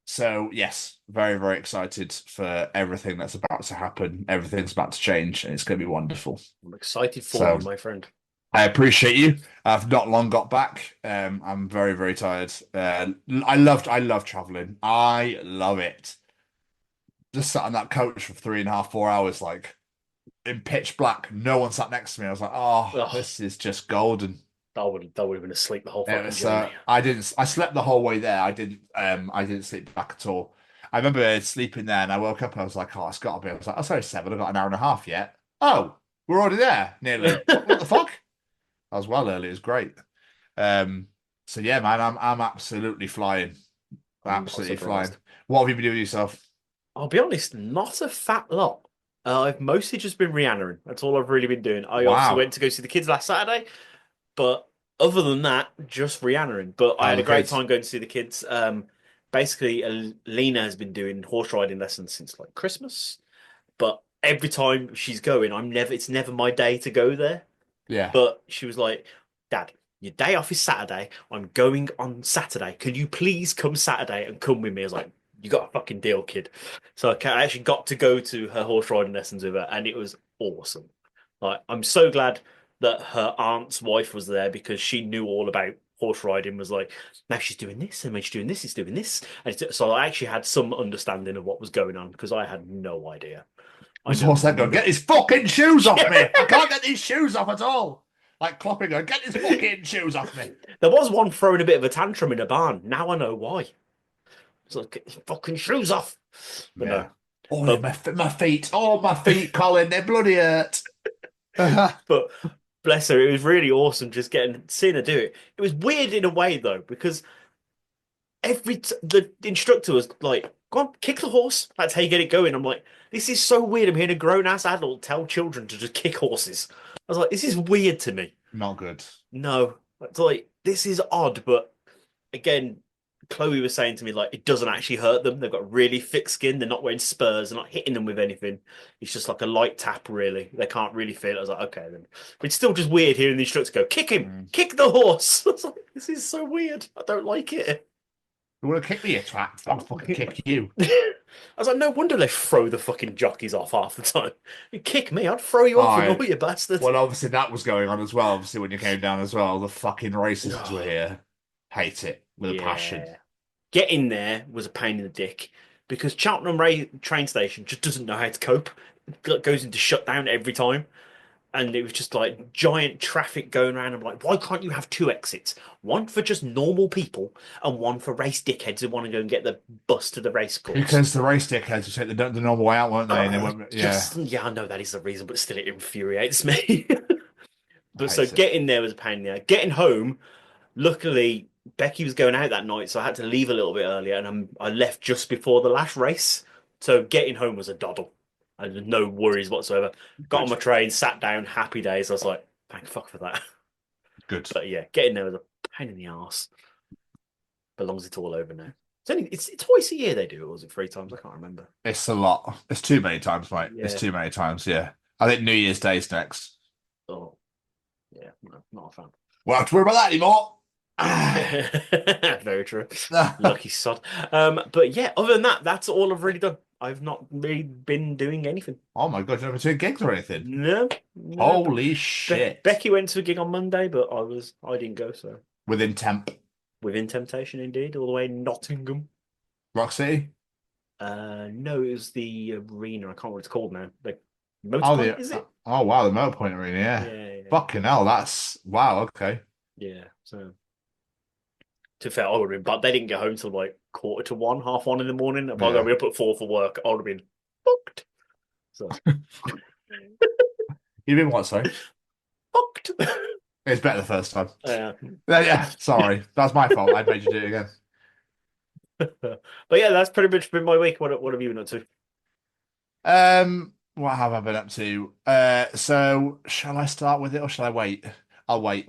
So yes, very, very excited for everything that's about to happen. Everything's about to change, and it's going to be wonderful. I'm excited for you, my friend. I appreciate you. I've not long got back. I'm very, very tired. I love traveling. I love it. Just sat on that coach for 3.5, 4 hours, like in pitch black. No one sat next to me. I was like, oh, this is just golden. I would have been asleep the whole fucking journey. I slept the whole way there. I didn't sleep back at all. I remember sleeping there, and I woke up and I was like, oh, it's got to be. I was like, oh, sorry, 7. I've got an hour and a half yet. Oh, we're already there, nearly. What the fuck? I was well early. It was great. So yeah, man, I'm absolutely flying. Absolutely flying. What have you been doing yourself? I'll be honest, not a fat lot. I've mostly just been Rihannaing. That's all I've really been doing. I obviously went to go see the kids last Saturday, but other than that, just Rihannaing. But I had a great time going to see the kids. Basically, Lena has been doing horse riding lessons since like Christmas, but every time she's going, it's never my day to go there. Yeah. But she was like, Dad, your day off is Saturday. I'm going on Saturday. Can you please come Saturday and come with me? I was like, you got a fucking deal, kid. So I actually got to go to her horse riding lessons with her, and it was awesome. Like, I'm so glad that her aunt's wife was there because she knew all about horse riding. Was like, now she's doing this, and when she's doing this, he's doing this. And so I actually had some understanding of what was going on because I had no idea. Horse head going, get his fucking shoes off me! I can't get these shoes off at all. Like clopping going, get his fucking shoes off me. There was one throwing a bit of a tantrum in a barn. Now I know why. It's like, get his fucking shoes off. But yeah. No. My feet. Oh, my feet, Colin. They're bloody hurt. But bless her, it was really awesome just seeing her do it. It was weird in a way, though, because the instructor was like, go on, kick the horse. That's how you get it going. I'm like, this is so weird. I'm hearing a grown-ass adult tell children to just kick horses. I was like, this is weird to me. Not good. No. It's like, this is odd, but again, Chloe was saying to me, like, it doesn't actually hurt them. They've got really thick skin. They're not wearing spurs. They're not hitting them with anything. It's just like a light tap, really. They can't really feel it. I was like, okay, then. But it's still just weird hearing the instructor go, kick him, kick the horse. I was like, this is so weird. I don't like it. You want to kick me, you twat? I'll fucking kick you. was like, no wonder they throw the fucking jockeys off half the time. You kick me, I'd throw you off and all you bastards. Well, obviously that was going on as well. Obviously, when you came down as well, the fucking racists were here. Hate it with a passion. Getting there was a pain in the dick because Cheltenham train station just doesn't know how to cope. It goes into shutdown every time. And it was just like giant traffic going around. I'm like, why can't you have 2 exits? One for just normal people and one for race dickheads who want to go and get the bus to the race course. Because the race dickheads would take the normal way out, weren't they? And they went, yeah, I know that is the reason, but still it infuriates me. But so getting there was a pain in the ass. Getting home, luckily, Becky was going out that night, so I had to leave a little bit earlier, and I left just before the last race. So getting home was a doddle. I had no worries whatsoever. Got on my train, sat down, happy days. I was like, thank fuck for that. Good. But yeah, getting there was a pain in the arse. Belongs it's all over now. It's twice a year they do it, or was it 3 times? I can't remember. It's a lot. It's too many times, mate. Yeah. It's too many times, yeah. I think New Year's Day's next. Oh. Yeah, no, not a fan. Well, have to worry about that anymore. Very true. Lucky sod. But yeah, other than that, that's all I've really done. I've not really been doing anything. Oh my god, you never doing gigs or anything? No. Holy shit. Becky went to a gig on Monday, but I didn't go, so. Within Temptation, indeed, all the way in Nottingham. Rock City? No, it was the arena. I can't remember what it's called now. The Motorpoint, is it? Oh wow, the Motorpoint arena, yeah. Fucking hell, that's wow, okay. Yeah, so to be fair, I would have been, but they didn't get home till like 1:45, 1:30 in the morning. If I got up at 4 for work, I would have been fucked. So You've been what, sorry? Fucked. It's better the first time. Yeah, sorry. That's my fault. I made you do it again. But yeah, that's pretty much been my week. What have you been up to? What have I been up to? So shall I start with it or shall I wait? I'll wait.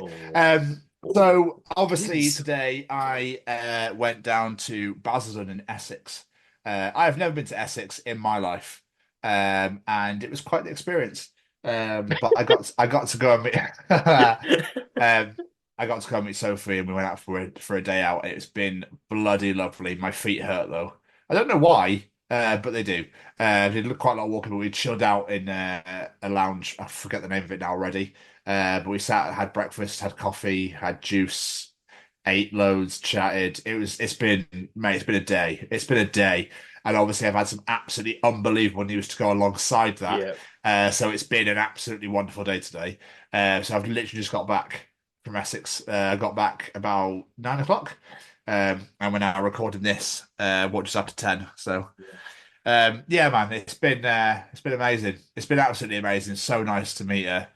So obviously today I went down to Basildon in Essex. I have never been to Essex in my life, and it was quite the experience. But I got to go and meet I got to go and meet Sophie, and we went out for a day out. It's been bloody lovely. My feet hurt though. I don't know why, but they do. We did quite a lot of walking, but we chilled out in a lounge. I forget the name of it now already. But we sat, had breakfast, had coffee, had juice, ate loads, chatted. It's been a day. It's been a day. And obviously I've had some absolutely unbelievable news to go alongside that. Yeah. So it's been an absolutely wonderful day today. So I've literally just got back from Essex. I got back about 9 o'clock. And we're now recording this, just after 10. So yeah, man, it's been amazing. It's been absolutely amazing. So nice to meet her.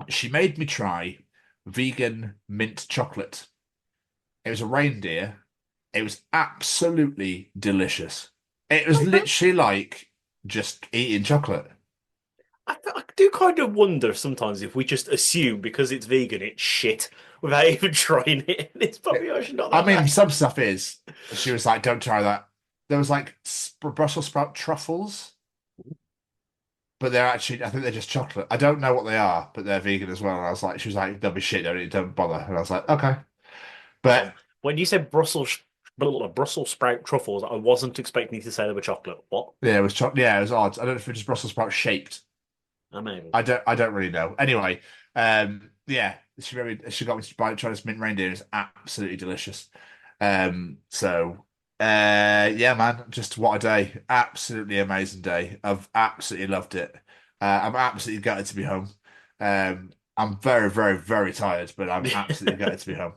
She made me try vegan mint chocolate. It was a reindeer. It was absolutely delicious. It was literally like just eating chocolate. I do kind of wonder sometimes if we just assume because it's vegan, it's shit without even trying it. It's probably actually not that bad. Some stuff is. She was like, don't try that. There was like Brussels sprout truffles. But they're actually, I think they're just chocolate. I don't know what they are, but they're vegan as well. And I was like, she was like, they'll be shit, don't bother. And I was like, okay. But when you said Brussels sprout truffles, I wasn't expecting you to say they were chocolate. What? Yeah, it was chocolate. Yeah, it was odd. I don't know if it was just Brussels sprout shaped. Maybe. I don't really know. Anyway, yeah, she got me to try this mint reindeer. It's absolutely delicious. Yeah, man, just what a day. Absolutely amazing day. I've absolutely loved it. I'm absolutely gutted to be home. I'm very, very, very tired, but I'm absolutely gutted to be home.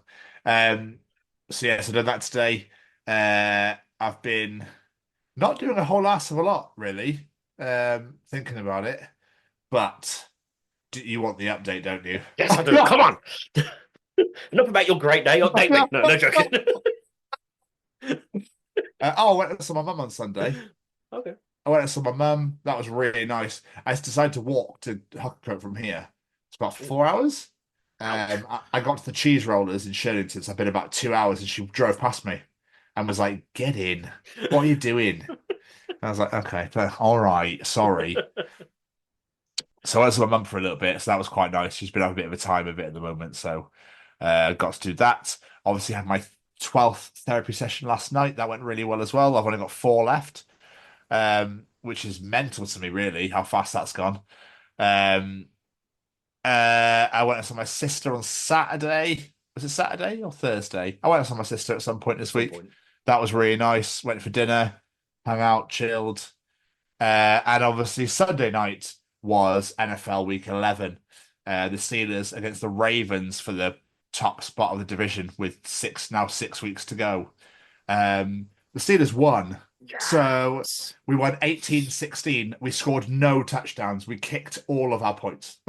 So I did that today. I've been not doing a whole ass of a lot, really, thinking about it. But you want the update, don't you? Yes, I do. Come on. Enough about your great day. Update me. No joking. I went to see my mum on Sunday. Okay. I went to see my mum. That was really nice. I decided to walk to Hucklecote from here. It's about 4 hours. I got to the cheese rollers in Shirlington. So I've been about 2 hours, and she drove past me and was like, "Get in. What are you doing?" And I was like, "Okay, all right, sorry." So I went to my mum for a little bit. So that was quite nice. She's been having a bit of a time of it at the moment. So got to do that. Obviously, had my 12th therapy session last night. That went really well as well. I've only got 4 left, which is mental to me, really, how fast that's gone. I went and saw my sister on Saturday. Was it Saturday or Thursday? I went and saw my sister at some point this week. That was really nice. Went for dinner, hung out, chilled. And obviously Sunday night was NFL Week 11. The Steelers against the Ravens for the top spot of the division with 6 weeks to go. The Steelers won. Yes. So we won 18-16. We scored no touchdowns. We kicked all of our points.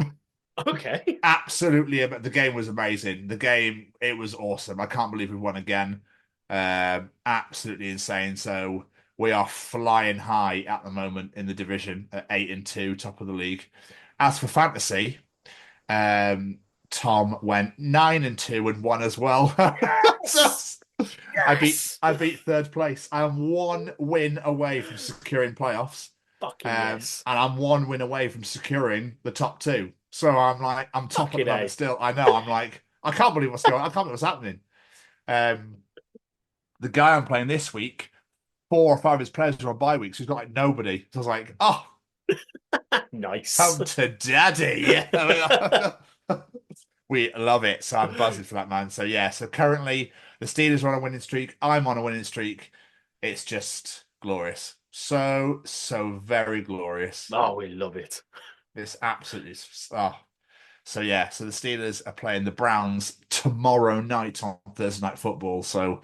Okay. Absolutely. The game was amazing. It was awesome. I can't believe we won again. Absolutely insane. So we are flying high at the moment in the division at 8-2, top of the league. As for fantasy, Tom went 9-2 and won as well. Yes! Yes! I beat third place. I am 1 win away from securing playoffs. Fucking yes. And I'm 1 win away from securing the top 2. So I'm top of the moment still. I know. I'm like, I can't believe what's going on. I can't believe what's happening. The guy I'm playing this week, 4 or 5 of his players are on bye weeks. He's got like nobody. So I was like, oh, nice. Come to daddy. We love it. So I'm buzzing for that, man. So yeah. So currently the Steelers are on a winning streak. I'm on a winning streak. It's just glorious. So very glorious. Oh, we love it. It's absolutely So yeah, so the Steelers are playing the Browns tomorrow night on Thursday Night Football. So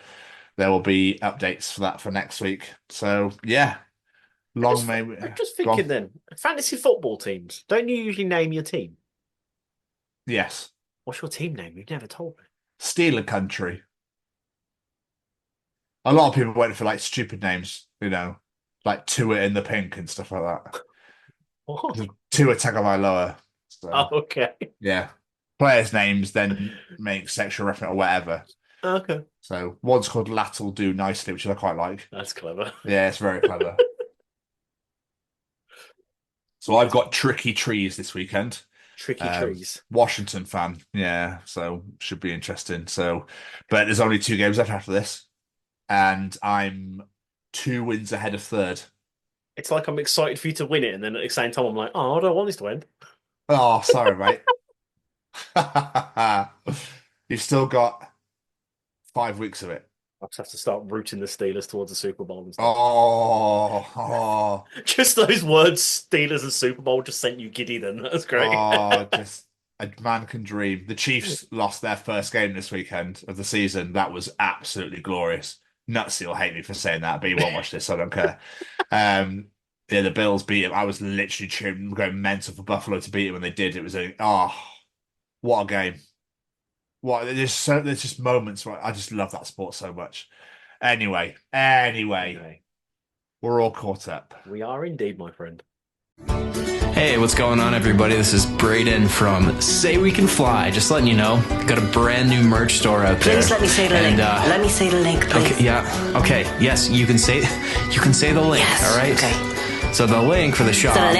there will be updates for that for next week. So yeah, I'm just thinking then, fantasy football teams. Don't you usually name your team? Yes. What's your team name? You've never told me. Steeler Country. A lot of people went for like stupid names, like Tua in the Pink and stuff like that. Tua Tagovailoa. So, okay. Yeah. Players' names then make sexual reference or whatever. Okay. So one's called Lat'll Do Nicely, which I quite like. That's clever. Yeah, it's very clever. So I've got Tricky Trees this weekend. Tricky Trees. Washington fan. Yeah, so should be interesting. So, but there's only 2 games left after this. And I'm 2 wins ahead of third. It's like I'm excited for you to win it, and then at the same time I'm like, oh, I don't want this to end. Oh, sorry, mate. You've still got 5 weeks of it. I'll just have to start rooting the Steelers towards the Super Bowl and stuff. Oh. Just those words, Steelers and Super Bowl, just sent you giddy then. That's great. Oh, just a man can dream. The Chiefs lost their first game this weekend of the season. That was absolutely glorious. Nutsy will hate me for saying that, but he won't watch this, so I don't care. Yeah, the Bills beat him. I was literally cheering, going mental for Buffalo to beat him when they did. It was what a game. There's just moments where I just love that sport so much. Anyway, we're all caught up. We are indeed, my friend. Hey, what's going on, everybody? This is Braden from Say We Can Fly. Just letting you know, got a brand new merch store out there. Please let me say the link. Let me say the link, please. Okay, yeah. Okay, yes, you can say the link. Yes, all right. Okay. So the link for the shop. So the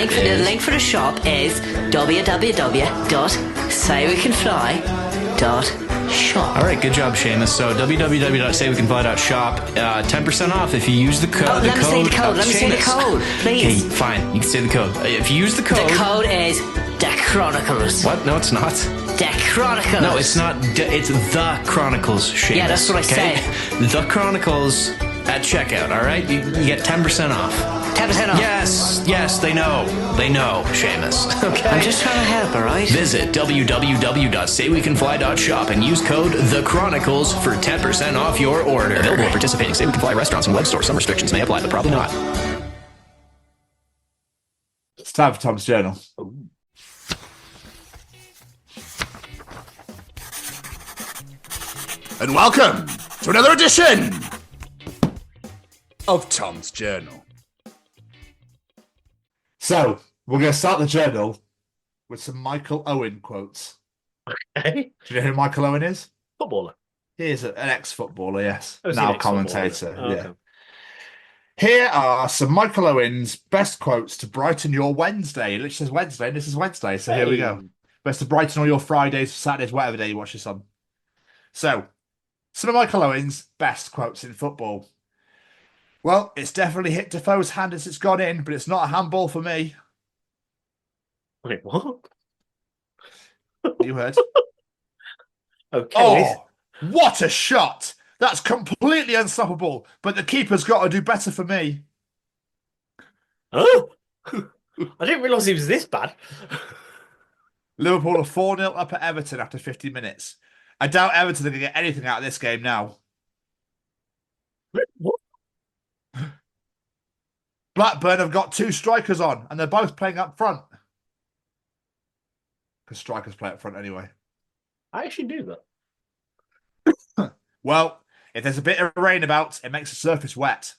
link for the shop is www.saywecanfly.shop. All right, good job, Seamus. So www.saywecanfly.shop. 10% off if you use the code. Oh, let me say the code. Let me say the code, please. Okay, fine. You can say the code. If you use the code. The code is The Chronicles. What? No, it's not. The Chronicles. No, it's not. It's The Chronicles, Seamus. Yeah, that's what I said. The Chronicles at checkout, all right? You get 10% off. 10% off? Yes, they know. They know, Seamus. Okay? I'm just trying to help, all right? Visit www.saywecanfly.shop and use code The Chronicles for 10% off your order. Available at participating Say We Can Fly restaurants and web stores. Some restrictions may apply, but probably not. It's time for Tom's Journal. Ooh. And welcome to another edition of Tom's Journal. So, we're going to start the journal with some Michael Owen quotes. Okay. Do you know who Michael Owen is? Footballer. He is an ex-footballer, yes. Oh, now commentator. Oh, yeah. okay. Here are some Michael Owen's best quotes to brighten your Wednesday. It literally says Wednesday, and this is Wednesday, so here we go. Best to brighten all your Fridays, Saturdays, whatever day you watch this on. So, Some of Michael Owen's best quotes in football. Well, it's definitely hit Defoe's hand as it's gone in, but it's not a handball for me. Wait, what? You heard. Okay. Oh, what a shot! That's completely unstoppable, but the keeper's got to do better for me. Oh, I didn't realise he was this bad. Liverpool are 4-0 up at Everton after 50 minutes. I doubt Everton are going to get anything out of this game now. What? Blackburn have got 2 strikers on, and they're both playing up front. Because strikers play up front anyway. I actually do that. Well, if there's a bit of rain about, it makes the surface wet.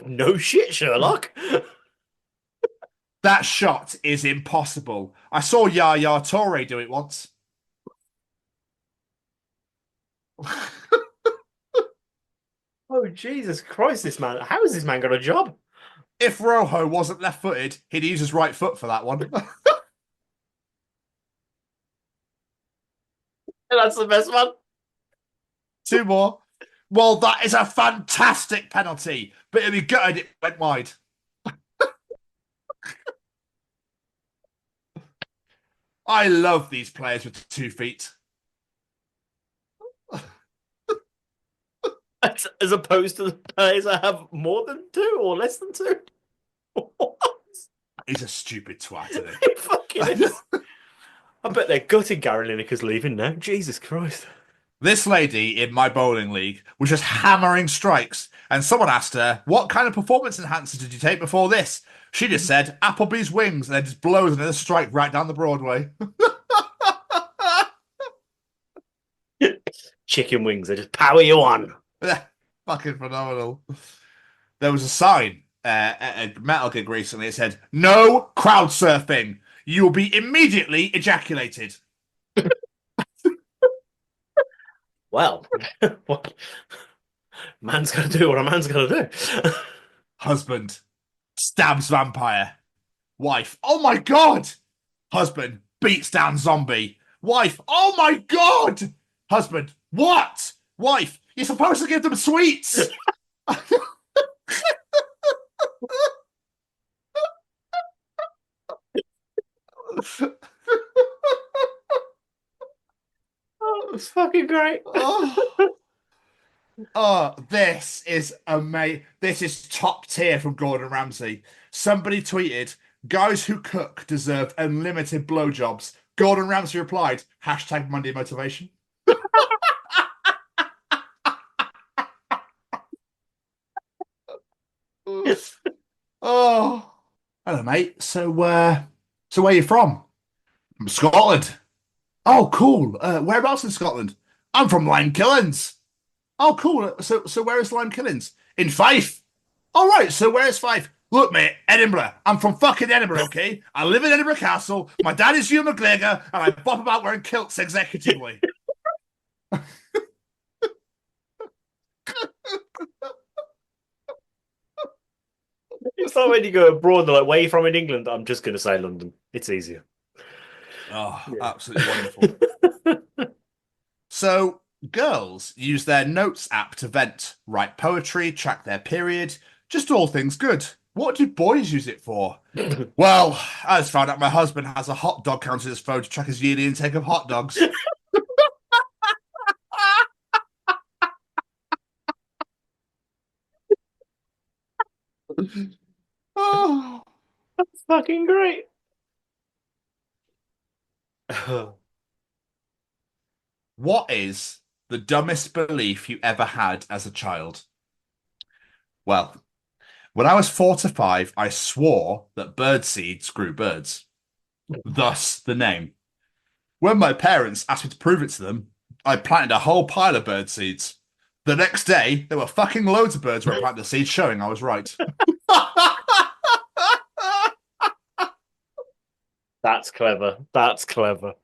No shit, Sherlock. That shot is impossible. I saw Yaya Toure do it once. Oh, Jesus Christ, this man. How has this man got a job? If Rojo wasn't left-footed, he'd use his right foot for that one. That's the best one. 2 more. Well, that is a fantastic penalty, but it'd be gutted it went wide. I love these players with 2 feet. As opposed to the players that have more than 2 or less than 2. What? He's a stupid twat, isn't he? He fucking is. I bet they're gutting Gary Lineker's leaving now. Jesus Christ. This lady in my bowling league was just hammering strikes, and someone asked her, what kind of performance enhancer did you take before this? She just said, Applebee's wings, and then just blows another strike right down the Broadway. Chicken wings, they just power you on. Fucking phenomenal. There was a sign at a metal gig recently. It said, no crowd surfing. You will be immediately ejaculated. Well, what? Man's got to do what a man's got to do. Husband stabs vampire. Wife, oh my God. Husband beats down zombie. Wife, oh my God. Husband, what? Wife, you're supposed to give them sweets. Oh, it's fucking great. Oh, this is amazing. This is top tier from Gordon Ramsay. Somebody tweeted, guys who cook deserve unlimited blowjobs. Gordon Ramsay replied, hashtag Monday motivation. Oh, hello, mate. So where are you from? From Scotland. Oh, cool. Whereabouts in Scotland? I'm from Limekillins. Oh, cool. So where is Limekillins? In Fife. All right. So where is Fife? Look, mate, Edinburgh. I'm from fucking Edinburgh, okay? I live in Edinburgh Castle. My dad is Hugh McGregor, and I bop about wearing kilts executively. It's like when you go abroad, they're like, where are you from in England? I'm just going to say London. It's easier. Oh, yeah. Absolutely wonderful. So, girls use their notes app to vent, write poetry, track their period, just all things good. What do boys use it for? Well, I just found out my husband has a hot dog counter in his phone to track his yearly intake of hot dogs. Oh, that's fucking great. What is the dumbest belief you ever had as a child? Well, when I was 4 to 5, I swore that bird seeds grew birds. Thus the name. When my parents asked me to prove it to them, I planted a whole pile of bird seeds. The next day, there were fucking loads of birds where I planted the seeds, showing I was right. That's clever. That's clever.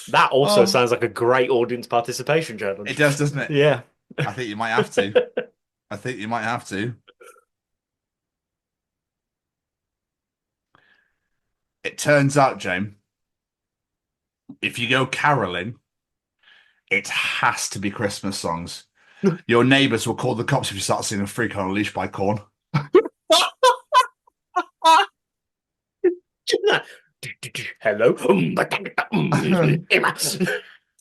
That also sounds like a great audience participation challenge. It does, doesn't it? Yeah. I think you might have to. I think you might have to. It turns out, James, if you go caroling, It has to be Christmas songs. Your neighbours will call the cops if you start singing Freak on a Leash by Korn. Hello. It's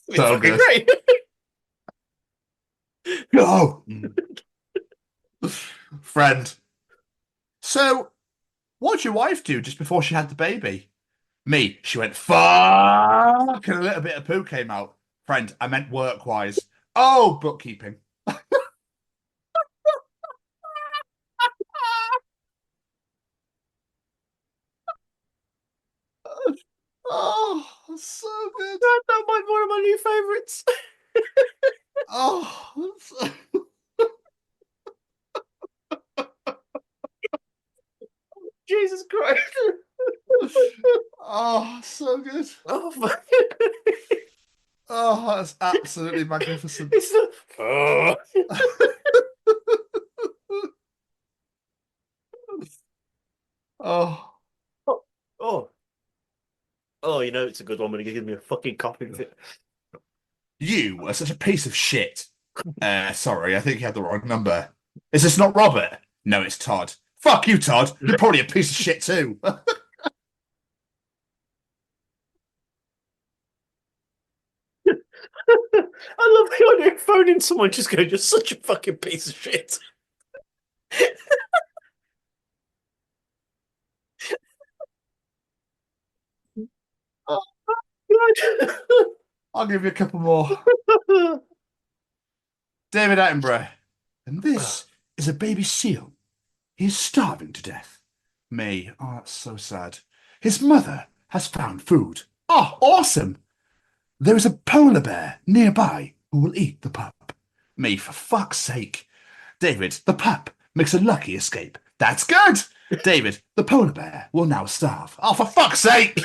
So fucking good. great. Go! Friend. So, what did your wife do just before she had the baby? Me, she went, fuck, and a little bit of poo came out. Friend, I meant work-wise. Oh, bookkeeping. Oh, so good. That might be one of my new favourites. Oh, Jesus Christ. Oh, so good. Oh, fuck. Oh, that's absolutely magnificent. It's the... Oh. Oh. Oh. Oh, you know it's a good one when you give me a fucking copy of it. You are such a piece of shit. Sorry, I think you had the wrong number. Is this not Robert? No, it's Todd. Fuck you, Todd. You're probably a piece of shit too. I love the idea of phoning someone just going, you're such a fucking piece of shit. Oh, I'll give you a couple more. David Attenborough. And this is a baby seal. He's starving to death. May. Oh, that's so sad. His mother has found food. Oh, awesome. There is a polar bear nearby who will eat the pup. May, for fuck's sake. David, the pup makes a lucky escape. That's good. David, the polar bear will now starve. Oh, for fuck's sake.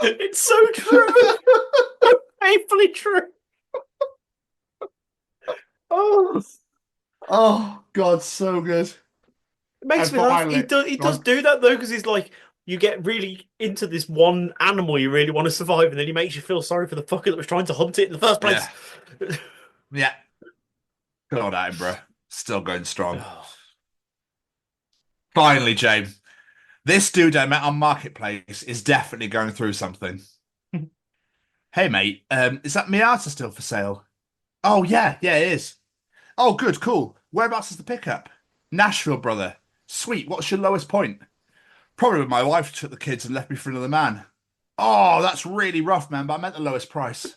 It's so true. Painfully true. Oh, God, so good. It makes And me laugh. finally- He does do that though, because he's like, you get really into this one animal you really want to survive, and then he makes you feel sorry for the fucker that was trying to hunt it in the first place. Yeah. Good old Attenborough. Still going strong. Finally, James. This dude I met on Marketplace is definitely going through something. Hey, mate. Is that Miata still for sale? Oh, yeah. Yeah, it is. Oh, good. Cool. Whereabouts is the pickup? Nashville, brother. Sweet. What's your lowest point? Probably when my wife took the kids and left me for another man. Oh, that's really rough, man, but I meant the lowest price.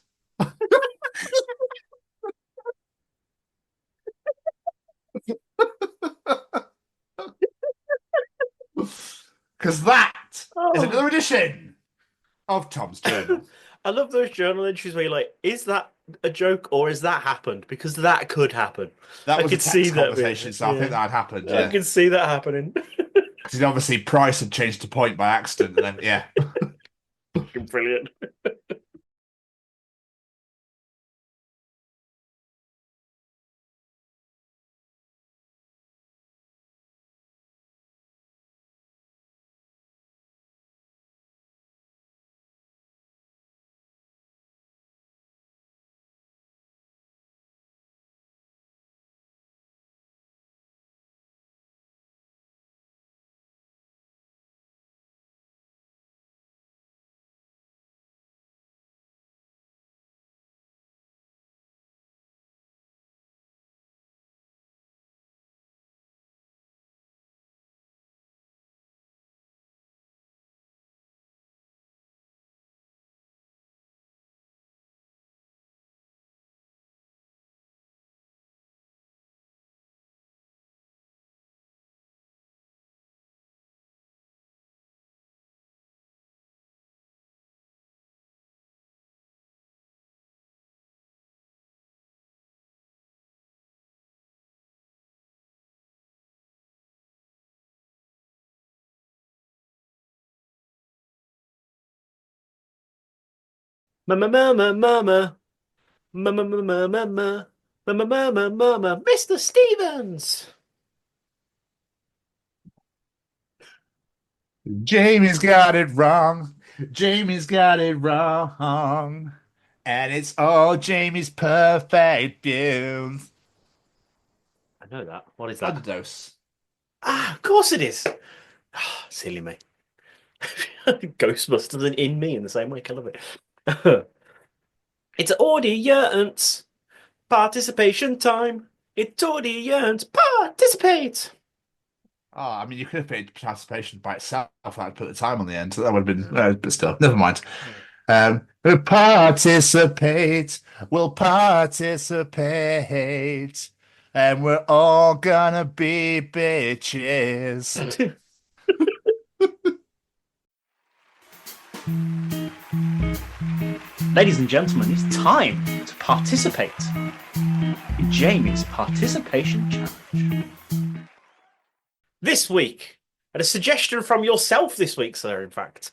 Because that is another edition of Tom's Journal. I love those journal entries where you're like, is that a joke or has that happened? Because that could happen. That was I could a text see that conversation, so I think that had happened. I Yeah. can see that happening. Because obviously price had changed to point by accident, and then yeah. Brilliant. Mama, mama, mama. Mama, mama, mama. Mama, mama, mama. Mr. Stevens. Jamie's got it wrong. Jamie's got it wrong, and it's all Jamie's perfect views. I know that. What is that? Underdose. Ah, of course it is. Ah, silly me. Ghostbusters in me in the same way. I love it. It's audience participation time. It's audience participate. Oh, I mean, you could have put participation by itself. I'd put the time on the end. So that would have been, but still, never mind. We'll participate. We'll participate. And we're all gonna be bitches. Ladies and gentlemen, it's time to participate in Jamie's participation challenge. This week, at a suggestion from yourself this week, sir, in fact,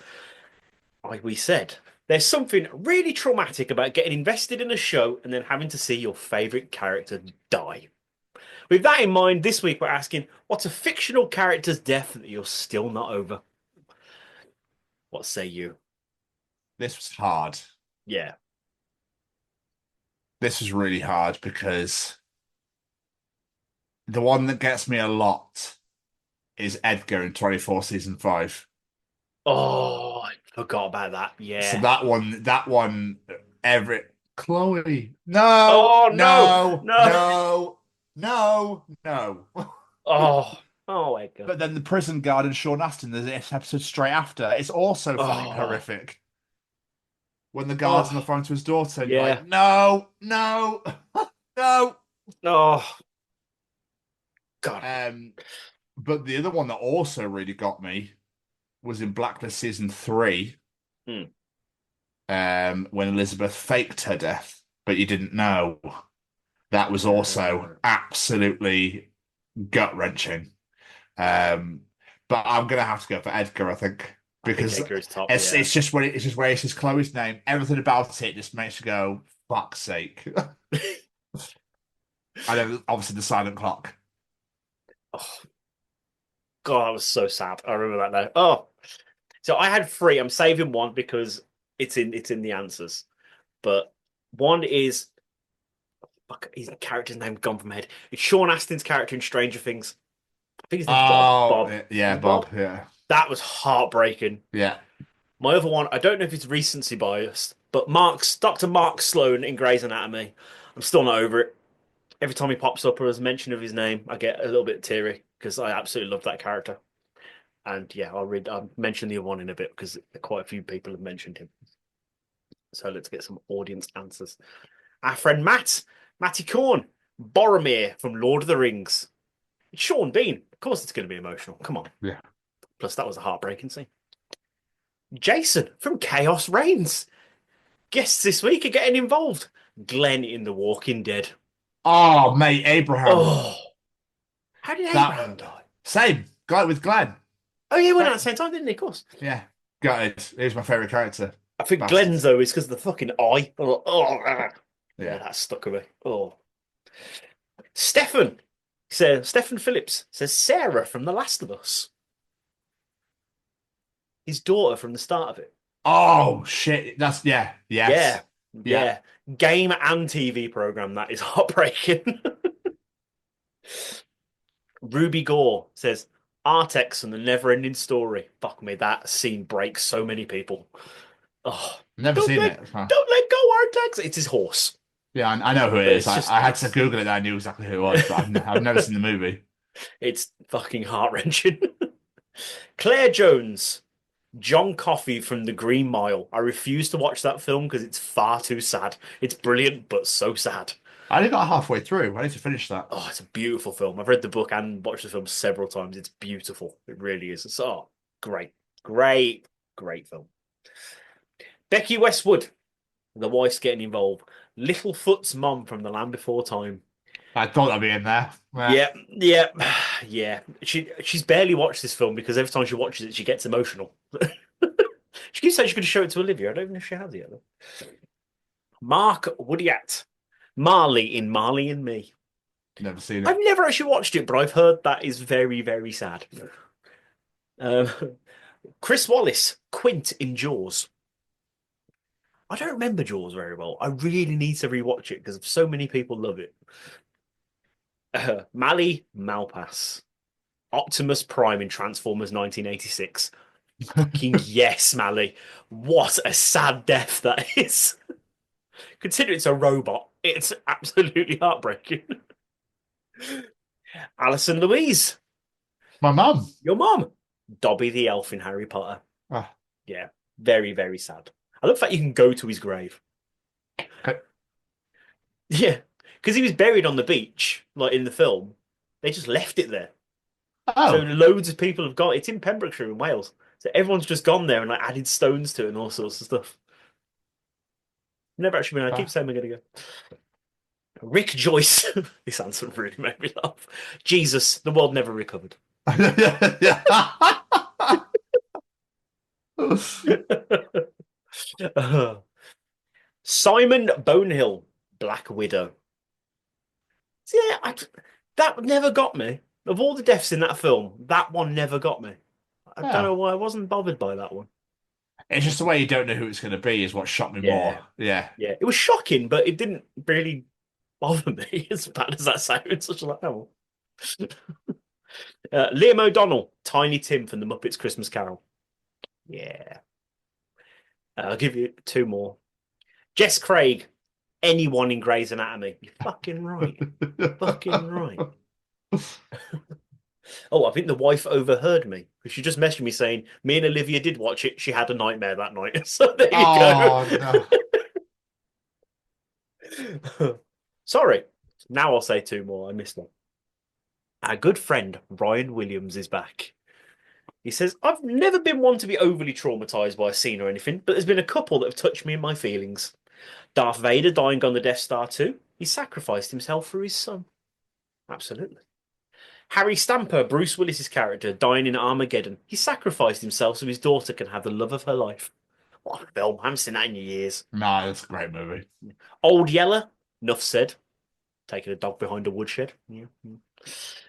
we said there's something really traumatic about getting invested in a show and then having to see your favourite character die. With that in mind, this week we're asking, what's a fictional character's death that you're still not over? What say you? This was hard. Yeah. This was really hard because the one that gets me a lot is Edgar in 24 season 5. Oh, I forgot about that. Yeah. So that one, Chloe. No. Oh, no. no. Oh, Edgar. But then the prison guard and Sean Astin, there's an episode straight after. It's also fucking horrific. When the guard's on the phone to his daughter, and you're like, no. Oh, God. But the other one that also really got me was in Blacklist season 3, when Elizabeth faked her death, but you didn't know. That was also absolutely gut-wrenching. But I'm gonna have to go for Edgar, I think, because Edgar's top, it's just where it's his Chloe's name. Everything about it just makes you go, "Fuck's sake!" And then obviously the silent clock. Oh, God, that was so sad. I remember that now. Oh, so I had 3. I'm saving one because it's in the answers. But one is, his character's name gone from my head. It's Sean Astin's character in Stranger Things. I think his name's Bob. Yeah, Bob. Yeah, that was heartbreaking. Yeah. My other one, I don't know if it's recency biased, but Dr. Mark Sloan in Grey's Anatomy. I'm still not over it. Every time he pops up or there's mention of his name, I get a little bit teary because I absolutely love that character. And yeah, I'll mention the other one in a bit because quite a few people have mentioned him. So let's get some audience answers. Our friend Matty Corn, Boromir from Lord of the Rings. It's Sean Bean. Of course it's going to be emotional. Come on. Yeah. Plus that was a heartbreaking scene. Jason from Chaos Reigns. Guests this week are getting involved. Glenn in The Walking Dead. Oh, mate, Abraham. Oh. How did Abraham die? Same. Guy with Glenn. Oh, yeah, he went out at the same time, didn't he? Of course. Yeah. Gutted. He was my favourite character. I think Glenn's, though, is because of the fucking eye. Yeah, that stuck with me. Oh. Stefan Phillips says Sarah from The Last of Us. His daughter from the start of it. Oh, shit. That's, yeah. Yes. Yeah. Game and TV program, that is heartbreaking. Ruby Gore says Artex and the Never-Ending Story. Fuck me, that scene breaks so many people. Oh, Never seen it. Don't let go, Artex. It's his horse. Yeah, I know who it is. I had to Google it and I knew exactly who it was, but I've never seen the movie. It's fucking heart-wrenching. Claire Jones. John Coffey from The Green Mile. I refuse to watch that film because it's far too sad. It's brilliant, but so sad. I only got halfway through. I need to finish that. Oh, it's a beautiful film. I've read the book and watched the film several times. It's beautiful. It really is. It's great film. Becky Westwood, the wife's getting involved. Littlefoot's mum from The Land Before Time. I thought that'd be in there. Yeah. She's barely watched this film because every time she watches it, she gets emotional. She keeps saying she's going to show it to Olivia. I don't even know if she has yet. Mark Woodyat. Marley in Marley and Me. Never seen it. I've never actually watched it, but I've heard that is very, very sad. Chris Wallace, Quint in Jaws. I don't remember Jaws very well. I really need to rewatch it because so many people love it. Mali Malpass, Optimus Prime in Transformers 1986. Fucking yes, Mali. What a sad death that is. Consider it's a robot. It's absolutely heartbreaking. Alison Louise. My mum. Your mum. Dobby the elf in Harry Potter. Ah. Yeah, very, very sad. I love the fact you can go to his grave. Okay. Yeah, because he was buried on the beach, like in the film. They just left it there. Oh. So loads of people have gone. It's in Pembrokeshire in Wales. So everyone's just gone there and like added stones to it and all sorts of stuff. Never actually been. I keep saying we're going to go. Rick Joyce. This answer really made me laugh. Jesus, the world never recovered. Simon Bonehill, Black Widow. Yeah, that never got me. Of all the deaths in that film, that one never got me. I don't know why I wasn't bothered by that one. It's just the way you don't know who it's going to be is what shocked me more. Yeah. Yeah, it was shocking, but it didn't really bother me as bad as that sounds. Such like, oh. Liam O'Donnell, Tiny Tim from The Muppets Christmas Carol. Yeah. I'll give you two more. Jess Craig, anyone in Grey's Anatomy. You're fucking right. Fucking right. Oh, I think the wife overheard me. She just messaged me saying, me and Olivia did watch it. She had a nightmare that night. So there you go. No. Sorry. Now I'll say two more. I missed one. Our good friend Ryan Williams is back. He says, I've never been one to be overly traumatized by a scene or anything, but there's been a couple that have touched me in my feelings. Darth Vader dying on the Death Star 2. He sacrificed himself for his son. Absolutely. Harry Stamper, Bruce Willis's character, dying in Armageddon. He sacrificed himself so his daughter can have the love of her life. What a film. I haven't seen that in years. No, that's a great movie. Old Yeller, enough said. Taking a dog behind a woodshed. Yeah.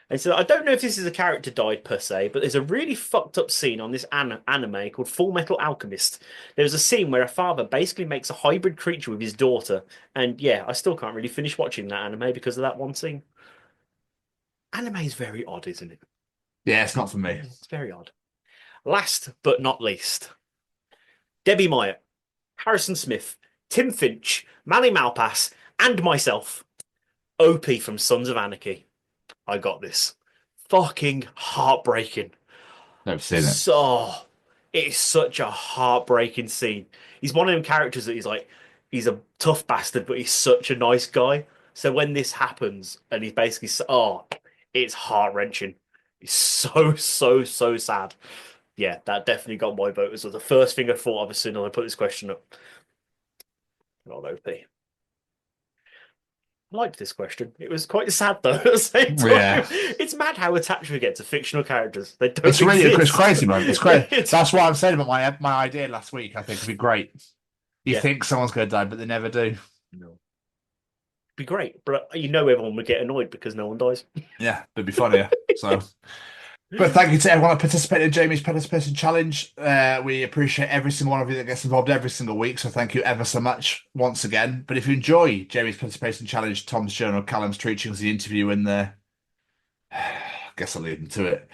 And so I don't know if this is a character died per se, but there's a really fucked up scene on this anime called Full Metal Alchemist. There's a scene where a father basically makes a hybrid creature with his daughter. And yeah, I still can't really finish watching that anime because of that one scene. Anime is very odd, isn't it? Yeah, it's not for me. It's very odd. Last but not least, Debbie Meyer, Harrison Smith, Tim Finch, Manny Malpass, and myself, OP from Sons of Anarchy. I got this. Fucking heartbreaking. Never seen it. So, it is such a heartbreaking scene. He's one of them characters that he's a tough bastard, but he's such a nice guy. So when this happens, and he's basically, it's heart-wrenching. It's so sad. Yeah, that definitely got my vote. It was the first thing I thought of as soon as I put this question up. Not OP. I liked this question. It was quite sad, though, at the same time. Yeah. It's mad how attached we get to fictional characters. They don't It's really exist. it's crazy, man. It's crazy. That's what I'm saying about my idea last week. I think it'd be great. You think someone's going to die, but they never do. No. Be great, but you know everyone would get annoyed because no one dies. Yeah, it'd be funnier. So, but thank you to everyone that participated in Jamie's Participation Challenge. We appreciate every single one of you that gets involved every single week. So thank you ever so much once again. But if you enjoy Jamie's Participation Challenge, Tom's Journal, Callum's Treachings, the interview in there, I guess I'll lead them to it.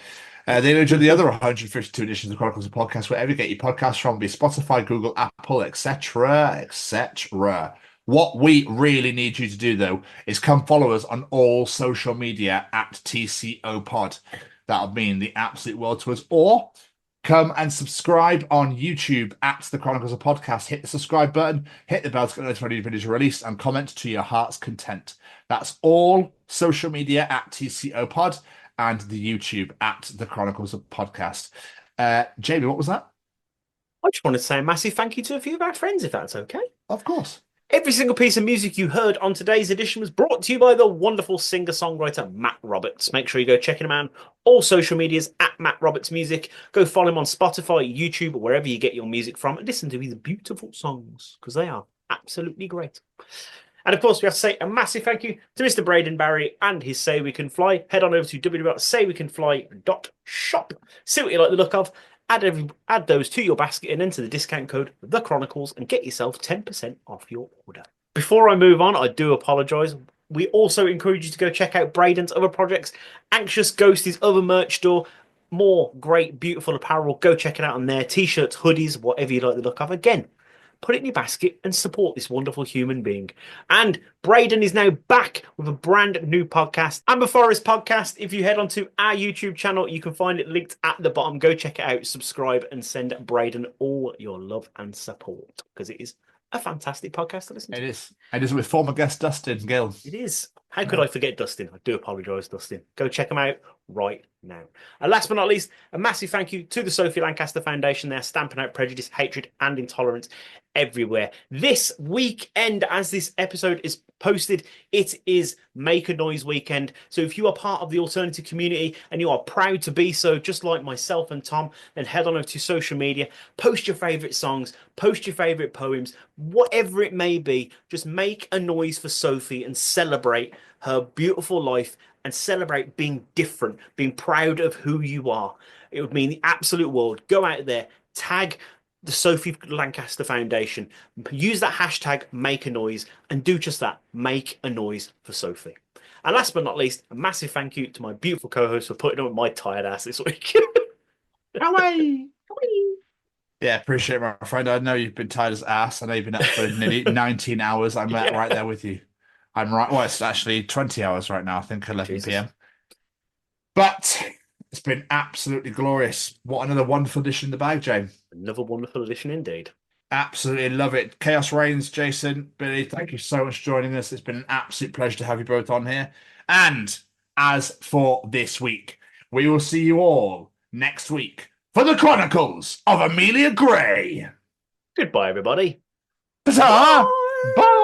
Then enjoy the other 152 editions of Chronicles of Podcast, wherever you get your podcasts from, be it Spotify, Google, Apple, etc., etc. What we really need you to do, though, is come follow us on all social media at TCO Pod. That'll mean the absolute world to us. Or come and subscribe on YouTube at the Chronicles of Podcast. Hit the subscribe button, hit the bell to get notified when videos are released, and comment to your heart's content. That's all social media at TCO Pod and the YouTube at the Chronicles of Podcast. Jamie, what was that? I just want to say a massive thank you to a few of our friends, if that's okay. Of course. Every single piece of music you heard on today's edition was brought to you by the wonderful singer-songwriter Matt Roberts. Make sure you go check him out on all social medias at Matt Roberts Music. Go follow him on Spotify, YouTube, or wherever you get your music from, and listen to his beautiful songs, because they are absolutely great. And of course, we have to say a massive thank you to Mr. Braden Barry and his Say We Can Fly. Head on over to www.saywecanfly.shop. See what you like the look of. add those to your basket and enter the discount code The Chronicles and get yourself 10% off your order. Before I move on, I do apologise. We also encourage you to go check out Braden's other projects, Anxious Ghosties' other merch store, more great, beautiful apparel. Go check it out on there. T-shirts, hoodies, whatever you like the look of. Again, put it in your basket and support this wonderful human being. And Braden is now back with a brand new podcast, Amber Forest Podcast. If you head onto our YouTube channel, you can find it linked at the bottom. Go check it out, subscribe, and send Braden all your love and support, because it is a fantastic podcast to listen to. It is. It is with former guest Dustin Gill. It is. How could I forget Dustin? I do apologise, Dustin. Go check him out right now. And last but not least, a massive thank you to the Sophie Lancaster Foundation. They're stamping out prejudice, hatred, and intolerance everywhere. This weekend, as this episode is posted, it is Make a Noise weekend. So if you are part of the alternative community and you are proud to be so, just like myself and Tom, then head on over to social media, post your favourite songs, post your favourite poems, whatever it may be. Just make a noise for Sophie and celebrate her beautiful life and celebrate being different, being proud of who you are. It would mean the absolute world. Go out there, tag the Sophie Lancaster Foundation, use that hashtag make a noise, and do just that, make a noise for Sophie. And last but not least, a massive thank you to my beautiful co-host for putting up with my tired ass this week. Yeah, appreciate it, my friend. I know you've been tired as ass. I know you've been up for nearly 19 hours. I'm right there with you. I'm right. Well, it's actually 20 hours right now. I think 11 p.m. But it's been absolutely glorious. What another wonderful edition in the bag, James. Another wonderful edition indeed. Absolutely love it. Chaos Reigns, Jason, Billy, thank you so much for joining us. It's been an absolute pleasure to have you both on here. And as for this week, we will see you all next week for the Chronicles of Amelia Gray. Goodbye, everybody. Ta-ta! Bye!